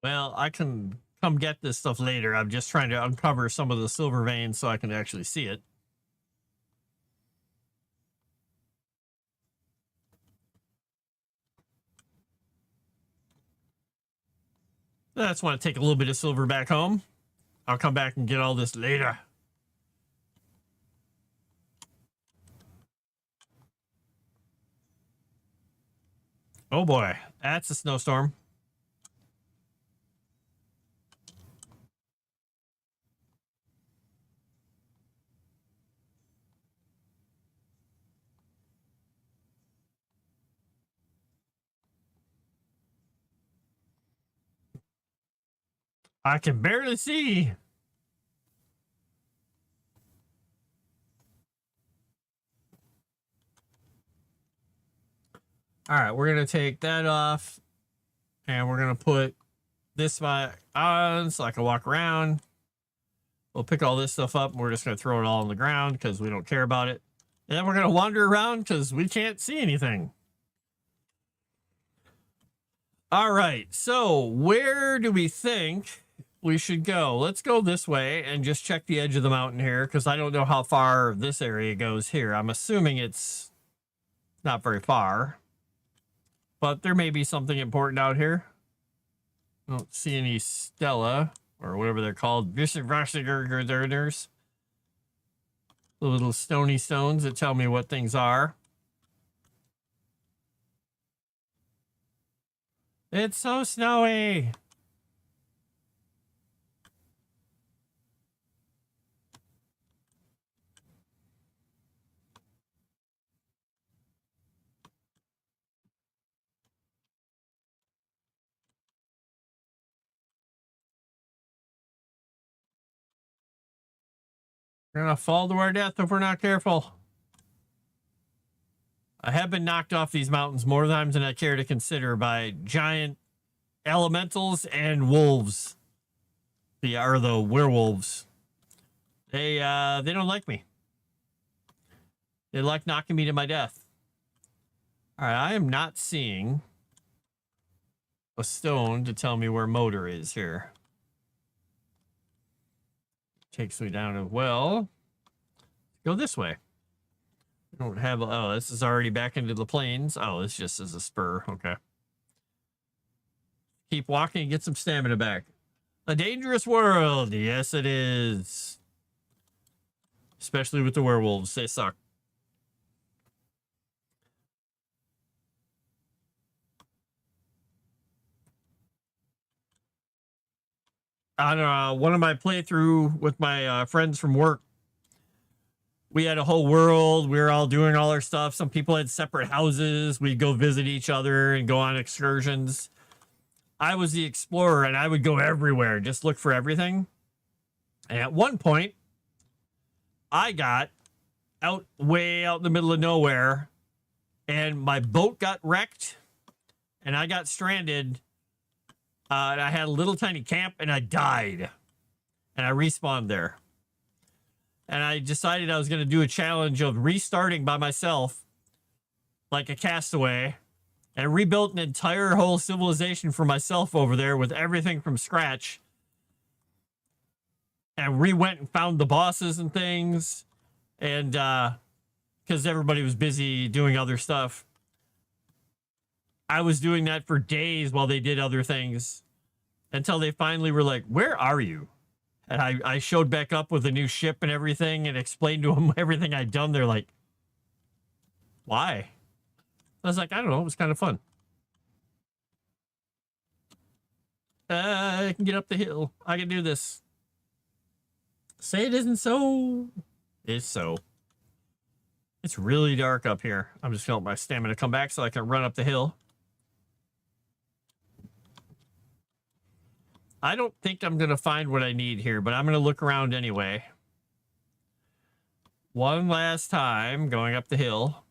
Well, I can come get this stuff later. I'm just trying to uncover some of the silver veins so I can actually see it. I just want to take a little bit of silver back home. I'll come back and get all this later. Oh boy, that's a snowstorm. I can barely see. All right, we're going to take that off and we're going to put this back on so I can walk around. We'll pick all this stuff up and we're just going to throw it all on the ground because we don't care about it. And then we're going to wander around because we can't see anything. All right, so where do we think we should go? Let's go this way and just check the edge of the mountain here because I don't know how far this area goes here. I'm assuming it's not very far, but there may be something important out here. I don't see any Stella or whatever they're called. The little stony stones that tell me what things are. It's so snowy. We're gonna fall to our death if we're not careful. I have been knocked off these mountains more times than I care to consider by giant elementals and wolves. The werewolves. They don't like me. They like knocking me to my death. All right, I am not seeing a stone to tell me where motor is here. Takes me down a well. Go this way. I don't have. Oh, this is already back into the plains. Oh, this just is a spur. Okay. Keep walking and get some stamina back. A dangerous world. Yes, it is. Especially with the werewolves. They suck. on one of my playthrough with my friends from work, we had a whole world. We were all doing all our stuff. Some people had separate houses. We'd go visit each other and go on excursions. I was the explorer and I would go everywhere, just look for everything. And at one point, I got way out in the middle of nowhere and my boat got wrecked and I got stranded. And I had a little tiny camp and I died. And I respawned there. And I decided I was going to do a challenge of restarting by myself like a castaway and rebuilt an entire whole civilization for myself over there with everything from scratch. And went and found the bosses and things. And because everybody was busy doing other stuff, I was doing that for days while they did other things until they finally were like, "Where are you?" And I showed back up with a new ship and everything and explained to them everything I'd done. They're like, "Why?" I was like, "I don't know. It was kind of fun." I can get up the hill. I can do this. Say it isn't so. It's so. It's really dark up here. I'm just going to let my stamina come back so I can run up the hill. I don't think I'm going to find what I need here, but I'm going to look around anyway. One last time going up the hill.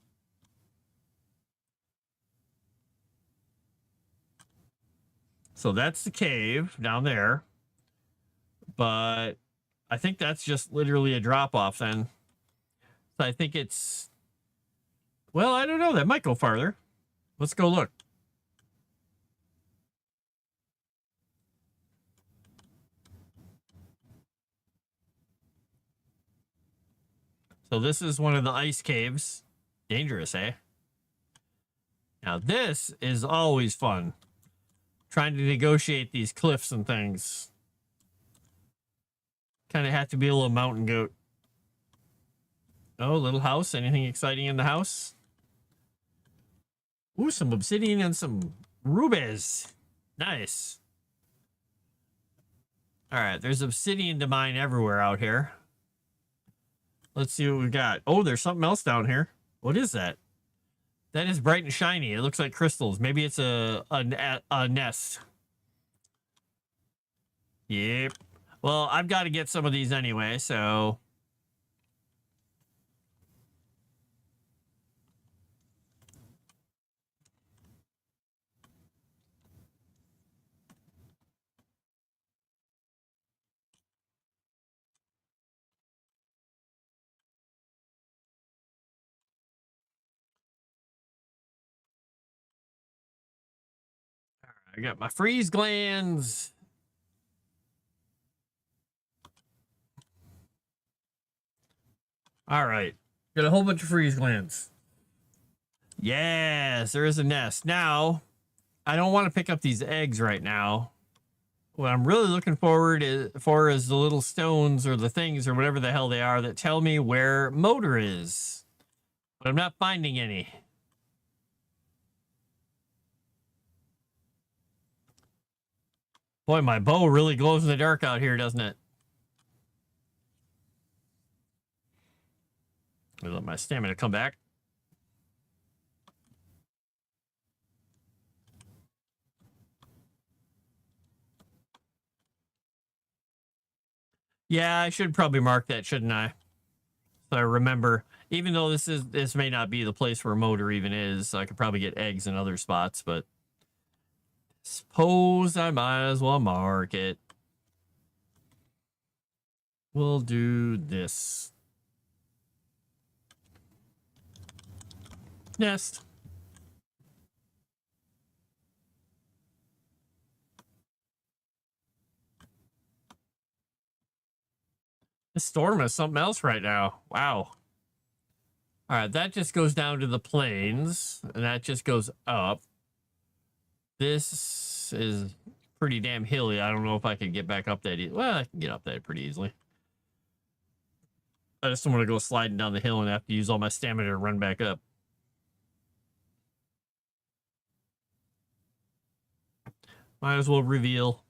So that's the cave down there. But I think that's just literally a drop off then. So I think it's, well, I don't know. That might go farther. Let's go look. So this is one of the ice caves. Dangerous, eh? Now this is always fun. Trying to negotiate these cliffs and things. Kind of have to be a little mountain goat. Oh, little house. Anything exciting in the house? Ooh, some obsidian and some rubies. Nice. All right, there's obsidian to mine everywhere out here. Let's see what we got. Oh, there's something else down here. What is that? That is bright and shiny. It looks like crystals. Maybe it's a nest. Yep. Well, I've got to get some of these anyway, so... I got my freeze glands. All right. Got a whole bunch of freeze glands. Yes, there is a nest. Now, I don't want to pick up these eggs right now. What I'm really looking forward for is the little stones or the things or whatever the hell they are that tell me where motor is. But I'm not finding any. Boy, my bow really glows in the dark out here, doesn't it? Let me let my stamina come back. Yeah, I should probably mark that, shouldn't I? So I remember, even though this may not be the place where motor even is, so I could probably get eggs in other spots, but suppose I might as well mark it. We'll do this. Nest. This storm is something else right now. Wow. All right, that just goes down to the plains, and that just goes up. This is pretty damn hilly. I don't know if I can get back up that. Well, I can get up that pretty easily. I just don't want to go sliding down the hill and have to use all my stamina to run back up. Might as well reveal.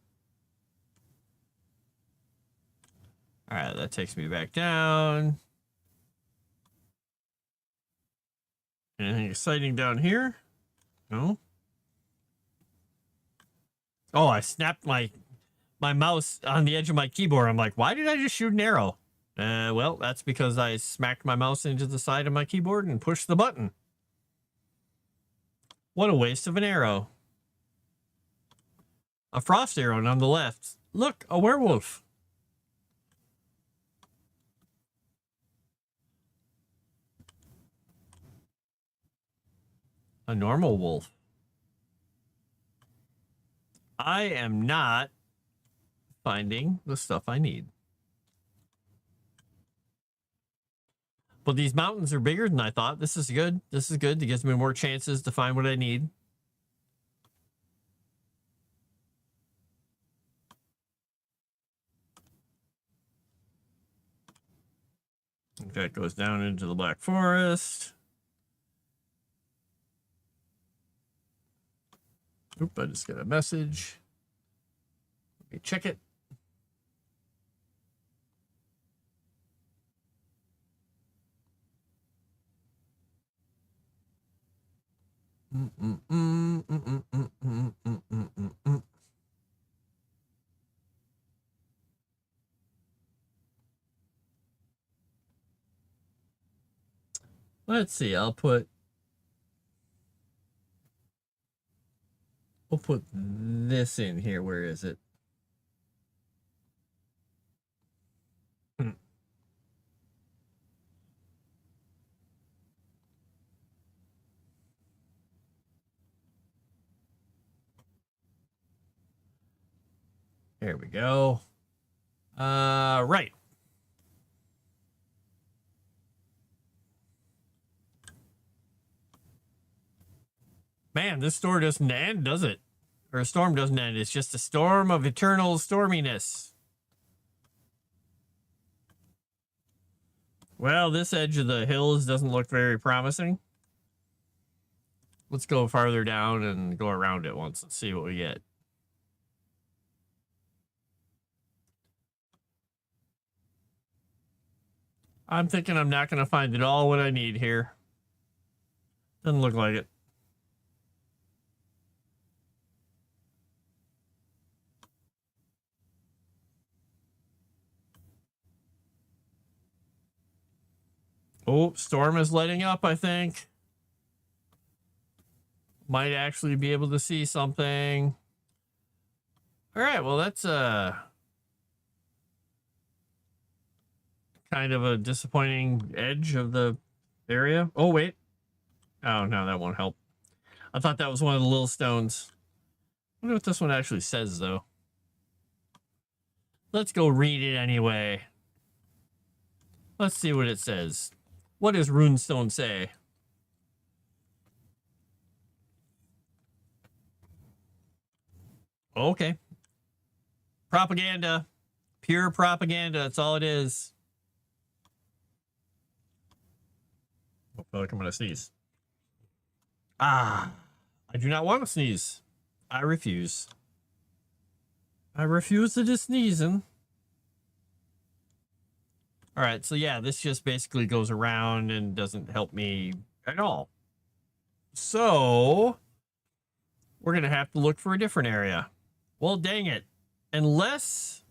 All right, that takes me back down. Anything exciting down here? No. Oh, I snapped my mouse on the edge of my keyboard. I'm like, why did I just shoot an arrow? Well, that's because I smacked my mouse into the side of my keyboard and pushed the button. What a waste of an arrow. A frost arrow on the left. Look, a werewolf. A normal wolf. I am not finding the stuff I need. But these mountains are bigger than I thought. This is good. This is good. It gives me more chances to find what I need. In fact, goes down into the Black Forest. Oop, I just got a message. Let me check it. Let's see. We'll put this in here. Where is it? There we go. Right. Man, this storm doesn't end, does it? Or a storm doesn't end. It's just a storm of eternal storminess. Well, this edge of the hills doesn't look very promising. Let's go farther down and go around it once and see what we get. I'm thinking I'm not going to find it all what I need here. Doesn't look like it. Oh, storm is letting up, I think. Might actually be able to see something. All right, well, that's kind of a disappointing edge of the area. Oh, wait. Oh, no, that won't help. I thought that was one of the little stones. I wonder what this one actually says, though. Let's go read it anyway. Let's see what it says. What does Runestone say? Okay. Propaganda. Pure propaganda. That's all it is. I feel like I'm going to sneeze. Ah. I do not want to sneeze. I refuse. I refuse to sneezing. All right, so yeah, this just basically goes around and doesn't help me at all. So we're going to have to look for a different area. Well, dang it. Unless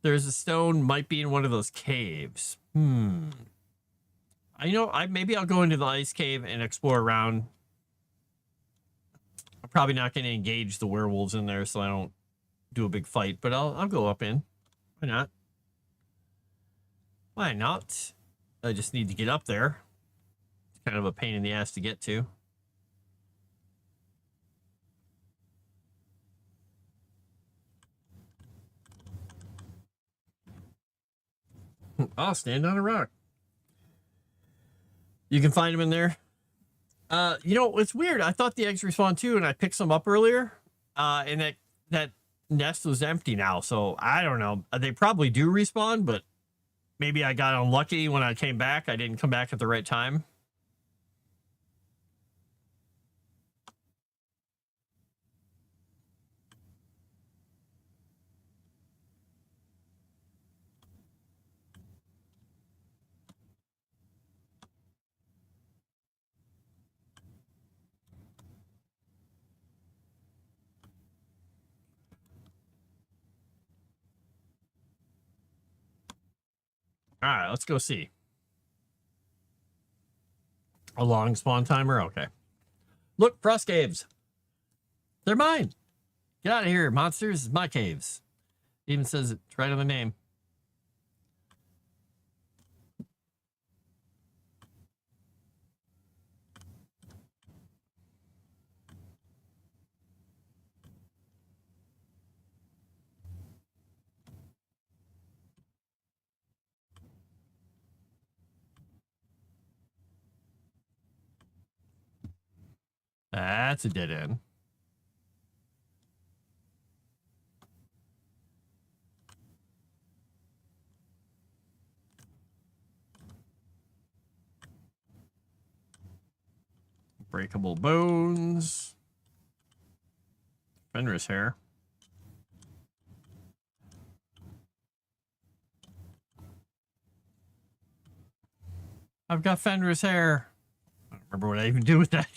there's a stone, might be in one of those caves. Maybe I'll go into the ice cave and explore around. I'm probably not going to engage the werewolves in there, so I don't do a big fight, but I'll go up in. Why not? Why not? I just need to get up there. It's kind of a pain in the ass to get to. I'll stand on a rock. You can find them in there. It's weird. I thought the eggs respawned too, and I picked some up earlier. And that nest was empty now, so I don't know. They probably do respawn, but maybe I got unlucky when I came back. I didn't come back at the right time. All right, let's go see. A long spawn timer? Okay. Look, frost caves. They're mine. Get out of here, monsters. It's my caves. It even says it's right on the name. That's a dead end. Breakable bones. Fenris hair. I've got Fenris hair. I don't remember what I even do with that.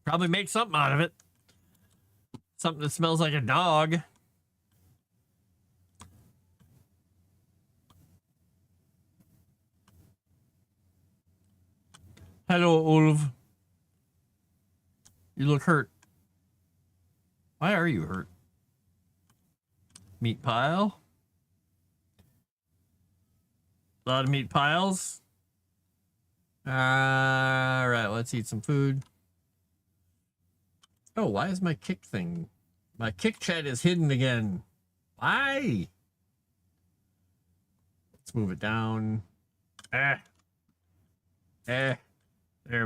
Probably make something out of it. Something that smells like a dog. Hello, Ulf. You look hurt. Why are you hurt? Meat pile. A lot of meat piles. All right, let's eat some food. Oh, why is my kick thing? My kick chat is hidden again. Why? Let's move it down. There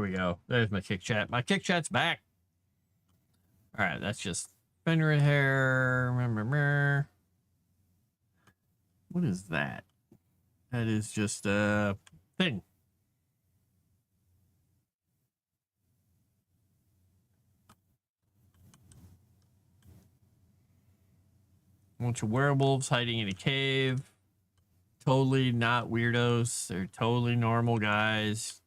we go. There's my kick chat. My kick chat's back. All right, that's just Fenrir hair. What is that? That is just a thing. A bunch of werewolves hiding in a cave. Totally not weirdos. They're totally normal guys.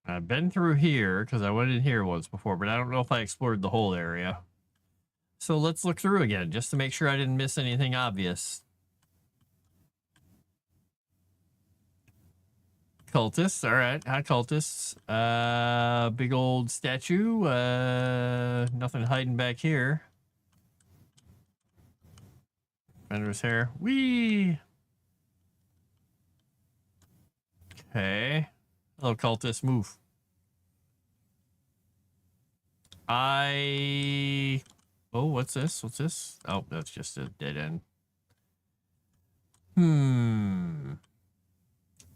I've been through here because I went in here once before, but I don't know if I explored the whole area. So let's look through again just to make sure I didn't miss anything obvious. Cultists, all right. Hi, cultists. Big old statue. Nothing hiding back here. Fenrir's hair. Whee! Okay. Hello, cultist. Move. Oh, what's this? What's this? Oh, that's just a dead end.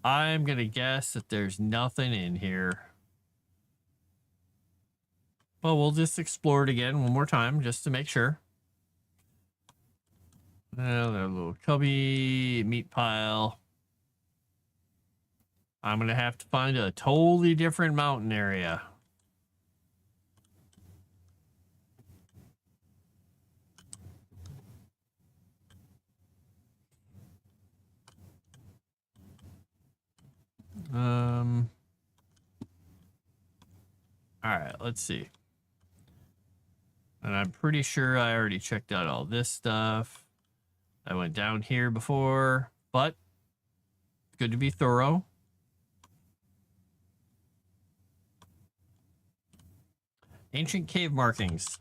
I'm gonna guess that there's nothing in here. But we'll just explore it again one more time just to make sure. Another little cubby meat pile. I'm gonna have to find a totally different mountain area. All right, let's see. And I'm pretty sure I already checked out all this stuff. I went down here before, but it's good to be thorough. Ancient cave markings.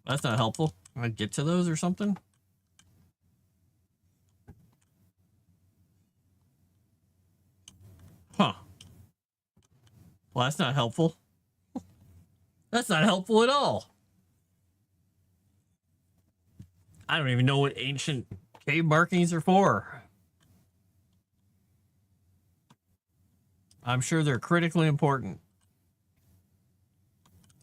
That's not helpful. Can I get to those or something? Huh. Well, that's not helpful. That's not helpful at all. I don't even know what ancient cave markings are for. I'm sure they're critically important.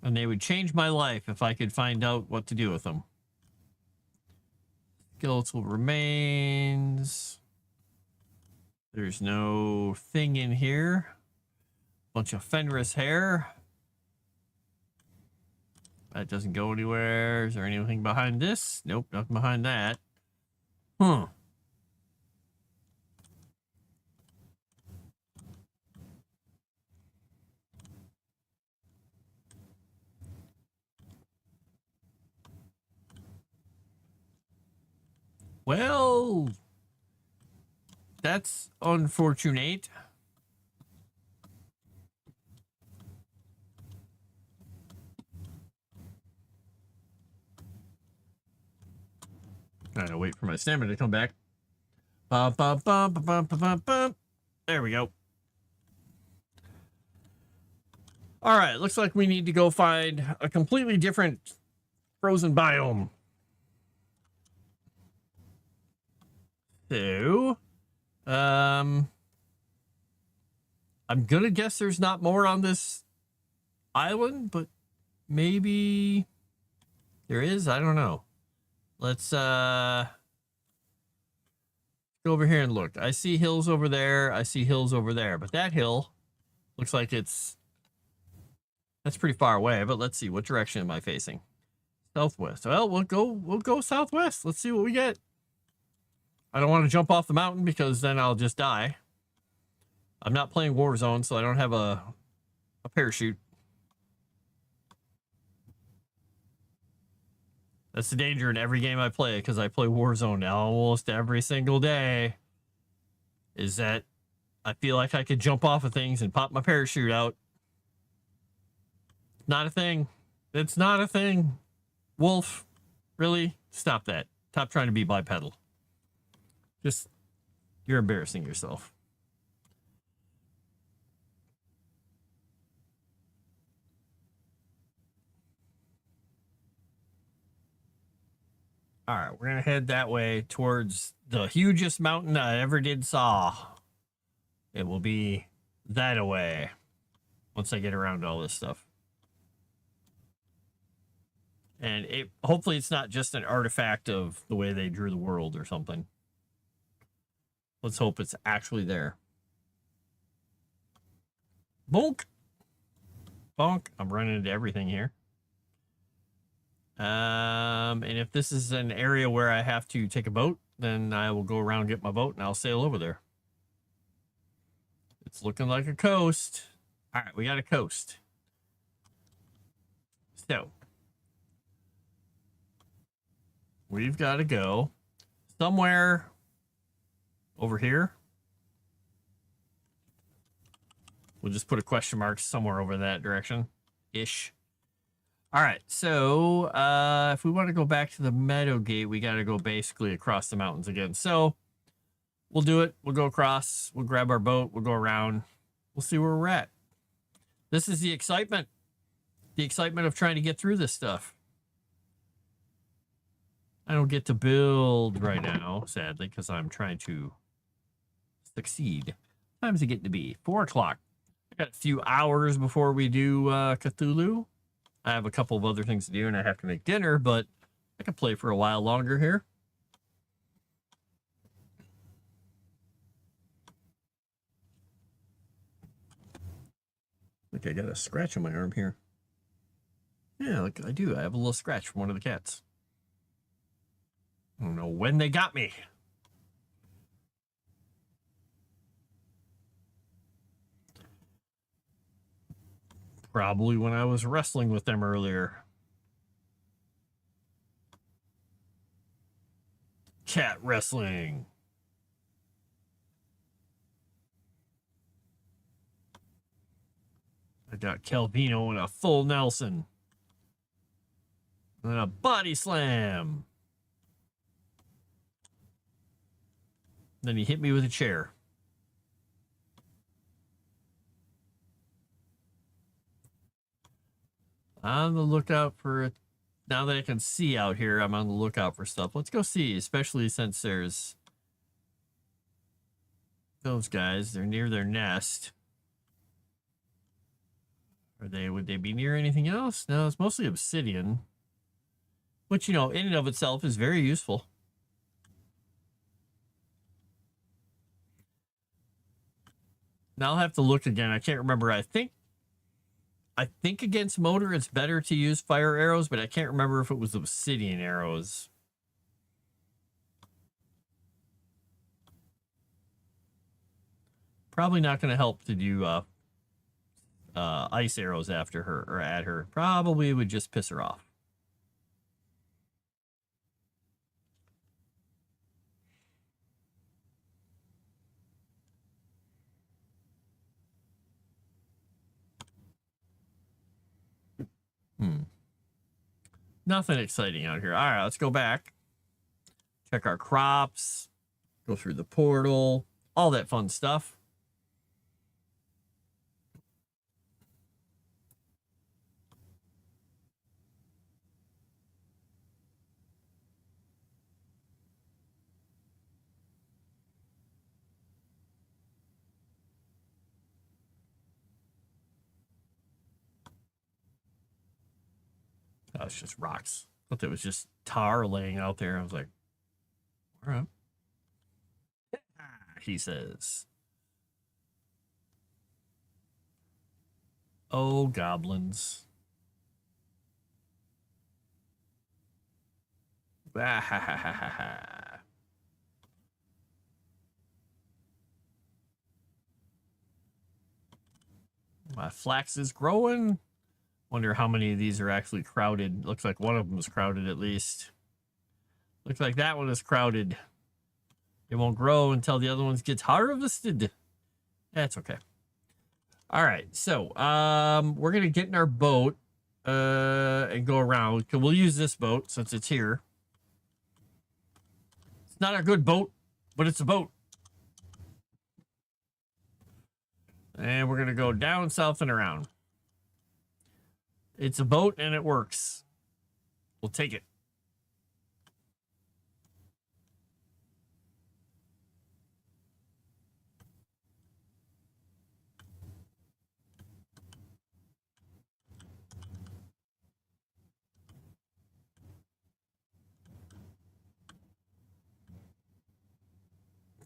And they would change my life if I could find out what to do with them. Skeletal remains. There's no thing in here. Bunch of Fenris hair. That doesn't go anywhere. Is there anything behind this? Nope, nothing behind that. Hmm. Well, that's unfortunate. I gotta wait for my stamina to come back. Bum, bum, bum, bum, bum, bum, bum, bum. There we go. All right, looks like we need to go find a completely different frozen biome. So, I'm gonna guess there's not more on this island, but maybe there is. I don't know. Let's go over here and look. I see hills over there. I see hills over there, but that hill looks like that's pretty far away. But let's see, what direction am I facing? Southwest. Well, we'll go southwest. Let's see what we get. I don't want to jump off the mountain because then I'll just die. I'm not playing Warzone, so I don't have a parachute. That's the danger in every game I play, because I play Warzone almost every single day, is that I feel like I could jump off of things and pop my parachute out. Not a thing. It's not a thing. Wolf, really? Stop that. Stop trying to be bipedal. Just, you're embarrassing yourself. All right, we're going to head that way towards the hugest mountain I ever did saw. It will be that away once I get around to all this stuff. And hopefully it's not just an artifact of the way they drew the world or something. Let's hope it's actually there. Bonk. Bonk. I'm running into everything here. And if this is an area where I have to take a boat, then I will go around, get my boat, and I'll sail over there. It's looking like a coast. All right, we got a coast. So we've got to go somewhere over here. We'll just put a question mark somewhere over that direction-ish. All right, so if we want to go back to the Meadow Gate, we got to go basically across the mountains again. So we'll do it. We'll go across. We'll grab our boat. We'll go around. We'll see where we're at. This is the excitement. The excitement of trying to get through this stuff. I don't get to build right now, sadly, because I'm trying to succeed. What time is it getting to be? 4 o'clock. I got a few hours before we do Cthulhu. I have a couple of other things to do, and I have to make dinner, but I can play for a while longer here. Look, I got a scratch on my arm here. Yeah, look, I do. I have a little scratch from one of the cats. I don't know when they got me. Probably when I was wrestling with them earlier. Cat wrestling. I got Calvino in a full Nelson. And a body slam. Then he hit me with a chair. On the lookout for it. Now that I can see out here, I'm on the lookout for stuff. Let's go see, especially since there's those guys. They're near their nest. Would they be near anything else? No, it's mostly obsidian. Which, you know, in and of itself is very useful. Now I'll have to look again. I can't remember. I think I think against motor, it's better to use fire arrows, but I can't remember if it was obsidian arrows. Probably not going to help to do ice arrows after her or at her. Probably would just piss her off. Nothing exciting out here. All right, let's go back. Check our crops. Go through the portal. All that fun stuff. Oh, it's just rocks. I thought it was just tar laying out there. I was like, all right. He says. Oh, goblins. My flax is growing. Wonder how many of these are actually crowded. Looks like one of them is crowded at least. Looks like that one is crowded. It won't grow until the other ones gets harvested. That's okay. All right, so we're gonna get in our boat and go around. We'll use this boat since it's here. It's not a good boat, but it's a boat. And we're gonna go down, south, and around. It's a boat and it works. We'll take it.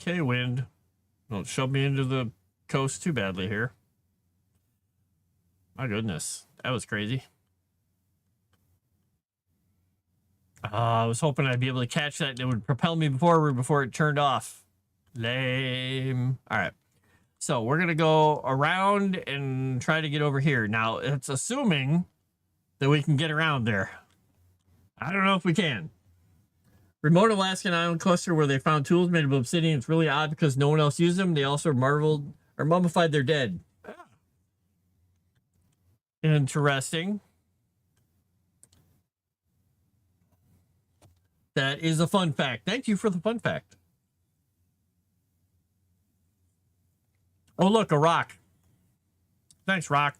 Okay, wind. Don't shove me into the coast too badly here. My goodness, that was crazy. I was hoping I'd be able to catch that and it would propel me forward before it turned off. Lame. All right. So we're going to go around and try to get over here. Now, it's assuming that we can get around there. I don't know if we can. Remote Alaskan island cluster where they found tools made of obsidian. It's really odd because no one else used them. They also marveled or mummified their dead. Interesting. That is a fun fact. Thank you for the fun fact. Oh, look, a rock. Thanks, rock.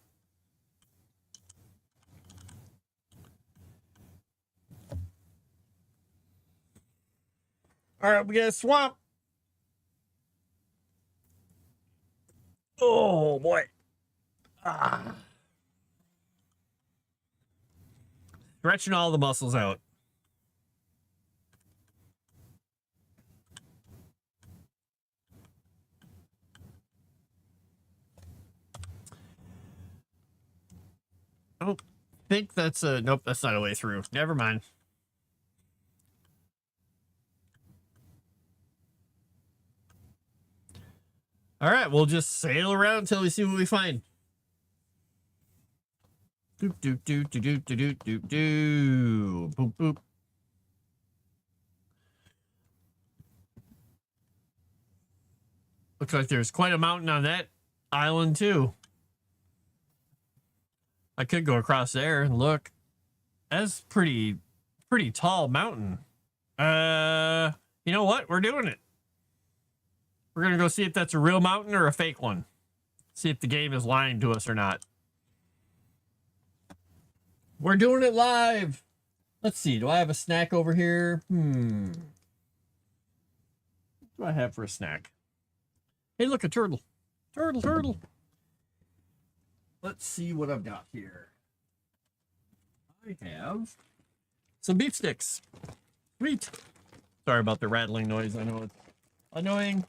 All right, we got a swamp. Oh, boy. Stretching all the muscles out. I don't think that's a... Nope, that's not a way through. Never mind. All right, we'll just sail around until we see what we find. Doop, doop, doop, doop, doop, doop, doop, doop. Boop, boop. Looks like there's quite a mountain on that island, too. I could go across there and look. That's pretty tall mountain. You know what? We're doing it. We're going to go see if that's a real mountain or a fake one. See if the game is lying to us or not. We're doing it live. Let's see. Do I have a snack over here? What do I have for a snack? Hey, look, a turtle. Turtle. Let's see what I've got here. I have some beef sticks. Sweet. Sorry about the rattling noise. I know it's annoying.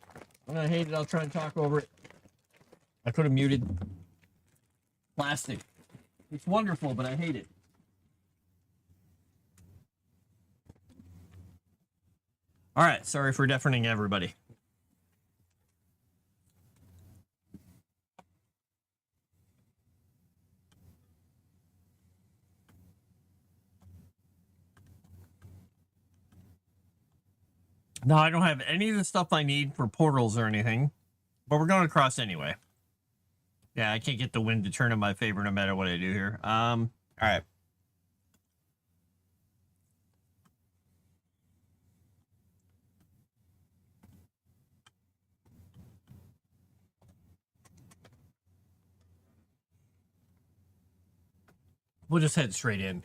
When I hate it, I'll try and talk over it. I could have muted plastic. It's wonderful, but I hate it. All right, sorry for deafening everybody. No, I don't have any of the stuff I need for portals or anything, but we're going across anyway. Yeah, I can't get the wind to turn in my favor no matter what I do here. All right. We'll just head straight in.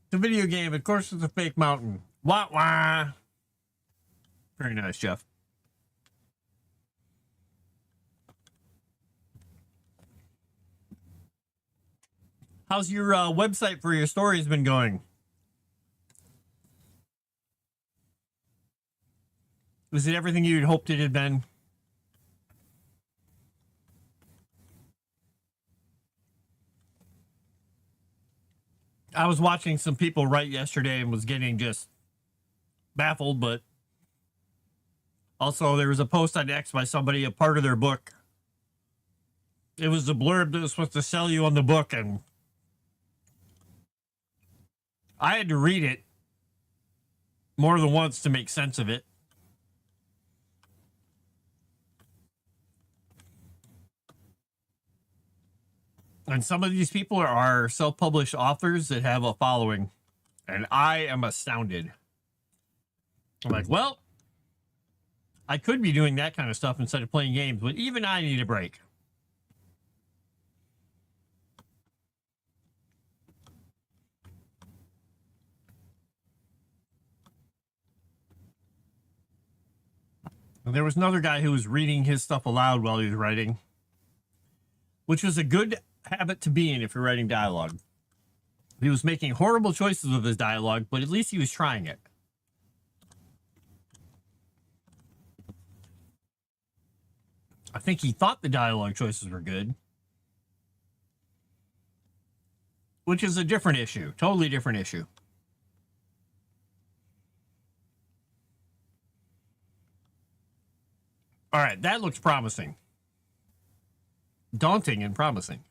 It's a video game. Of course, it's a fake mountain. Wah, wah. Very nice, Jeff. How's your website for your stories been going? Was it everything you'd hoped it had been? I was watching some people write yesterday and was getting just baffled, but also there was a post on X by somebody, a part of their book. It was the blurb that was supposed to sell you on the book, and I had to read it more than once to make sense of it. And some of these people are self-published authors that have a following, and I am astounded. I'm like, well, I could be doing that kind of stuff instead of playing games, but even I need a break. And there was another guy who was reading his stuff aloud while he was writing, which was a good habit to be in if you're writing dialogue. He was making horrible choices with his dialogue, but at least he was trying it. I think he thought the dialogue choices were good, which is a different issue, totally different issue. All right, that looks promising. Daunting and promising.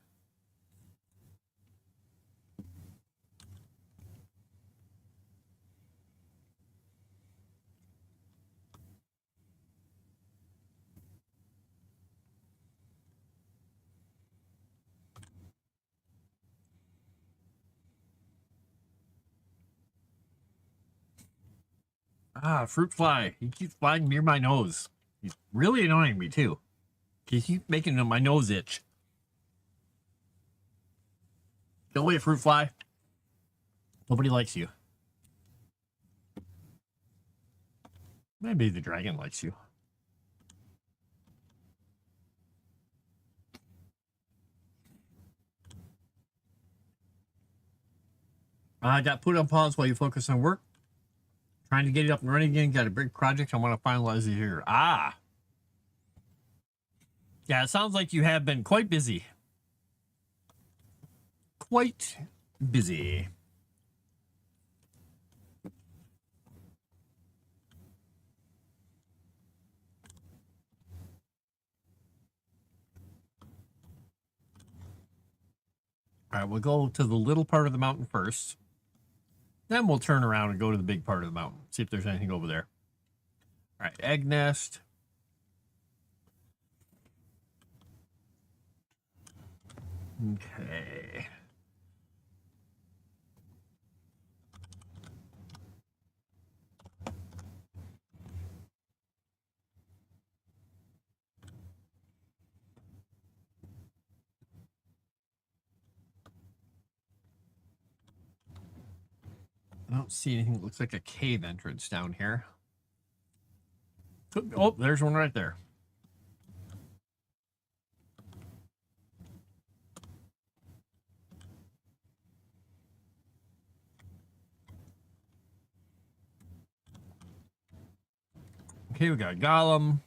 Ah, fruit fly. He keeps flying near my nose. He's really annoying me, too. He keeps making my nose itch. Go away, fruit fly. Nobody likes you. Maybe the dragon likes you. I got put on pause while you focus on work. Trying to get it up and running again. Got a big project I want to finalize it here. Ah. Yeah, it sounds like you have been quite busy. Quite busy. All right, we'll go to the little part of the mountain first. Then we'll turn around and go to the big part of the mountain. See if there's anything over there. All right, egg nest. Okay. I don't see anything that looks like a cave entrance down here. Oh, there's one right there. Okay, we got a golem.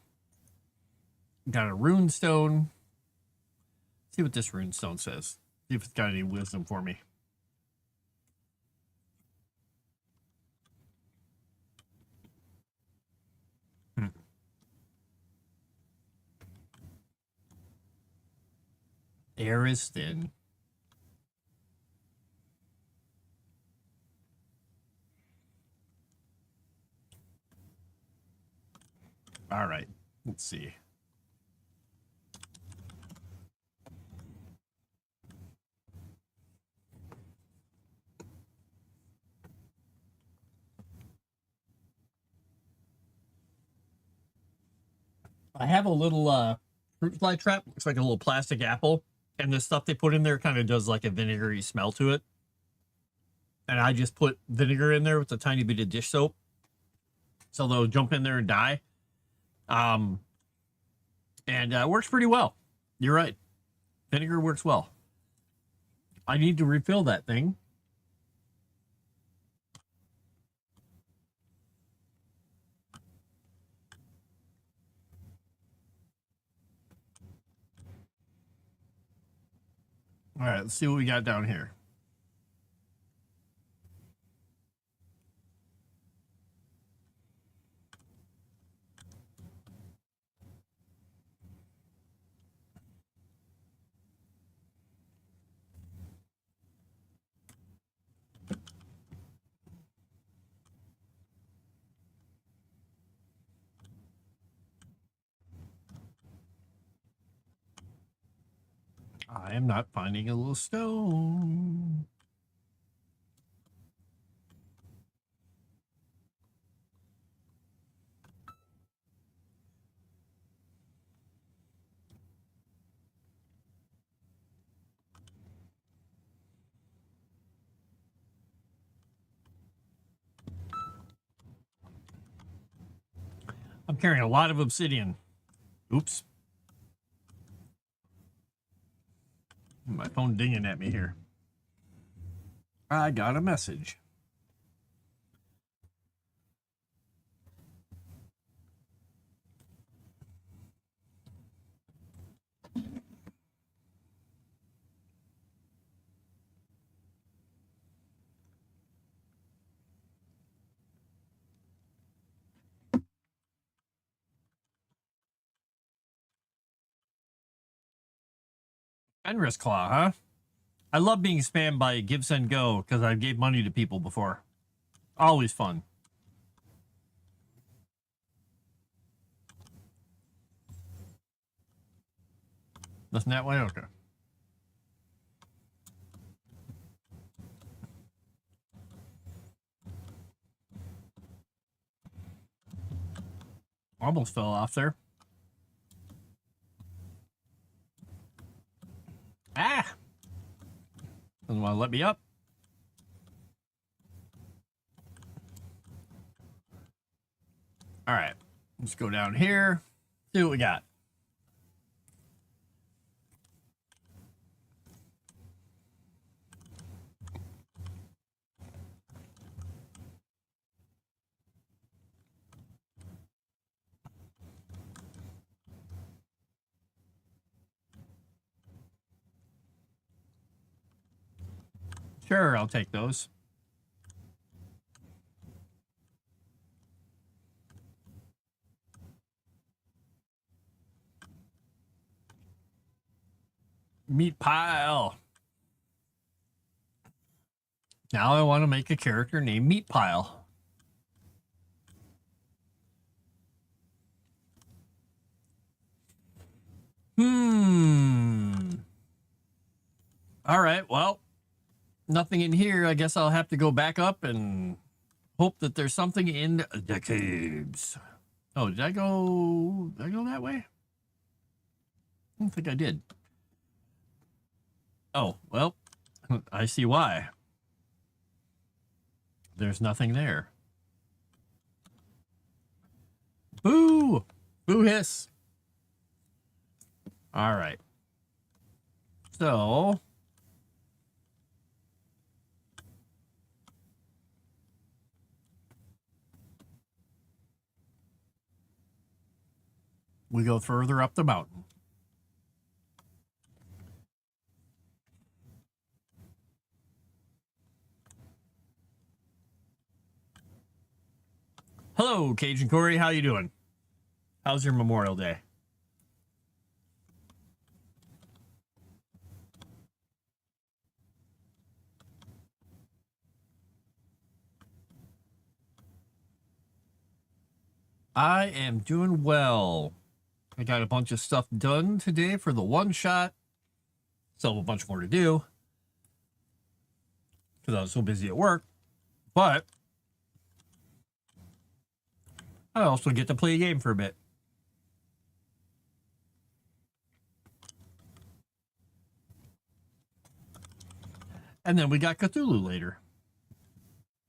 Got a rune stone. See what this rune stone says. See if it's got any wisdom for me. Air is thin. All right, let's see. I have a little fruit fly trap. Looks like a little plastic apple. And the stuff they put in there kind of does like a vinegary smell to it. And I just put vinegar in there with a tiny bit of dish soap. So they'll jump in there and die. And it works pretty well. You're right. Vinegar works well. I need to refill that thing. All right, let's see what we got down here. I am not finding a little stone. I'm carrying a lot of obsidian. Oops. My phone dinging at me here. I got a message. Fenris Claw, huh? I love being spammed by Give Send Go because I gave money to people before. Always fun. Nothing that way? Okay. Almost fell off there. Ah! Doesn't want to let me up. All right. Let's go down here. See what we got. Sure, I'll take those. Meat pile. Now I want to make a character named Meat Pile. All right, well, nothing in here. I guess I'll have to go back up and hope that there's something in the caves. Oh, did I go that way? I don't think I did. Oh, well, I see why. There's nothing there. Boo! Boo hiss. All right. So we go further up the mountain. Hello, Cajun Corey. How you doing? How's your Memorial Day? I am doing well. I got a bunch of stuff done today for the one shot. Still have a bunch more to do because I was so busy at work. But I also get to play a game for a bit. And then we got Cthulhu later.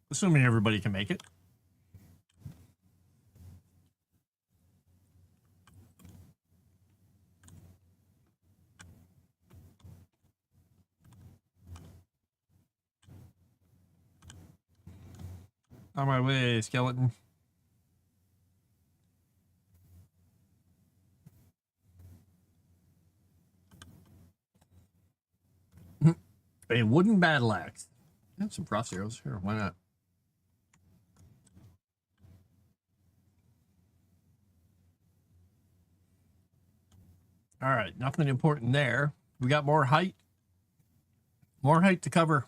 Assuming everybody can make it. On my way, skeleton. A wooden battle axe. And some frost arrows. Sure, why not? All right, nothing important there. We got more height. More height to cover.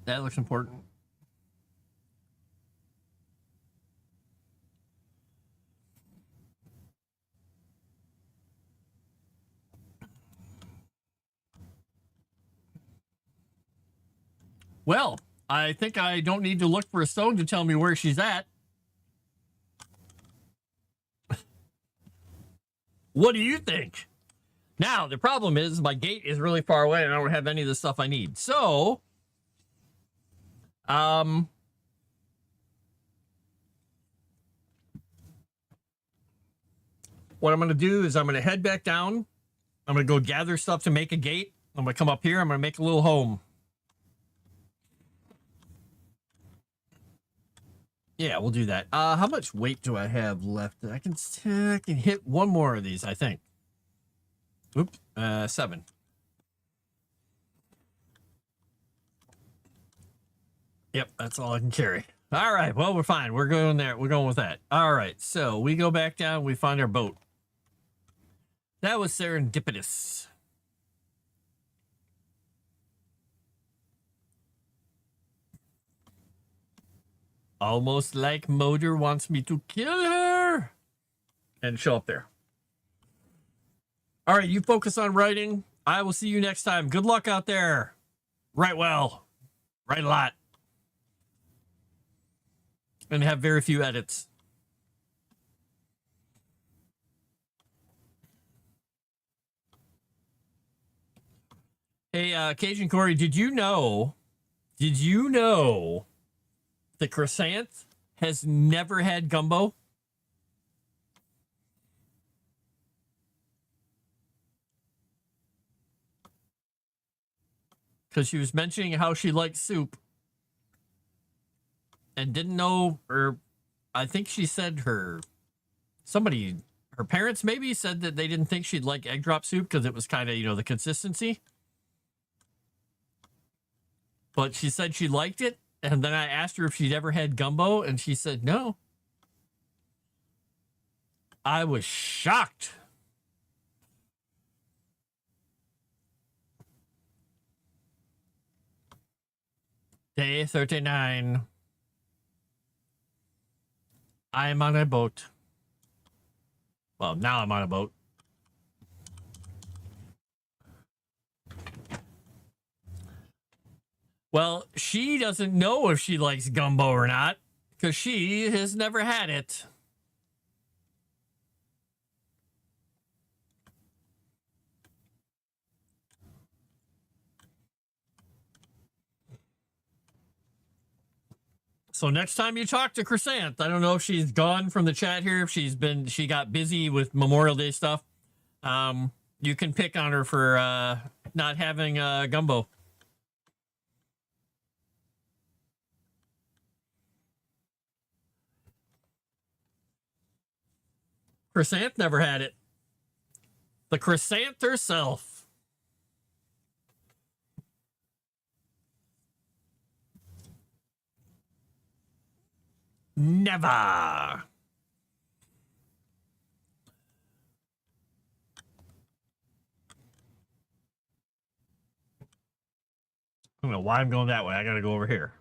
That looks important. Well, I think I don't need to look for a stone to tell me where she's at. What do you think? Now, the problem is my gate is really far away and I don't have any of the stuff I need. So, what I'm going to do is I'm going to head back down. I'm going to go gather stuff to make a gate. I'm going to come up here. I'm going to make a little home. Yeah, we'll do that. How much weight do I have left? I can hit one more of these, I think. Oops, 7. Yep, that's all I can carry. All right, well, we're fine. We're going there. We're going with that. All right, so we go back down. We find our boat. That was serendipitous. Almost like Moder wants me to kill her. And show up there. All right, you focus on writing. I will see you next time. Good luck out there. Write well. Write a lot. And have very few edits. Hey, Cajun Corey, did you know the croissant has never had gumbo? Because she was mentioning how she likes soup and didn't know, or I think she said her parents maybe said that they didn't think she'd like egg drop soup because it was kind of, the consistency. But she said she liked it. And then I asked her if she'd ever had gumbo, and she said no. I was shocked. Day 39. I'm on a boat. Well, now I'm on a boat. Well, she doesn't know if she likes gumbo or not because she has never had it. So next time you talk to Croissant, I don't know if she's gone from the chat here, if she got busy with Memorial Day stuff. You can pick on her for not having gumbo. Chrysanth never had it. The Chrysanth herself. Never. I don't know why I'm going that way. I got to go over here.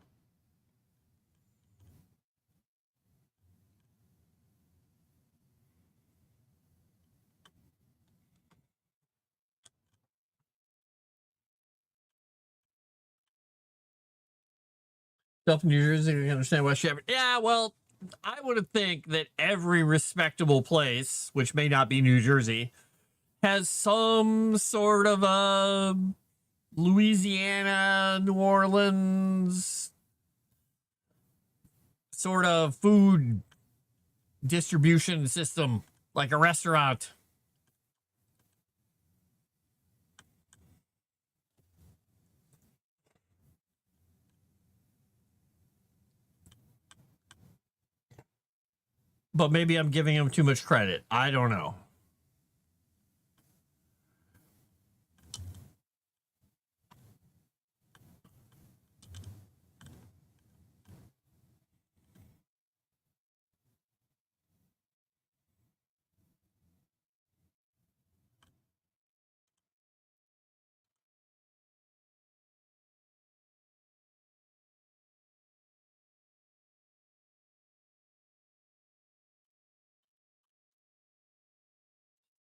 Stuff in New Jersey, you understand why she. Yeah, well, I would think that every respectable place, which may not be New Jersey, has some sort of a Louisiana, New Orleans sort of food distribution system, like a restaurant. But maybe I'm giving them too much credit. I don't know.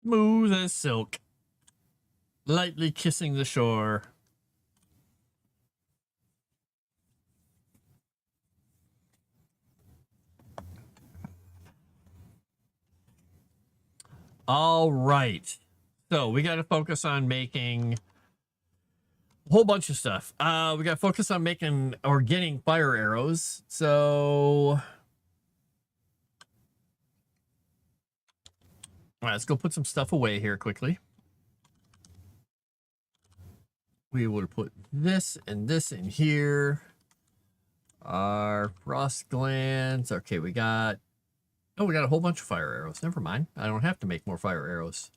Smooth as silk, lightly kissing the shore. All right. So we got to focus on making a whole bunch of stuff. We got to focus on making or getting fire arrows. So, all right, let's go put some stuff away here quickly. We will put this and this in here. Our frost glands. Okay, we got. Oh, we got a whole bunch of fire arrows. Never mind. I don't have to make more fire arrows.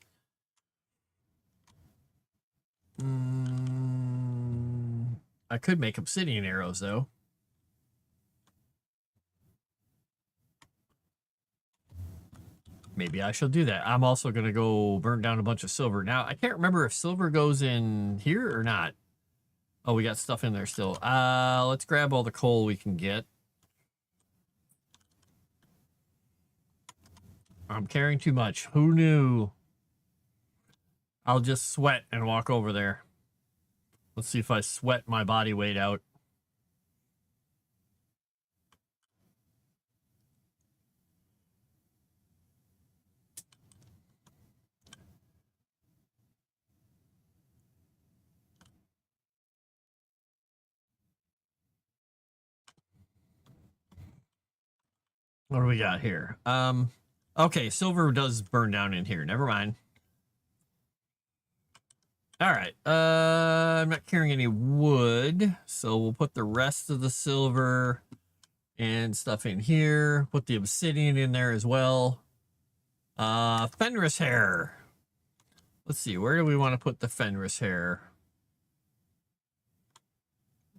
I could make obsidian arrows, though. Maybe I shall do that. I'm also going to go burn down a bunch of silver. Now, I can't remember if silver goes in here or not. Oh, we got stuff in there still. Let's grab all the coal we can get. I'm carrying too much. Who knew? I'll just sweat and walk over there. Let's see if I sweat my body weight out. What do we got here? Okay, silver does burn down in here. Never mind. All right. I'm not carrying any wood, so we'll put the rest of the silver and stuff in here. Put the obsidian in there as well. Fenris hair. Let's see. Where do we want to put the Fenris hair?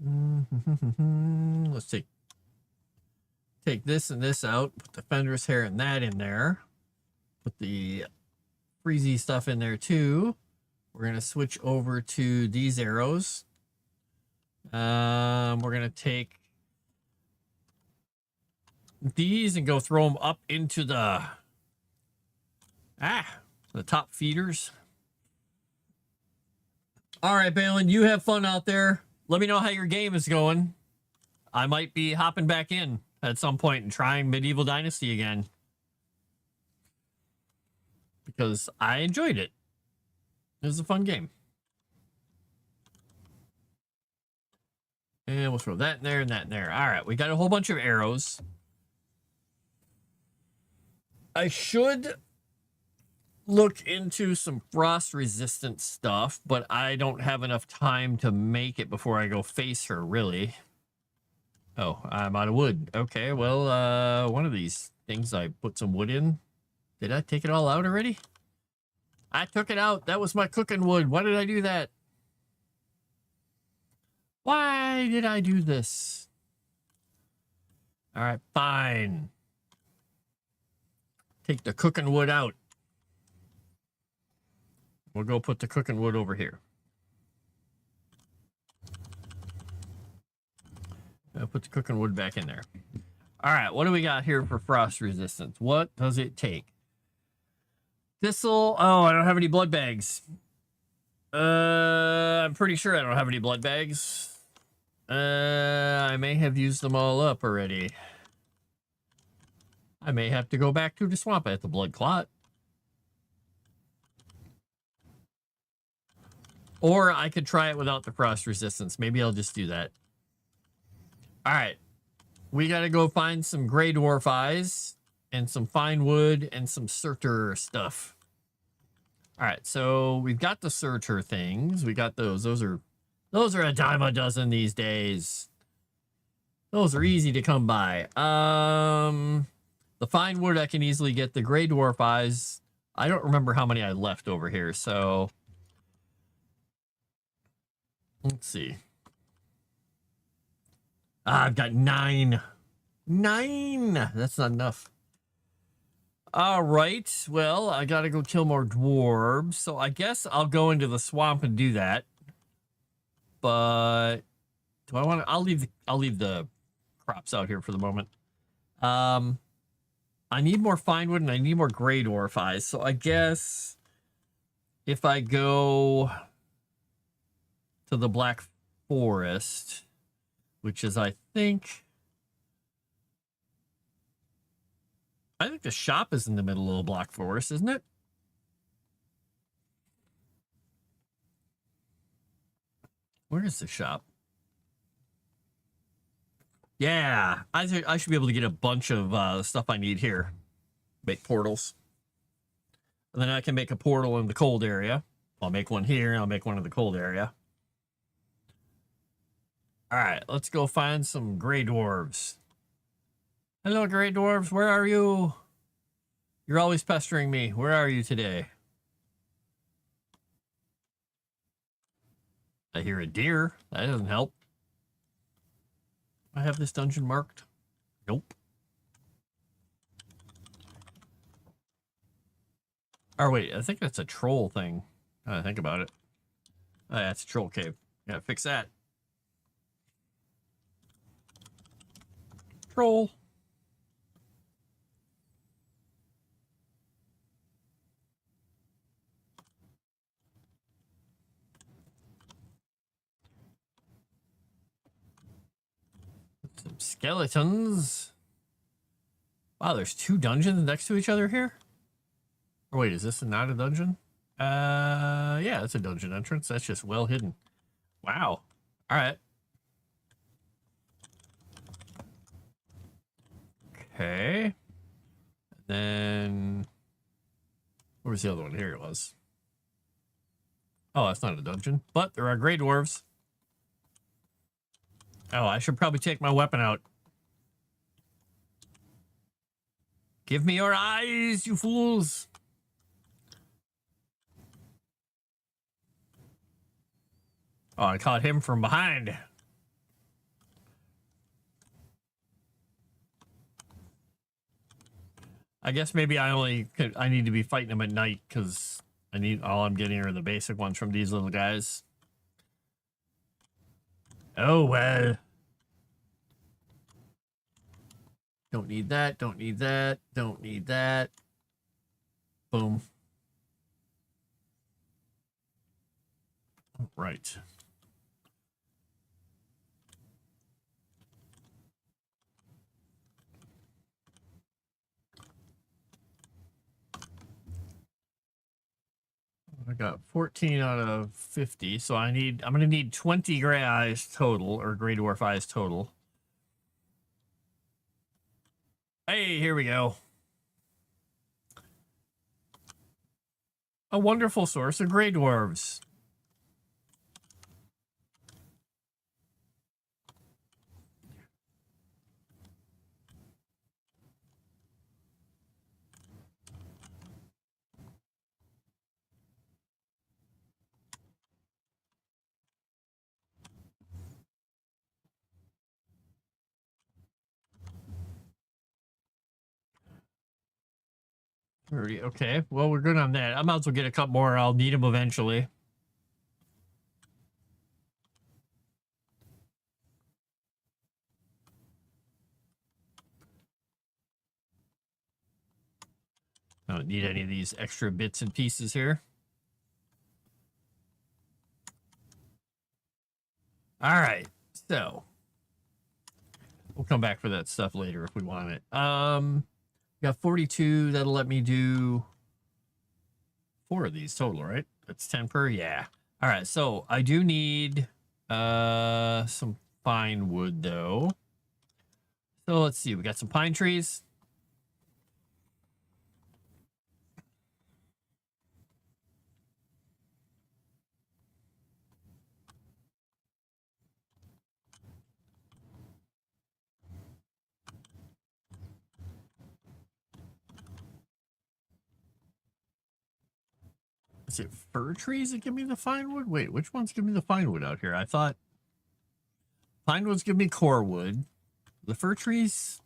Let's take this and this out. Put the Fenris hair and that in there. Put the freezy stuff in there too. We're going to switch over to these arrows. We're going to take these and go throw them up into the top feeders. All right, Balin, you have fun out there. Let me know how your game is going. I might be hopping back in at some point and trying Medieval Dynasty again, because I enjoyed it. It was a fun game. And we'll throw that in there and that in there. All right, we got a whole bunch of arrows. I should look into some frost resistant stuff, but I don't have enough time to make it before I go face her, really. Oh, I'm out of wood. Okay, well, one of these things I put some wood in. Did I take it all out already? I took it out. That was my cooking wood. Why did I do that? Why did I do this? All right, fine. Take the cooking wood out. We'll go put the cooking wood over here. I'll put the cooking wood back in there. All right, what do we got here for frost resistance? What does it take? Thistle. Oh, I don't have any blood bags. I'm pretty sure I don't have any blood bags. I may have used them all up already. I may have to go back to the swamp at the blood clot. Or I could try it without the frost resistance. Maybe I'll just do that. All right. We got to go find some gray dwarf eyes and some fine wood and some surtur stuff. All right. So we've got the surtur things. We got those. Those are a dime a dozen these days. Those are easy to come by. The fine wood I can easily get. The gray dwarf eyes, I don't remember how many I left over here, so let's see. I've got 9. 9! That's not enough. All right, well, I gotta go kill more dwarves, so I guess I'll go into the swamp and do that. But do I want to? I'll leave the crops out here for the moment. I need more fine wood and I need more gray dwarf eyes. So I guess if I go to the Black Forest, which is, I think the shop is in the middle of the Black Forest, isn't it? Where is the shop? Yeah, I think I should be able to get a bunch of stuff I need here. Make portals. And then I can make a portal in the cold area. I'll make one here, and I'll make one in the cold area. All right, let's go find some gray dwarves. Hello, gray dwarves. Where are you? You're always pestering me. Where are you today? I hear a deer. That doesn't help. I have this dungeon marked. Nope. Oh, wait. I think that's a troll thing. I think about it. Oh, yeah, it's a troll cave. Yeah, fix that. Troll. Some skeletons. Wow, there's 2 dungeons next to each other here? Or wait, is this not a dungeon? Yeah, it's a dungeon entrance. That's just well hidden. Wow. All right. Okay. And then where was the other one? Here it was. Oh, that's not a dungeon, but there are gray dwarves. Oh, I should probably take my weapon out. Give me your eyes, you fools. Oh, I caught him from behind. I guess maybe I need to be fighting him at night because all I'm getting are the basic ones from these little guys. Oh, well. Don't need that. Don't need that. Don't need that. Boom. All right. I got 14 out of 50, so I'm gonna need 20 gray eyes total, or gray dwarf eyes total. Hey, here we go. A wonderful source of gray dwarves. Okay, well, we're good on that. I might as well get a couple more. I'll need them eventually. I don't need any of these extra bits and pieces here. All right, so we'll come back for that stuff later if we want it. Got 42. That'll let me do 4 of these total, right? That's 10 per. Yeah. All right, so I do need some fine wood though. So let's see. We got some pine trees. Is it fir trees that give me the fine wood? Wait, which ones give me the fine wood out here? I thought pine woods give me core wood. The fir trees,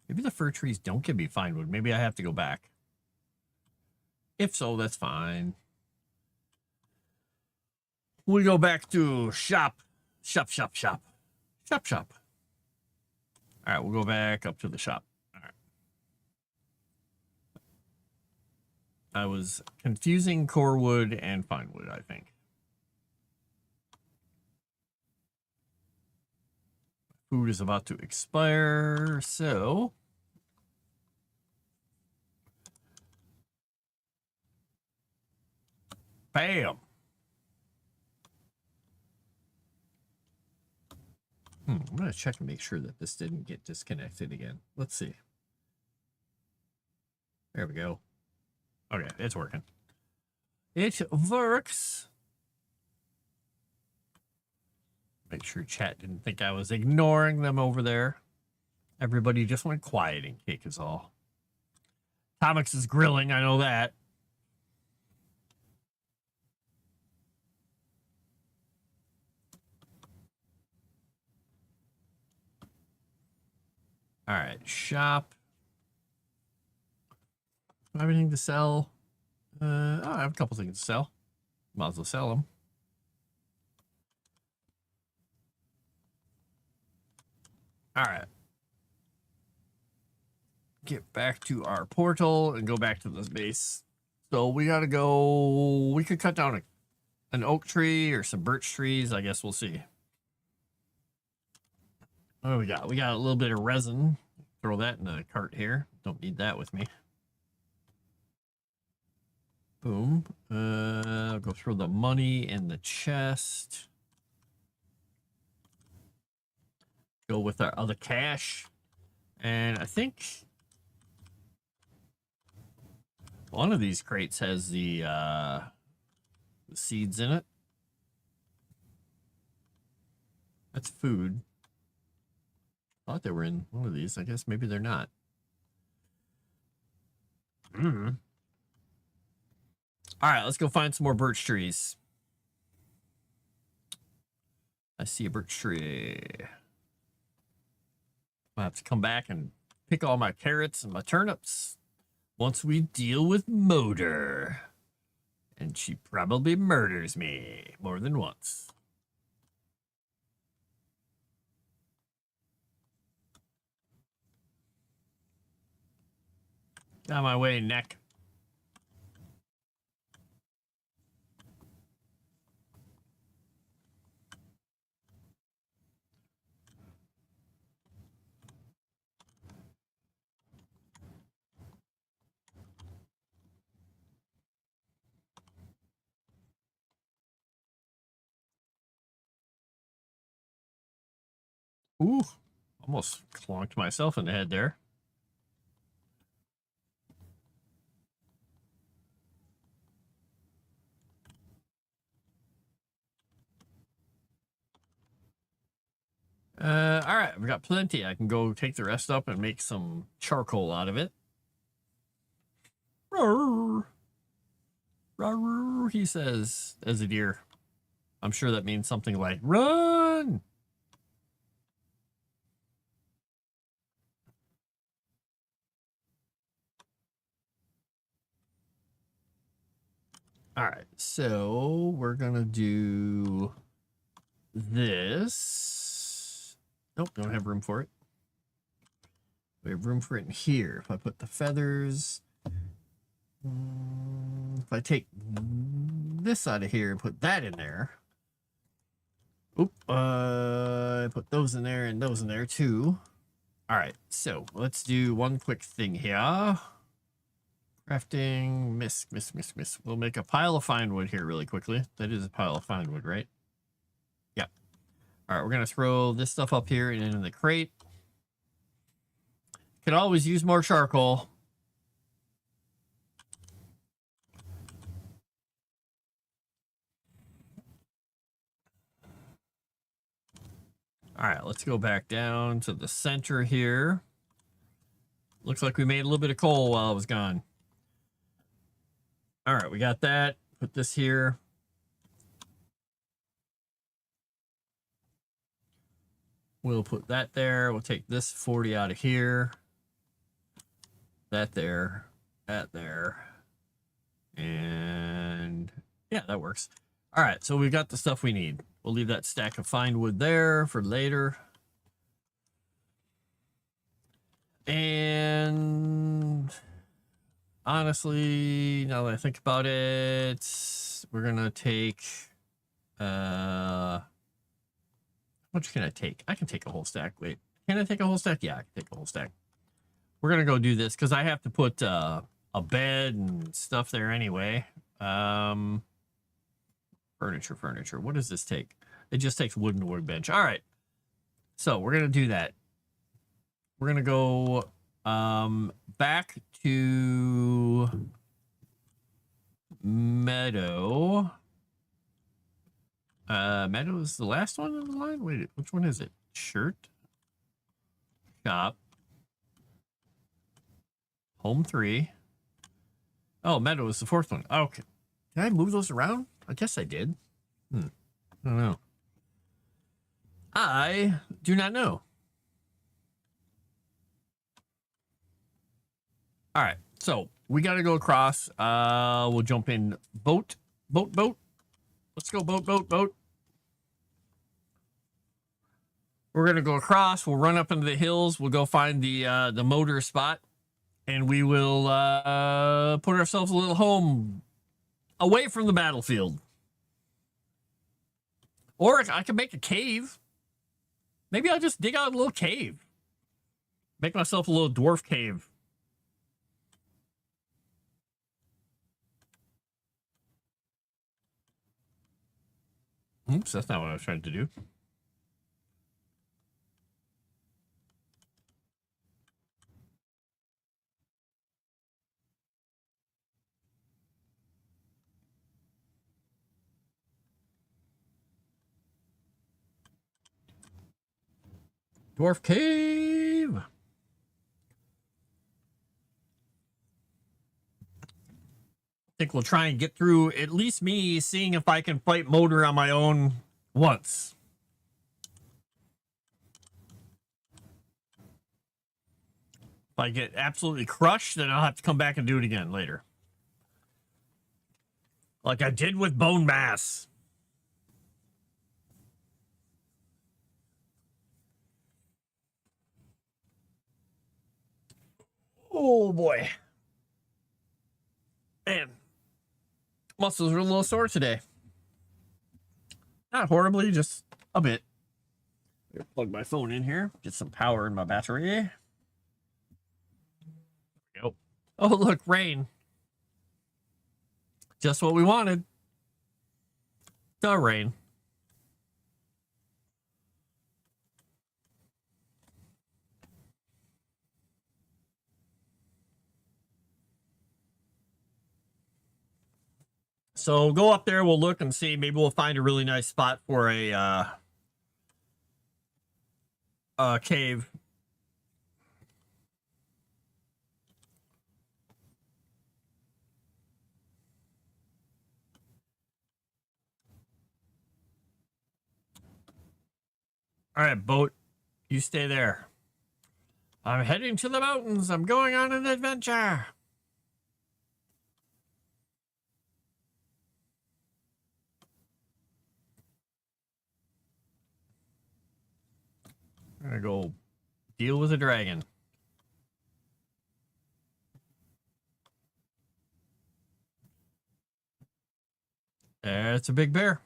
maybe the fir trees don't give me fine wood. Maybe I have to go back. If so, that's fine. We go back to shop. Shop. All right, we'll go back up to the shop. All right. I was confusing core wood and fine wood, I think. Food is about to expire, so bam. I'm going to check and make sure that this didn't get disconnected again. Let's see. There we go. Okay, it's working. It works. Make sure chat didn't think I was ignoring them over there. Everybody just went quiet and cake is all. Comics is grilling, I know that. All right, shop. Do I have anything to sell? I have a couple things to sell. Might as well sell them. All right. Get back to our portal and go back to this base. So we got to go. We could cut down an oak tree or some birch trees. I guess we'll see. What do we got? We got a little bit of resin. Throw that in the cart here. Don't need that with me. Boom. I'll go throw the money in the chest. Go with our other cash. And I think one of these crates has the seeds in it. That's food. Thought they were in one of these. I guess maybe they're not. All right, let's go find some more birch trees. I see a birch tree. I'll have to come back and pick all my carrots and my turnips once we deal with Motor. And she probably murders me more than once. Get out of my way, neck. Ooh, almost clonked myself in the head there. All right, we got plenty. I can go take the rest up and make some charcoal out of it. Roar. Roar, he says, as a deer. I'm sure that means something like run. All right, so we're gonna do this. Nope, don't have room for it. We have room for it in here. If I put the feathers, if I take this out of here and put that in there. Oop, I put those in there and those in there too. All right, so let's do one quick thing here. Crafting, miss. We'll make a pile of fine wood here really quickly. That is a pile of fine wood, right? Yeah. All right, we're gonna throw this stuff up here and in the crate. Could always use more charcoal. All right, let's go back down to the center here. Looks like we made a little bit of coal while I was gone. All right, we got that. Put this here. We'll put that there. We'll take this 40 out of here. That there. That there. And yeah, that works. All right, so we've got the stuff we need. We'll leave that stack of fine wood there for later. And honestly, now that I think about it, we're gonna take how much can I take? I can take a whole stack. Wait, can I take a whole stack? Yeah, I can take a whole stack. We're gonna go do this because I have to put a bed and stuff there anyway. Furniture. What does this take? It just takes wood and a workbench. All right. So we're going to do that. We're going to go back to Meadow. Meadow is the last one on the line? Wait, which one is it? Shirt. Shop. Home 3. Oh, Meadow is the 4th one. Okay. Can I move those around? I guess I did. I don't know. I do not know. All right. So we got to go across. We'll jump in boat. Let's go boat. We're going to go across. We'll run up into the hills. We'll go find the motor spot. And we will put ourselves a little home away from the battlefield. Or I can make a cave. Maybe I'll just dig out a little cave. Make myself a little dwarf cave. Oops, that's not what I was trying to do. Dwarf cave. I think we'll try and get through at least me seeing if I can fight Motor on my own once. If I get absolutely crushed, then I'll have to come back and do it again later. Like I did with Bone Mass. Oh boy. Man, muscles are a little sore today. Not horribly, just a bit. Plug my phone in here, get some power in my battery. There we go. Oh, look, rain. Just what we wanted. The rain. So go up there, we'll look and see. Maybe we'll find a really nice spot for a cave. All right, boat, you stay there. I'm heading to the mountains. I'm going on an adventure. I'm gonna go deal with a dragon. It's a big bear.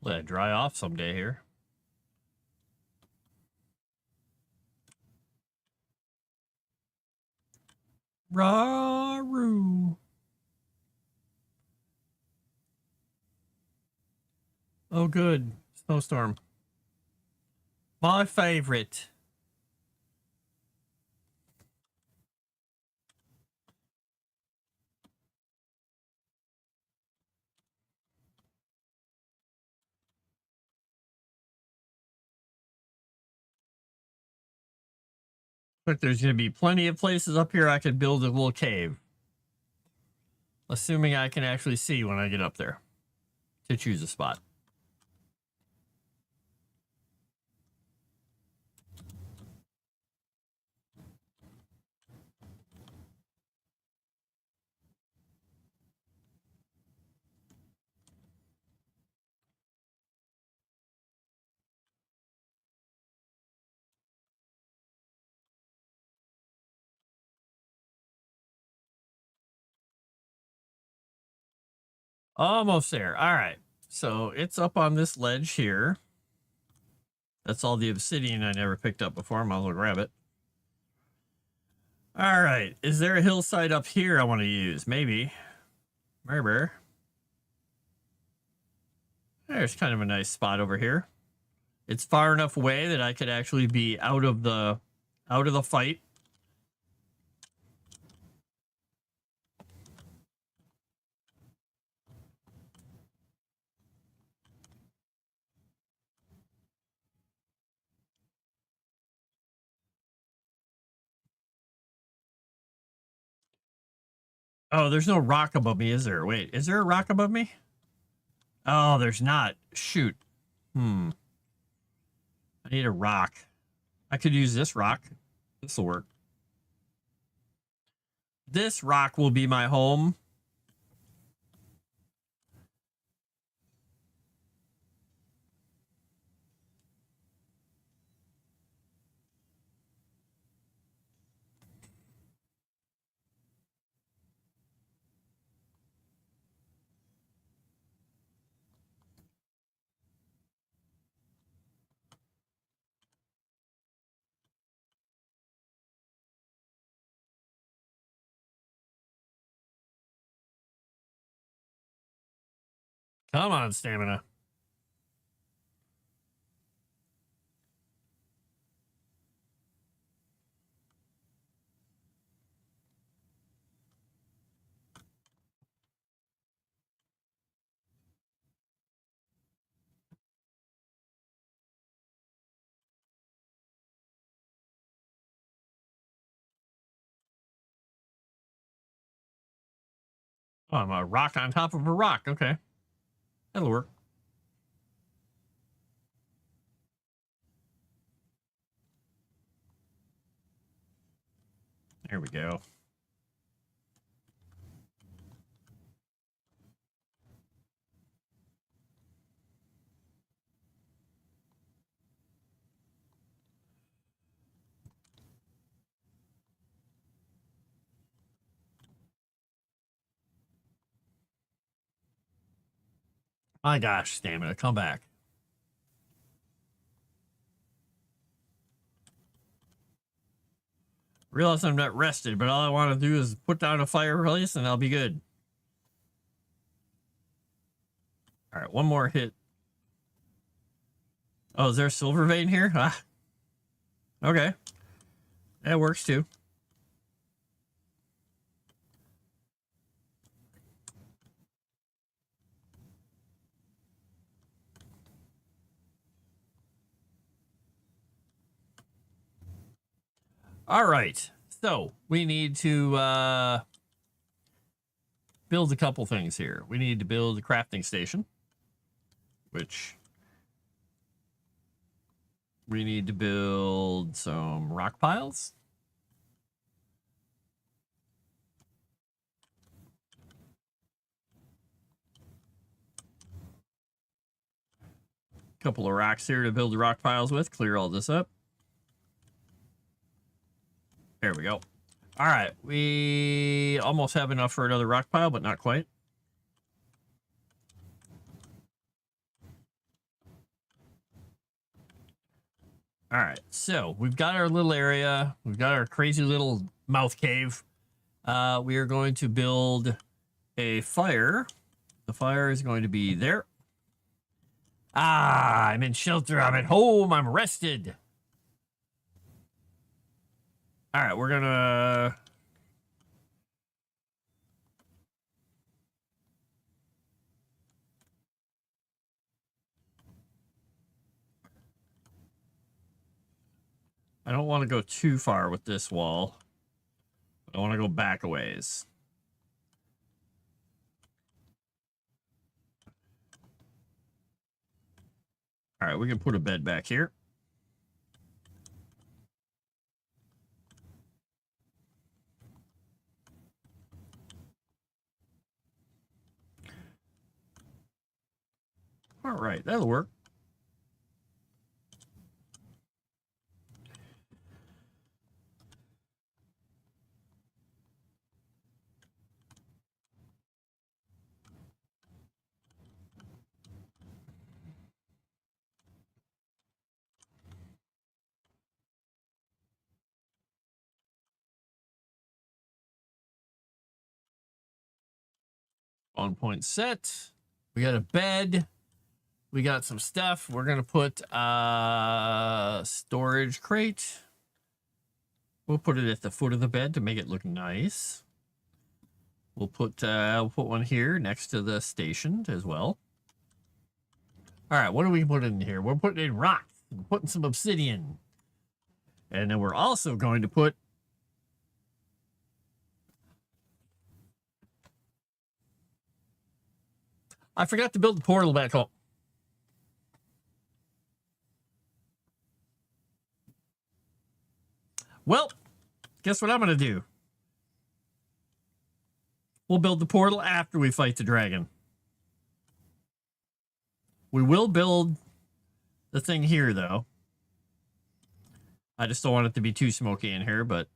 Let it dry off someday here. Rah-roo. Oh, good. Snowstorm. My favorite. But there's going to be plenty of places up here I could build a little cave. Assuming I can actually see when I get up there to choose a spot. Almost there. All right. So it's up on this ledge here. That's all the obsidian I never picked up before. Might as well grab it. All right. Is there a hillside up here I want to use? Maybe. Maybe. There's kind of a nice spot over here. It's far enough away that I could actually be out of the fight. Oh, there's no rock above me, is there? Wait, is there a rock above me? Oh, there's not. Shoot. I need a rock. I could use this rock. This will work. This rock will be my home. Come on, stamina. Oh, I'm a rock on top of a rock. Okay. That'll work. There we go. My gosh, stamina, come back. Realize I'm not rested, but all I want to do is put down a fireplace and I'll be good. All right, one more hit. Oh, is there a silver vein here? Ah, okay. That works too. All right. So we need to build a couple things here. We need to build a crafting station, which we need to build some rock piles. A couple of rocks here to build the rock piles with. Clear all this up. There we go. All right, we almost have enough for another rock pile, but not quite. All right, so we've got our little area. We've got our crazy little mouth cave. We are going to build a fire. The fire is going to be there. Ah, I'm in shelter. I'm at home. I'm rested. All right, we're gonna... I don't want to go too far with this wall. I want to go back a ways. All right, we can put a bed back here. All right, that'll work. On point set. We got a bed. We got some stuff. We're gonna put a storage crate. We'll put it at the foot of the bed to make it look nice. We'll put one here next to the station as well. All right, what are we putting in here? We're putting in rocks. We're putting some obsidian. And then we're also going to put... I forgot to build the portal back home. Well, guess what I'm going to do? We'll build the portal after we fight the dragon. We will build the thing here, though. I just don't want it to be too smoky in here, but...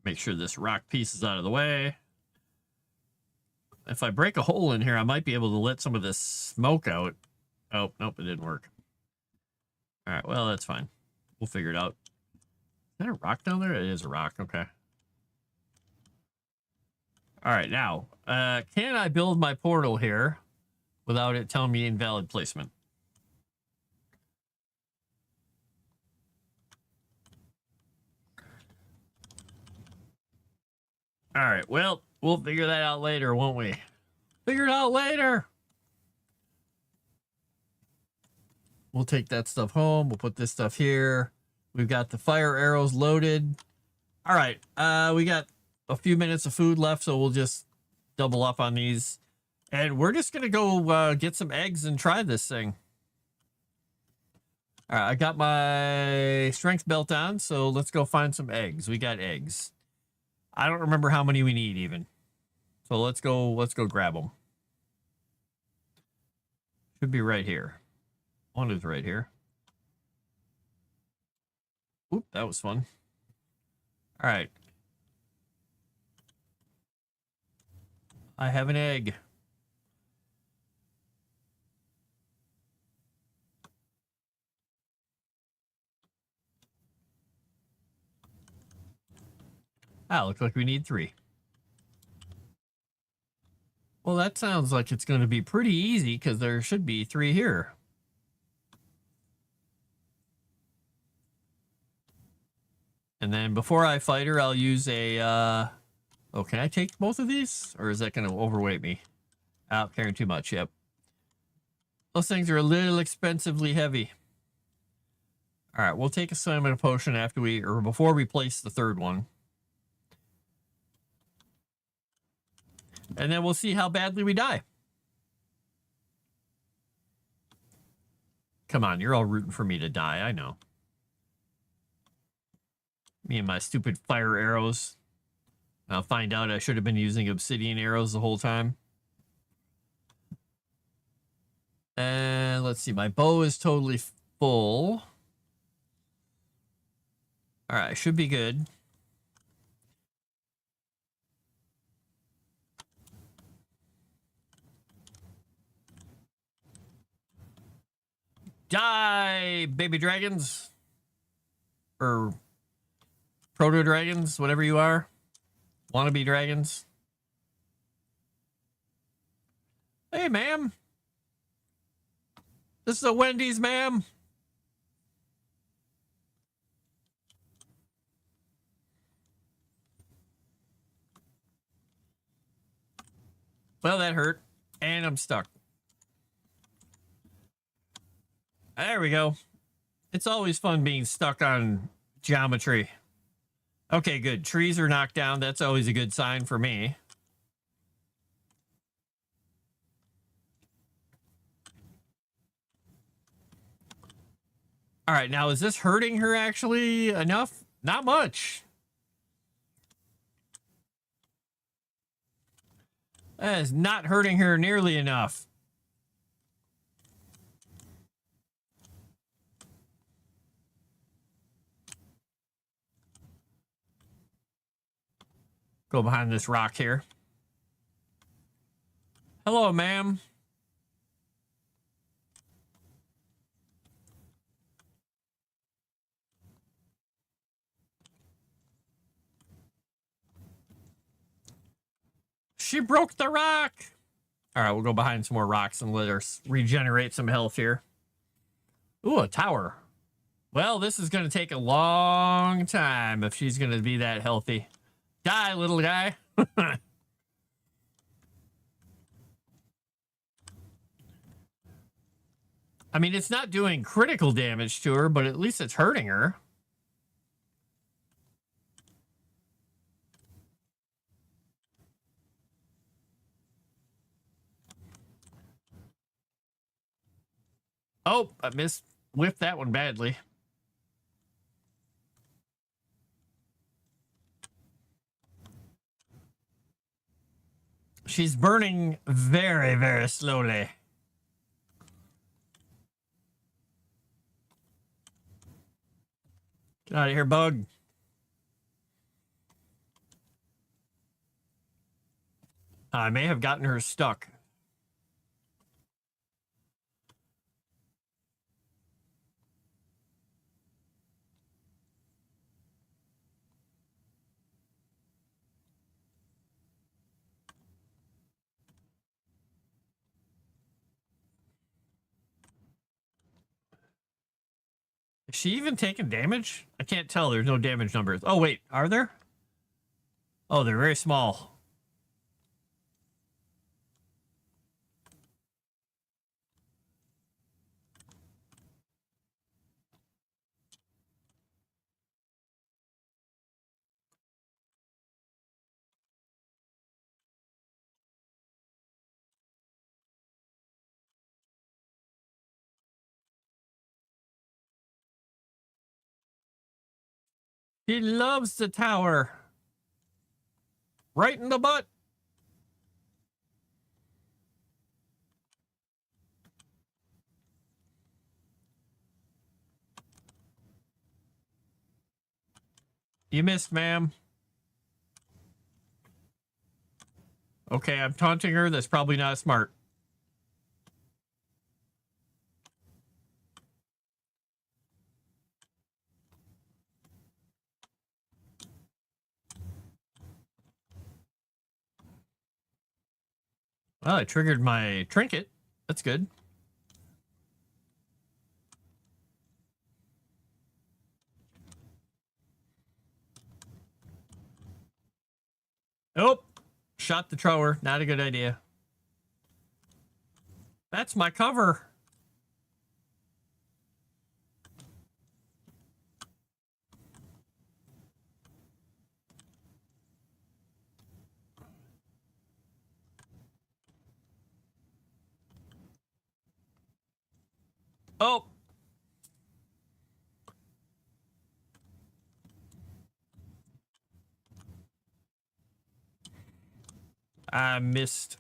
Make sure this rock piece is out of the way. If I break a hole in here, I might be able to let some of this smoke out. Oh, nope, it didn't work. All right, well, that's fine. We'll figure it out. Is that a rock down there? It is a rock, okay. All right, now, can I build my portal here without it telling me invalid placement? All right, well, we'll figure that out later, won't we? Figure it out later. We'll take that stuff home. We'll put this stuff here. We've got the fire arrows loaded. All right, we got a few minutes of food left, so we'll just double up on these. And we're just going to go get some eggs and try this thing. All right, I got my strength belt on, so let's go find some eggs. We got eggs. I don't remember how many we need even. So let's go grab them. Should be right here. One is right here. Oop, that was fun. All right. I have an egg. Ah, looks like we need 3. Well, that sounds like it's going to be pretty easy because there should be 3 here. And then before I fight her, I'll use a... Oh, can I take both of these? Or is that going to overweight me? Oh, carrying too much, yep. Those things are a little expensively heavy. All right, we'll take a stamina potion before we place the 3rd one. And then we'll see how badly we die. Come on, you're all rooting for me to die. I know. Me and my stupid fire arrows. I'll find out I should have been using obsidian arrows the whole time. And let's see, my bow is totally full. All right, should be good. Die, baby dragons. Or proto dragons, whatever you are. Wannabe dragons. Hey, ma'am. This is a Wendy's, ma'am. Well, that hurt. And I'm stuck. There we go. It's always fun being stuck on geometry. Okay, good. Trees are knocked down. That's always a good sign for me. All right, now is this hurting her actually enough? Not much. That is not hurting her nearly enough. Go behind this rock here. Hello, ma'am. She broke the rock. All right, we'll go behind some more rocks and let her regenerate some health here. Ooh, a tower. Well, this is going to take a long time if she's going to be that healthy. Die, little guy. I mean, it's not doing critical damage to her, but at least it's hurting her. Oh, I whiffed that one badly. She's burning very, very slowly. Get out of here, bug. I may have gotten her stuck. Is she even taking damage? I can't tell. There's no damage numbers. Oh, wait. Are there? Oh, they're very small. He loves the tower. Right in the butt. You missed, ma'am. Okay, I'm taunting her. That's probably not smart. Well, I triggered my trinket. That's good. Oh, shot the thrower. Not a good idea. That's my cover. Oh. I missed.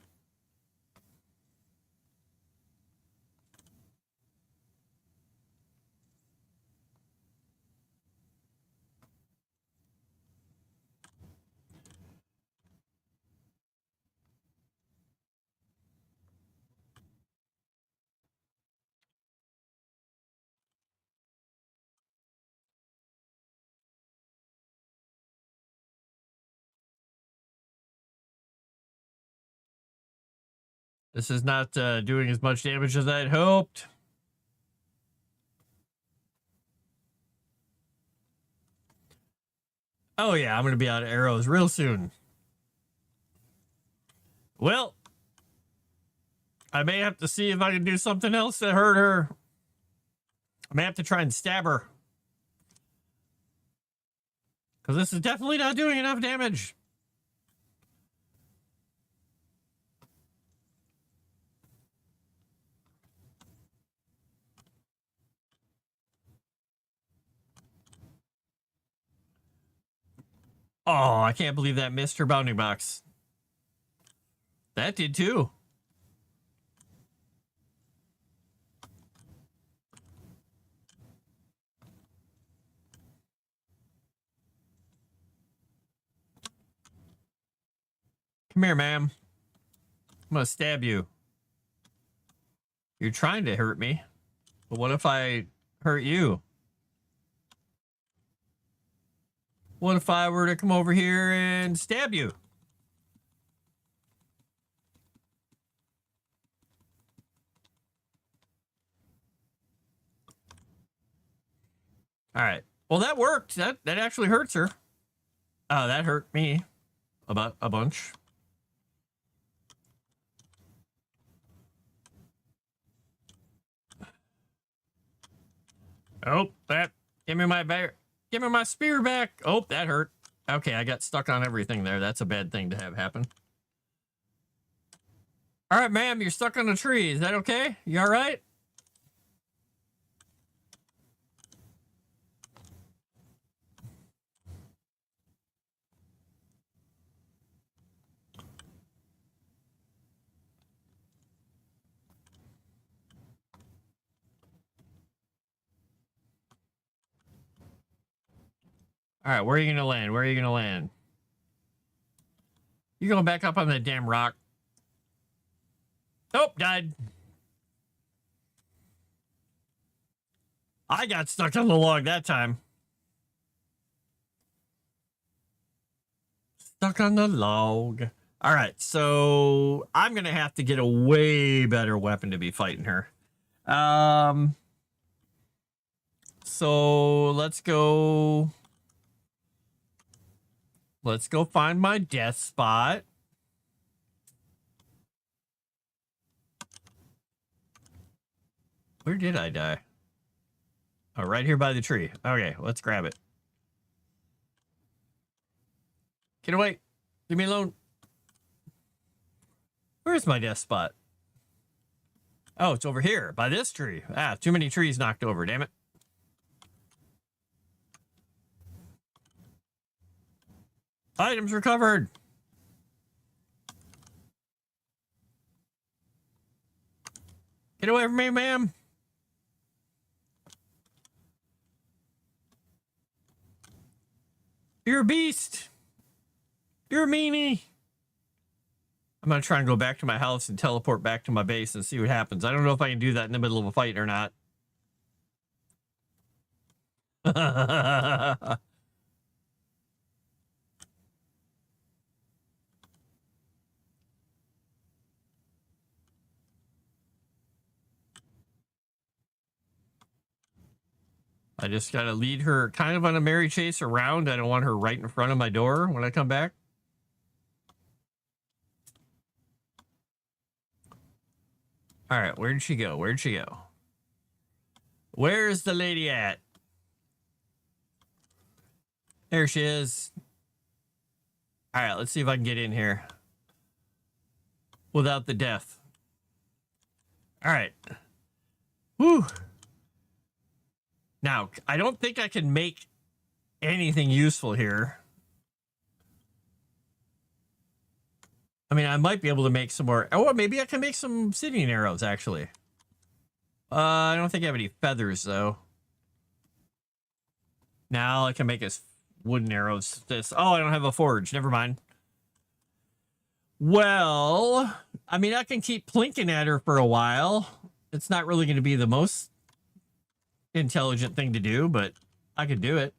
This is not doing as much damage as I'd hoped. Oh yeah, I'm going to be out of arrows real soon. Well, I may have to see if I can do something else to hurt her. I may have to try and stab her. Because this is definitely not doing enough damage. Oh, I can't believe that missed her bounding box. That did too. Come here, ma'am. I'm going to stab you. You're trying to hurt me. But what if I hurt you? What if I were to come over here and stab you? All right. Well, that worked. That actually hurts her. Oh, that hurt me about a bunch. Oh, that. Give me my bear. Give me my spear back. Oh, that hurt. Okay, I got stuck on everything there. That's a bad thing to have happen. All right, ma'am, you're stuck on a tree. Is that okay? You all right? All right, where are you going to land? Where are you going to land? You're going back up on that damn rock. Oh, died. I got stuck on the log that time. Stuck on the log. All right, so I'm going to have to get a way better weapon to be fighting her. So let's go. Let's go find my death spot. Where did I die? Oh, right here by the tree. Okay, let's grab it. Get away. Leave me alone. Where's my death spot? Oh, it's over here by this tree. Ah, too many trees knocked over. Damn it. Items recovered. Get away from me, ma'am. You're a beast. You're a meanie. I'm going to try and go back to my house and teleport back to my base and see what happens. I don't know if I can do that in the middle of a fight or not. I just got to lead her kind of on a merry chase around. I don't want her right in front of my door when I come back. All right, where'd she go? Where'd she go? Where's the lady at? There she is. All right, let's see if I can get in here without the death. All right. Whew. Now, I don't think I can make anything useful here. I mean, I might be able to make some more. Oh, maybe I can make some obsidian arrows, actually. I don't think I have any feathers, though. Now I can make us wooden arrows. Oh, I don't have a forge. Never mind. Well, I mean, I can keep plinking at her for a while. It's not really going to be the most intelligent thing to do, but I could do it.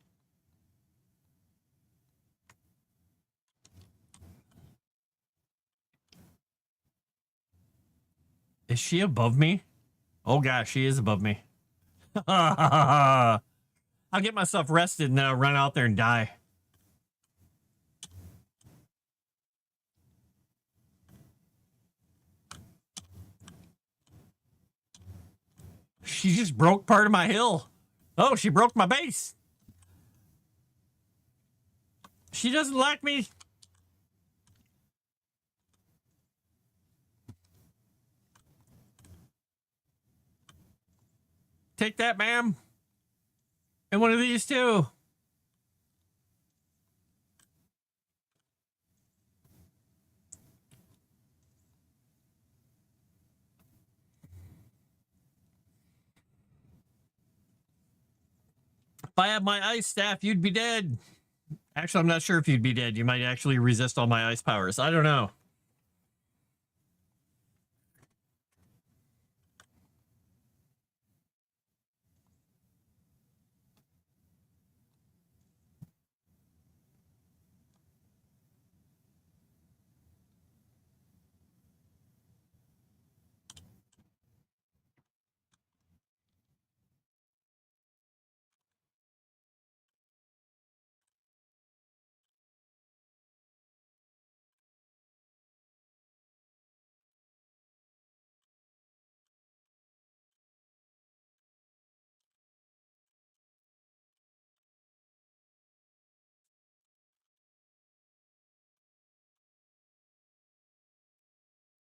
Is she above me? Oh gosh, she is above me. I'll get myself rested and then I'll run out there and die. She just broke part of my hill. Oh, she broke my base. She doesn't like me. Take that, ma'am. And one of these too. If I had my ice staff, you'd be dead. Actually, I'm not sure if you'd be dead. You might actually resist all my ice powers. I don't know.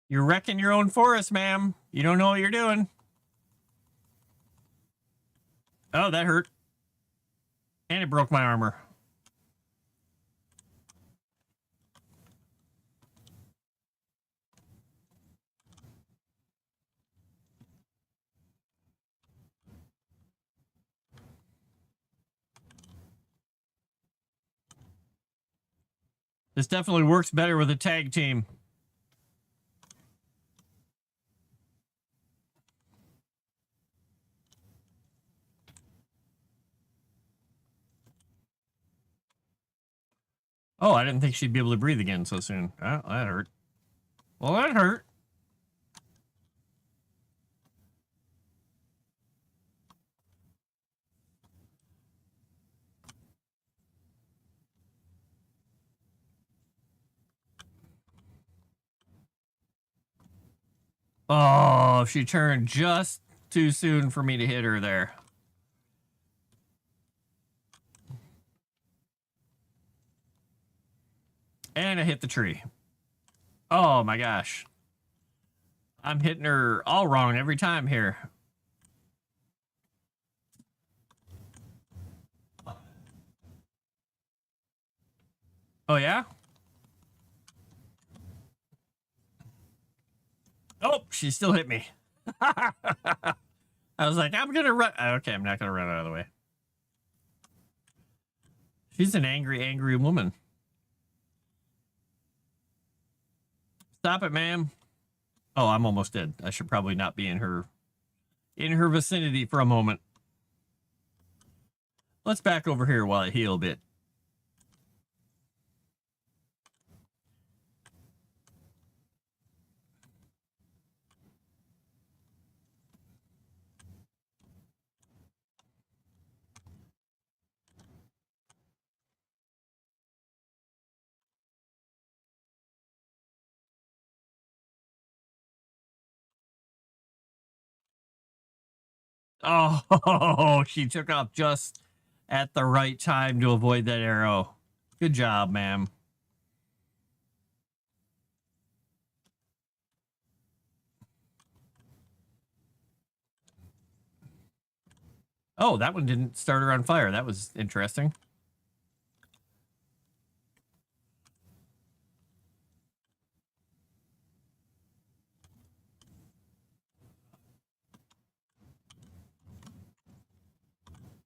You're wrecking your own forest, ma'am. You don't know what you're doing. Oh, that hurt. And it broke my armor. This definitely works better with a tag team. Oh, I didn't think she'd be able to breathe again so soon. Oh, that hurt. Well, that hurt. Oh, she turned just too soon for me to hit her there. And I hit the tree. Oh my gosh. I'm hitting her all wrong every time here. Oh, yeah? Oh, she still hit me. I was like, I'm going to run. Okay, I'm not going to run out of the way. She's an angry, angry woman. Stop it, ma'am. Oh, I'm almost dead. I should probably not be in her vicinity for a moment. Let's back over here while I heal a bit. Oh, she took off just at the right time to avoid that arrow. Good job, ma'am. Oh, that one didn't start her on fire. That was interesting.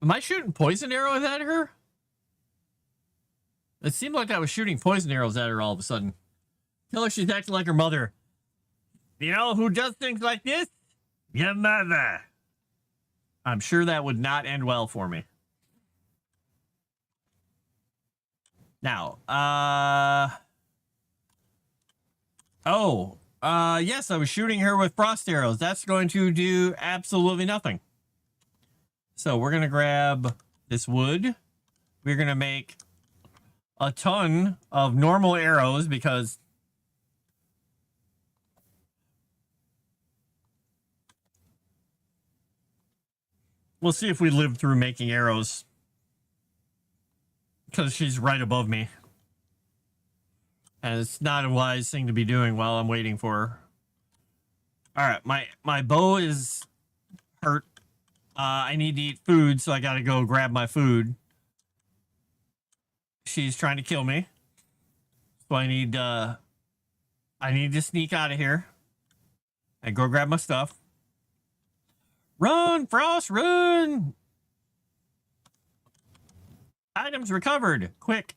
Am I shooting poison arrows at her? It seemed like I was shooting poison arrows at her all of a sudden. Tell her she's acting like her mother. You know who does things like this? Your mother. I'm sure that would not end well for me. Now, yes, I was shooting her with frost arrows. That's going to do absolutely nothing. So we're going to grab this wood. We're going to make a ton of normal arrows because we'll see if we live through making arrows. Because she's right above me. And it's not a wise thing to be doing while I'm waiting for her. Alright, my bow is hurt. I need to eat food, so I gotta go grab my food. She's trying to kill me. So I need to sneak out of here. And go grab my stuff. Run, Frost, run! Items recovered. Quick.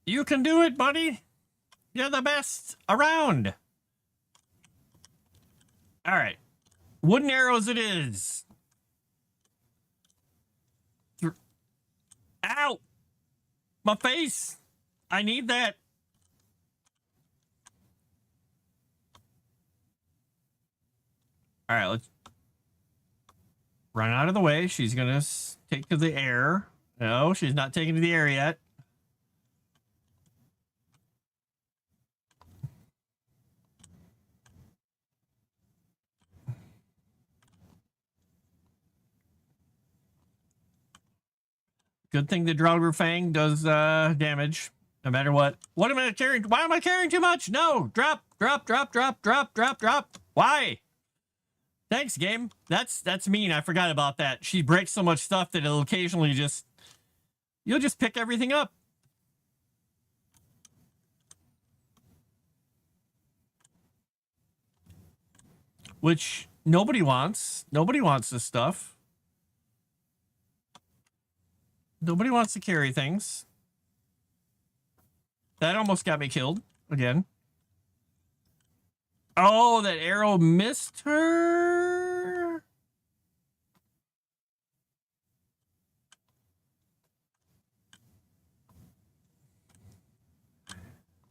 You can do it, buddy. You're the best around. All right. Wooden arrows it is. Ow! My face. I need that. All right, let's run out of the way. She's going to take to the air. No, she's not taking to the air yet. Good thing the Draugr Fang does damage no matter what. What am I carrying? Why am I carrying too much? No, drop, drop, drop, drop, drop, drop, drop. Why? Thanks, game. That's mean. I forgot about that. She breaks so much stuff that it'll occasionally you'll just pick everything up. Which nobody wants. Nobody wants this stuff. Nobody wants to carry things. That almost got me killed again. Oh, that arrow missed her.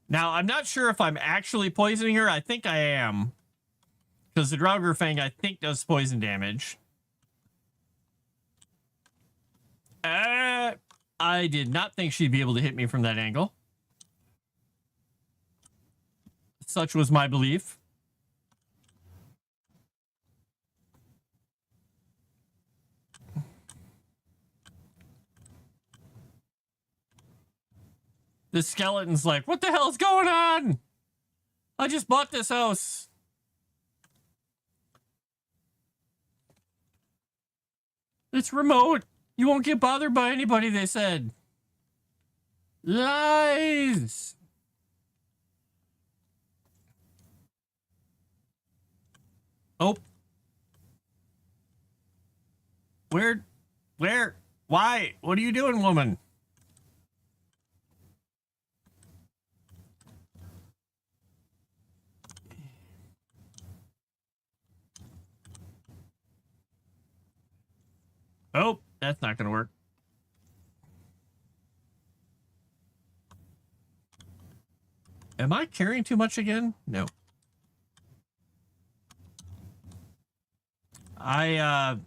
Now, I'm not sure if I'm actually poisoning her. I think I am. Because the Draugr Fang, I think, does poison damage. I did not think she'd be able to hit me from that angle. Such was my belief. The skeleton's like, what the hell's going on? I just bought this house. It's remote. You won't get bothered by anybody, they said. Lies. Oh. Where? Why? What are you doing, woman? Oh, that's not gonna work. Am I carrying too much again? No. I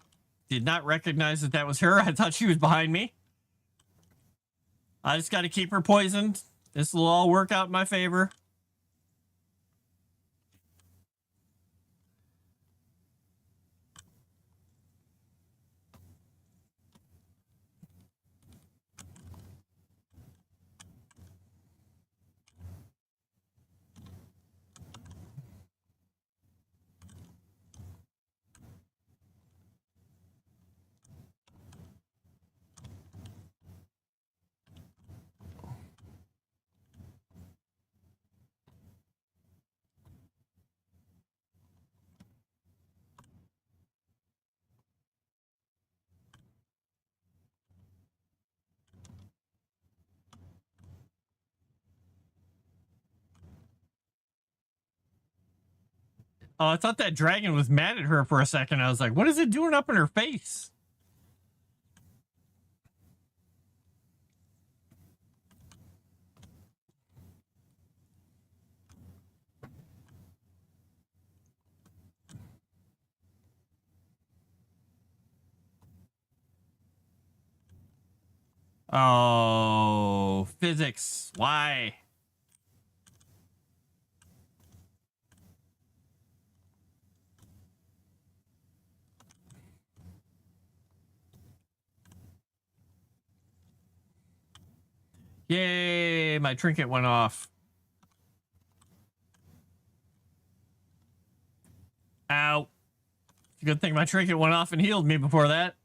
did not recognize that was her. I thought she was behind me. I just got to keep her poisoned. This will all work out in my favor. Oh, I thought that dragon was mad at her for a second. I was like, what is it doing up in her face? Oh, physics. Why? Yay, my trinket went off. Ow. Good thing my trinket went off and healed me before that.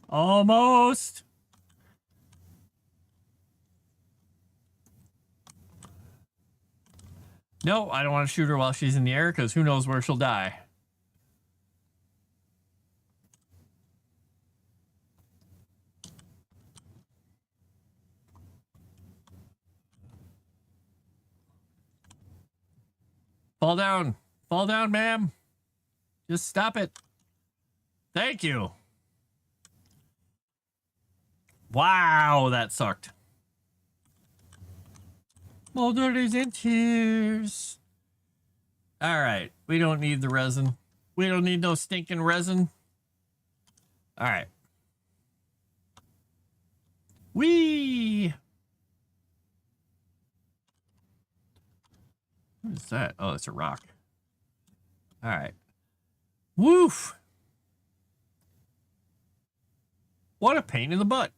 Almost. No, I don't want to shoot her while she's in the air because who knows where she'll die. Fall down. Fall down, ma'am. Just stop it. Thank you. Wow, that sucked. Mulder's in tears. All right, we don't need the resin. We don't need no stinking resin. All right. Whee! What is that? Oh, it's a rock. All right. Woof! What a pain in the butt.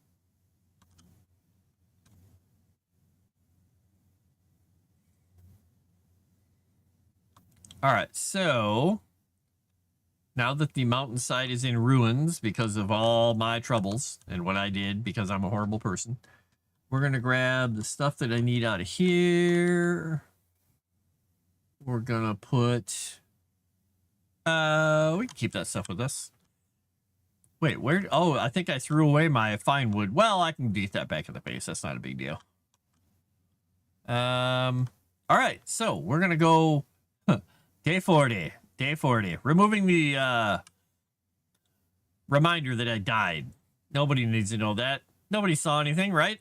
All right, so now that the mountainside is in ruins because of all my troubles and what I did because I'm a horrible person, we're going to grab the stuff that I need out of here. We're going to put... we can keep that stuff with us. Wait, where... Oh, I think I threw away my fine wood. Well, I can get that back in the base. That's not a big deal. All right, so we're going to go... Day 40. Day 40. Removing the reminder that I died. Nobody needs to know that. Nobody saw anything, right?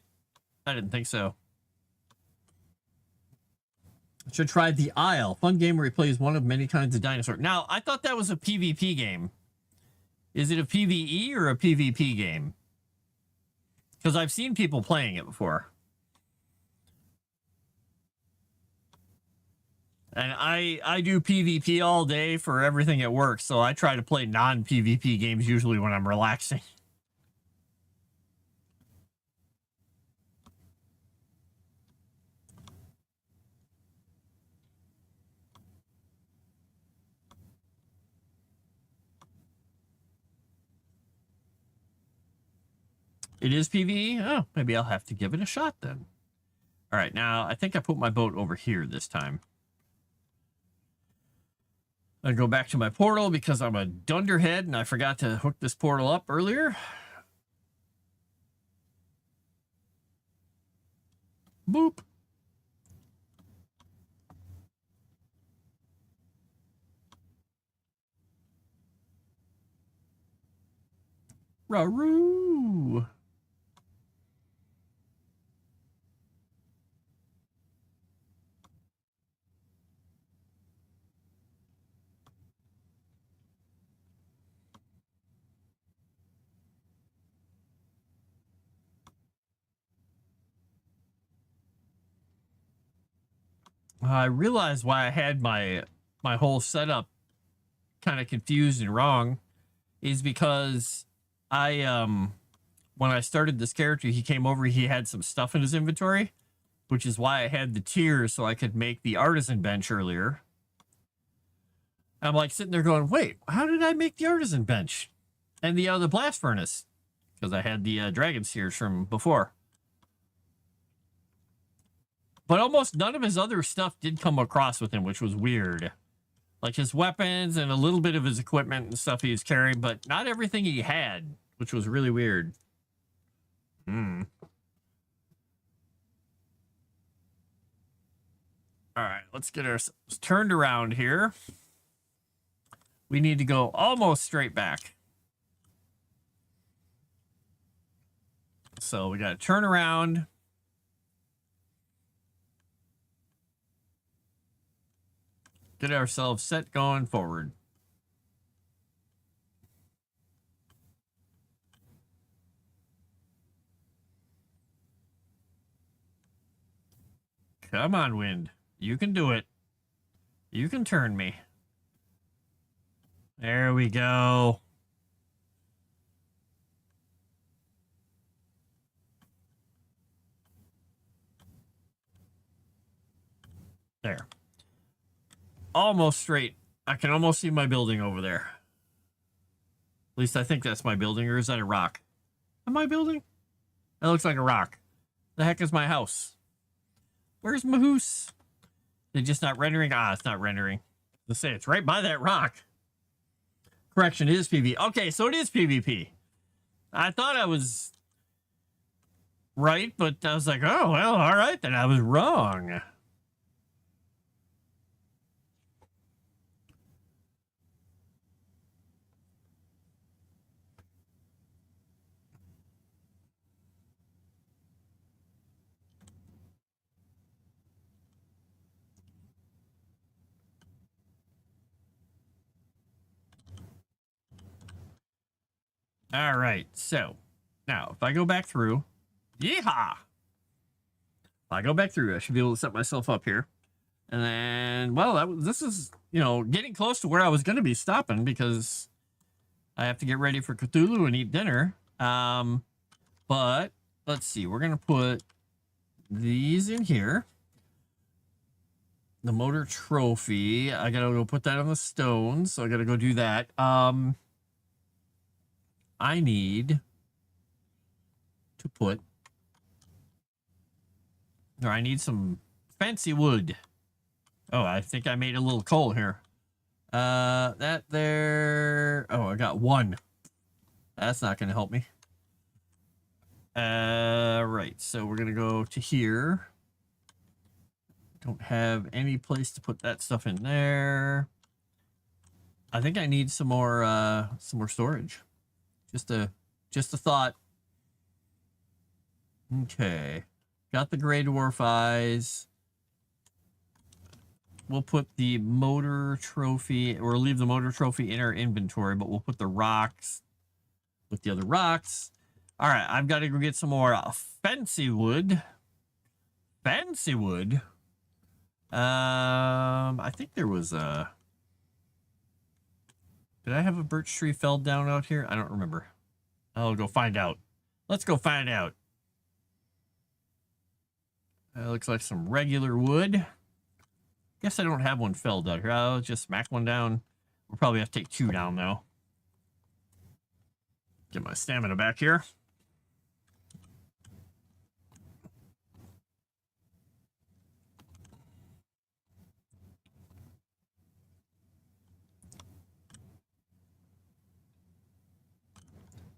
I didn't think so. Should try The Isle. Fun game where he plays one of many kinds of dinosaur. Now, I thought that was a PvP game. Is it a PvE or a PvP game? Because I've seen people playing it before. And I do PvP all day for everything at work, so I try to play non-PvP games usually when I'm relaxing. It is PvE? Oh, maybe I'll have to give it a shot then. All right, now I think I put my boat over here this time. I go back to my portal because I'm a dunderhead and I forgot to hook this portal up earlier. Boop. Raroo. I realized why I had my whole setup kind of confused and wrong is because I when I started this character, he came over, he had some stuff in his inventory, which is why I had the tiers so I could make the artisan bench earlier. I'm like sitting there going, wait, how did I make the artisan bench and the blast furnace? because I had the dragon steers from before. But almost none of his other stuff did come across with him, which was weird. Like his weapons and a little bit of his equipment and stuff he was carrying, but not everything he had, which was really weird. All right, let's get ourselves turned around here. We need to go almost straight back. So we got to turn around. Get ourselves set going forward. Come on, wind. You can do it. You can turn me. There we go. There. Almost straight. I can almost see my building over there. At least I think that's my building, or is that a rock? Am I building? That looks like a rock. The heck is my house? Where's my house? They're just not rendering? Ah, it's not rendering. Let's say it's right by that rock. Correction, it is PvP. Okay, so it is PvP. I thought I was right, but I was like, oh, well, all right, then I was wrong. All right, so now if I go back through, yeehaw! If I go back through, I should be able to set myself up here. And then, well, this is, you know, getting close to where I was going to be stopping because I have to get ready for Cthulhu and eat dinner. But let's see, we're going to put these in here. The motor trophy, I got to go put that on the stone, so I got to go do that. I need to put, or I need some fancy wood. Oh, I think I made a little coal here. That there. Oh, I got one. That's not going to help me. Right. So we're going to go to here. Don't have any place to put that stuff in there. I think I need some more storage. Just a thought. Okay. Got the gray dwarf eyes. We'll put the motor trophy, or leave the motor trophy in our inventory, but we'll put the rocks with the other rocks. All right, I've got to go get some more fancy wood. Fancy wood. I think there was a... Did I have a birch tree felled down out here? I don't remember. I'll go find out. Let's go find out. Looks like some regular wood. Guess I don't have one felled out here. I'll just smack one down. We'll probably have to take two down, though. Get my stamina back here.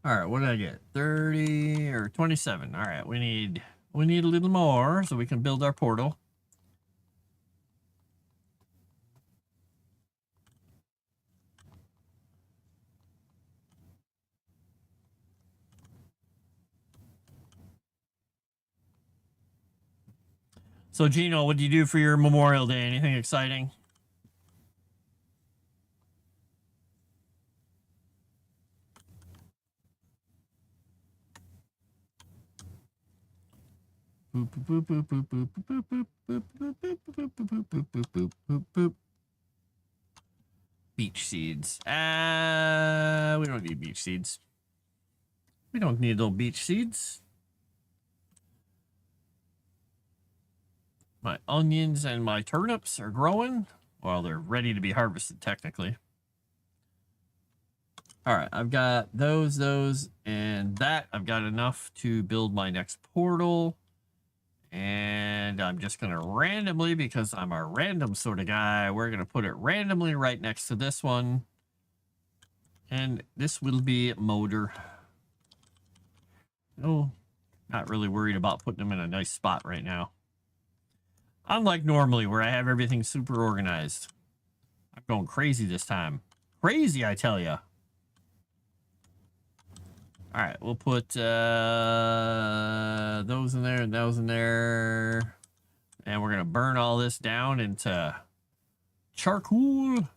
All right, what did I get? 30 or 27. All right, we need a little more so we can build our portal. So, Gino, what did you do for your Memorial Day? Anything exciting? Beach seeds. We don't need beach seeds. We don't need little beach seeds. My onions and my turnips are growing. Well, they're ready to be harvested, technically. All right, I've got those, and that. I've got enough to build my next portal. And I'm just going to randomly, because I'm a random sort of guy, we're going to put it randomly right next to this one. And this will be motor. Oh, not really worried about putting them in a nice spot right now. Unlike normally where I have everything super organized. I'm going crazy this time. Crazy, I tell ya. All right, we'll put those in there and those in there. And we're going to burn all this down into charcoal.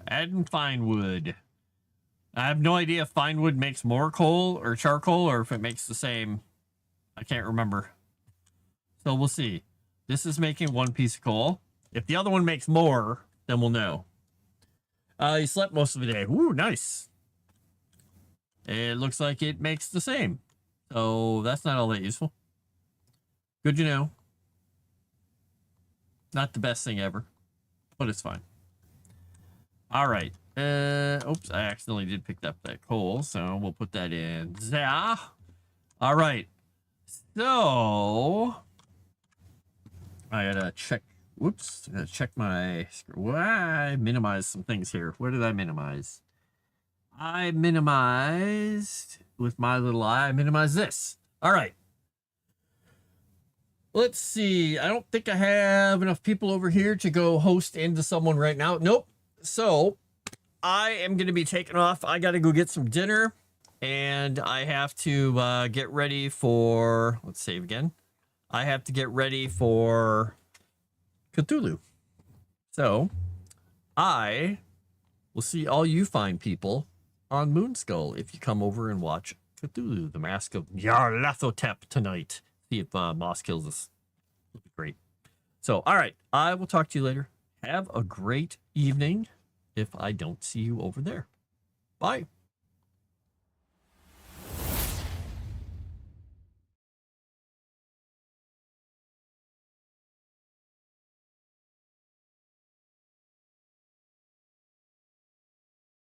Adding fine wood. I have no idea if fine wood makes more coal or charcoal or if it makes the same. I can't remember. So we'll see. This is making one piece of coal. If the other one makes more, then we'll know. He slept most of the day. Ooh, nice. It looks like it makes the same. So that's not all that useful. Good to know. Not the best thing ever, but it's fine. All right. Oops, I accidentally did pick up that coal, so we'll put that in there. All right. So I gotta check. Whoops, I gotta check my. I minimized some things here. Where did I minimize? I minimized with my little eye. I minimized this. All right. Let's see. I don't think I have enough people over here to go host into someone right now. Nope. So I am going to be taking off. I got to go get some dinner, and I have to get ready for. Let's save again. I have to get ready for Cthulhu. So I will see all you fine people on Moonskull if you come over and watch Cthulhu, the Mask of Nyarlathotep tonight. See if Moss kills us. It'll be great. So, all right. I will talk to you later. Have a great evening if I don't see you over there. Bye.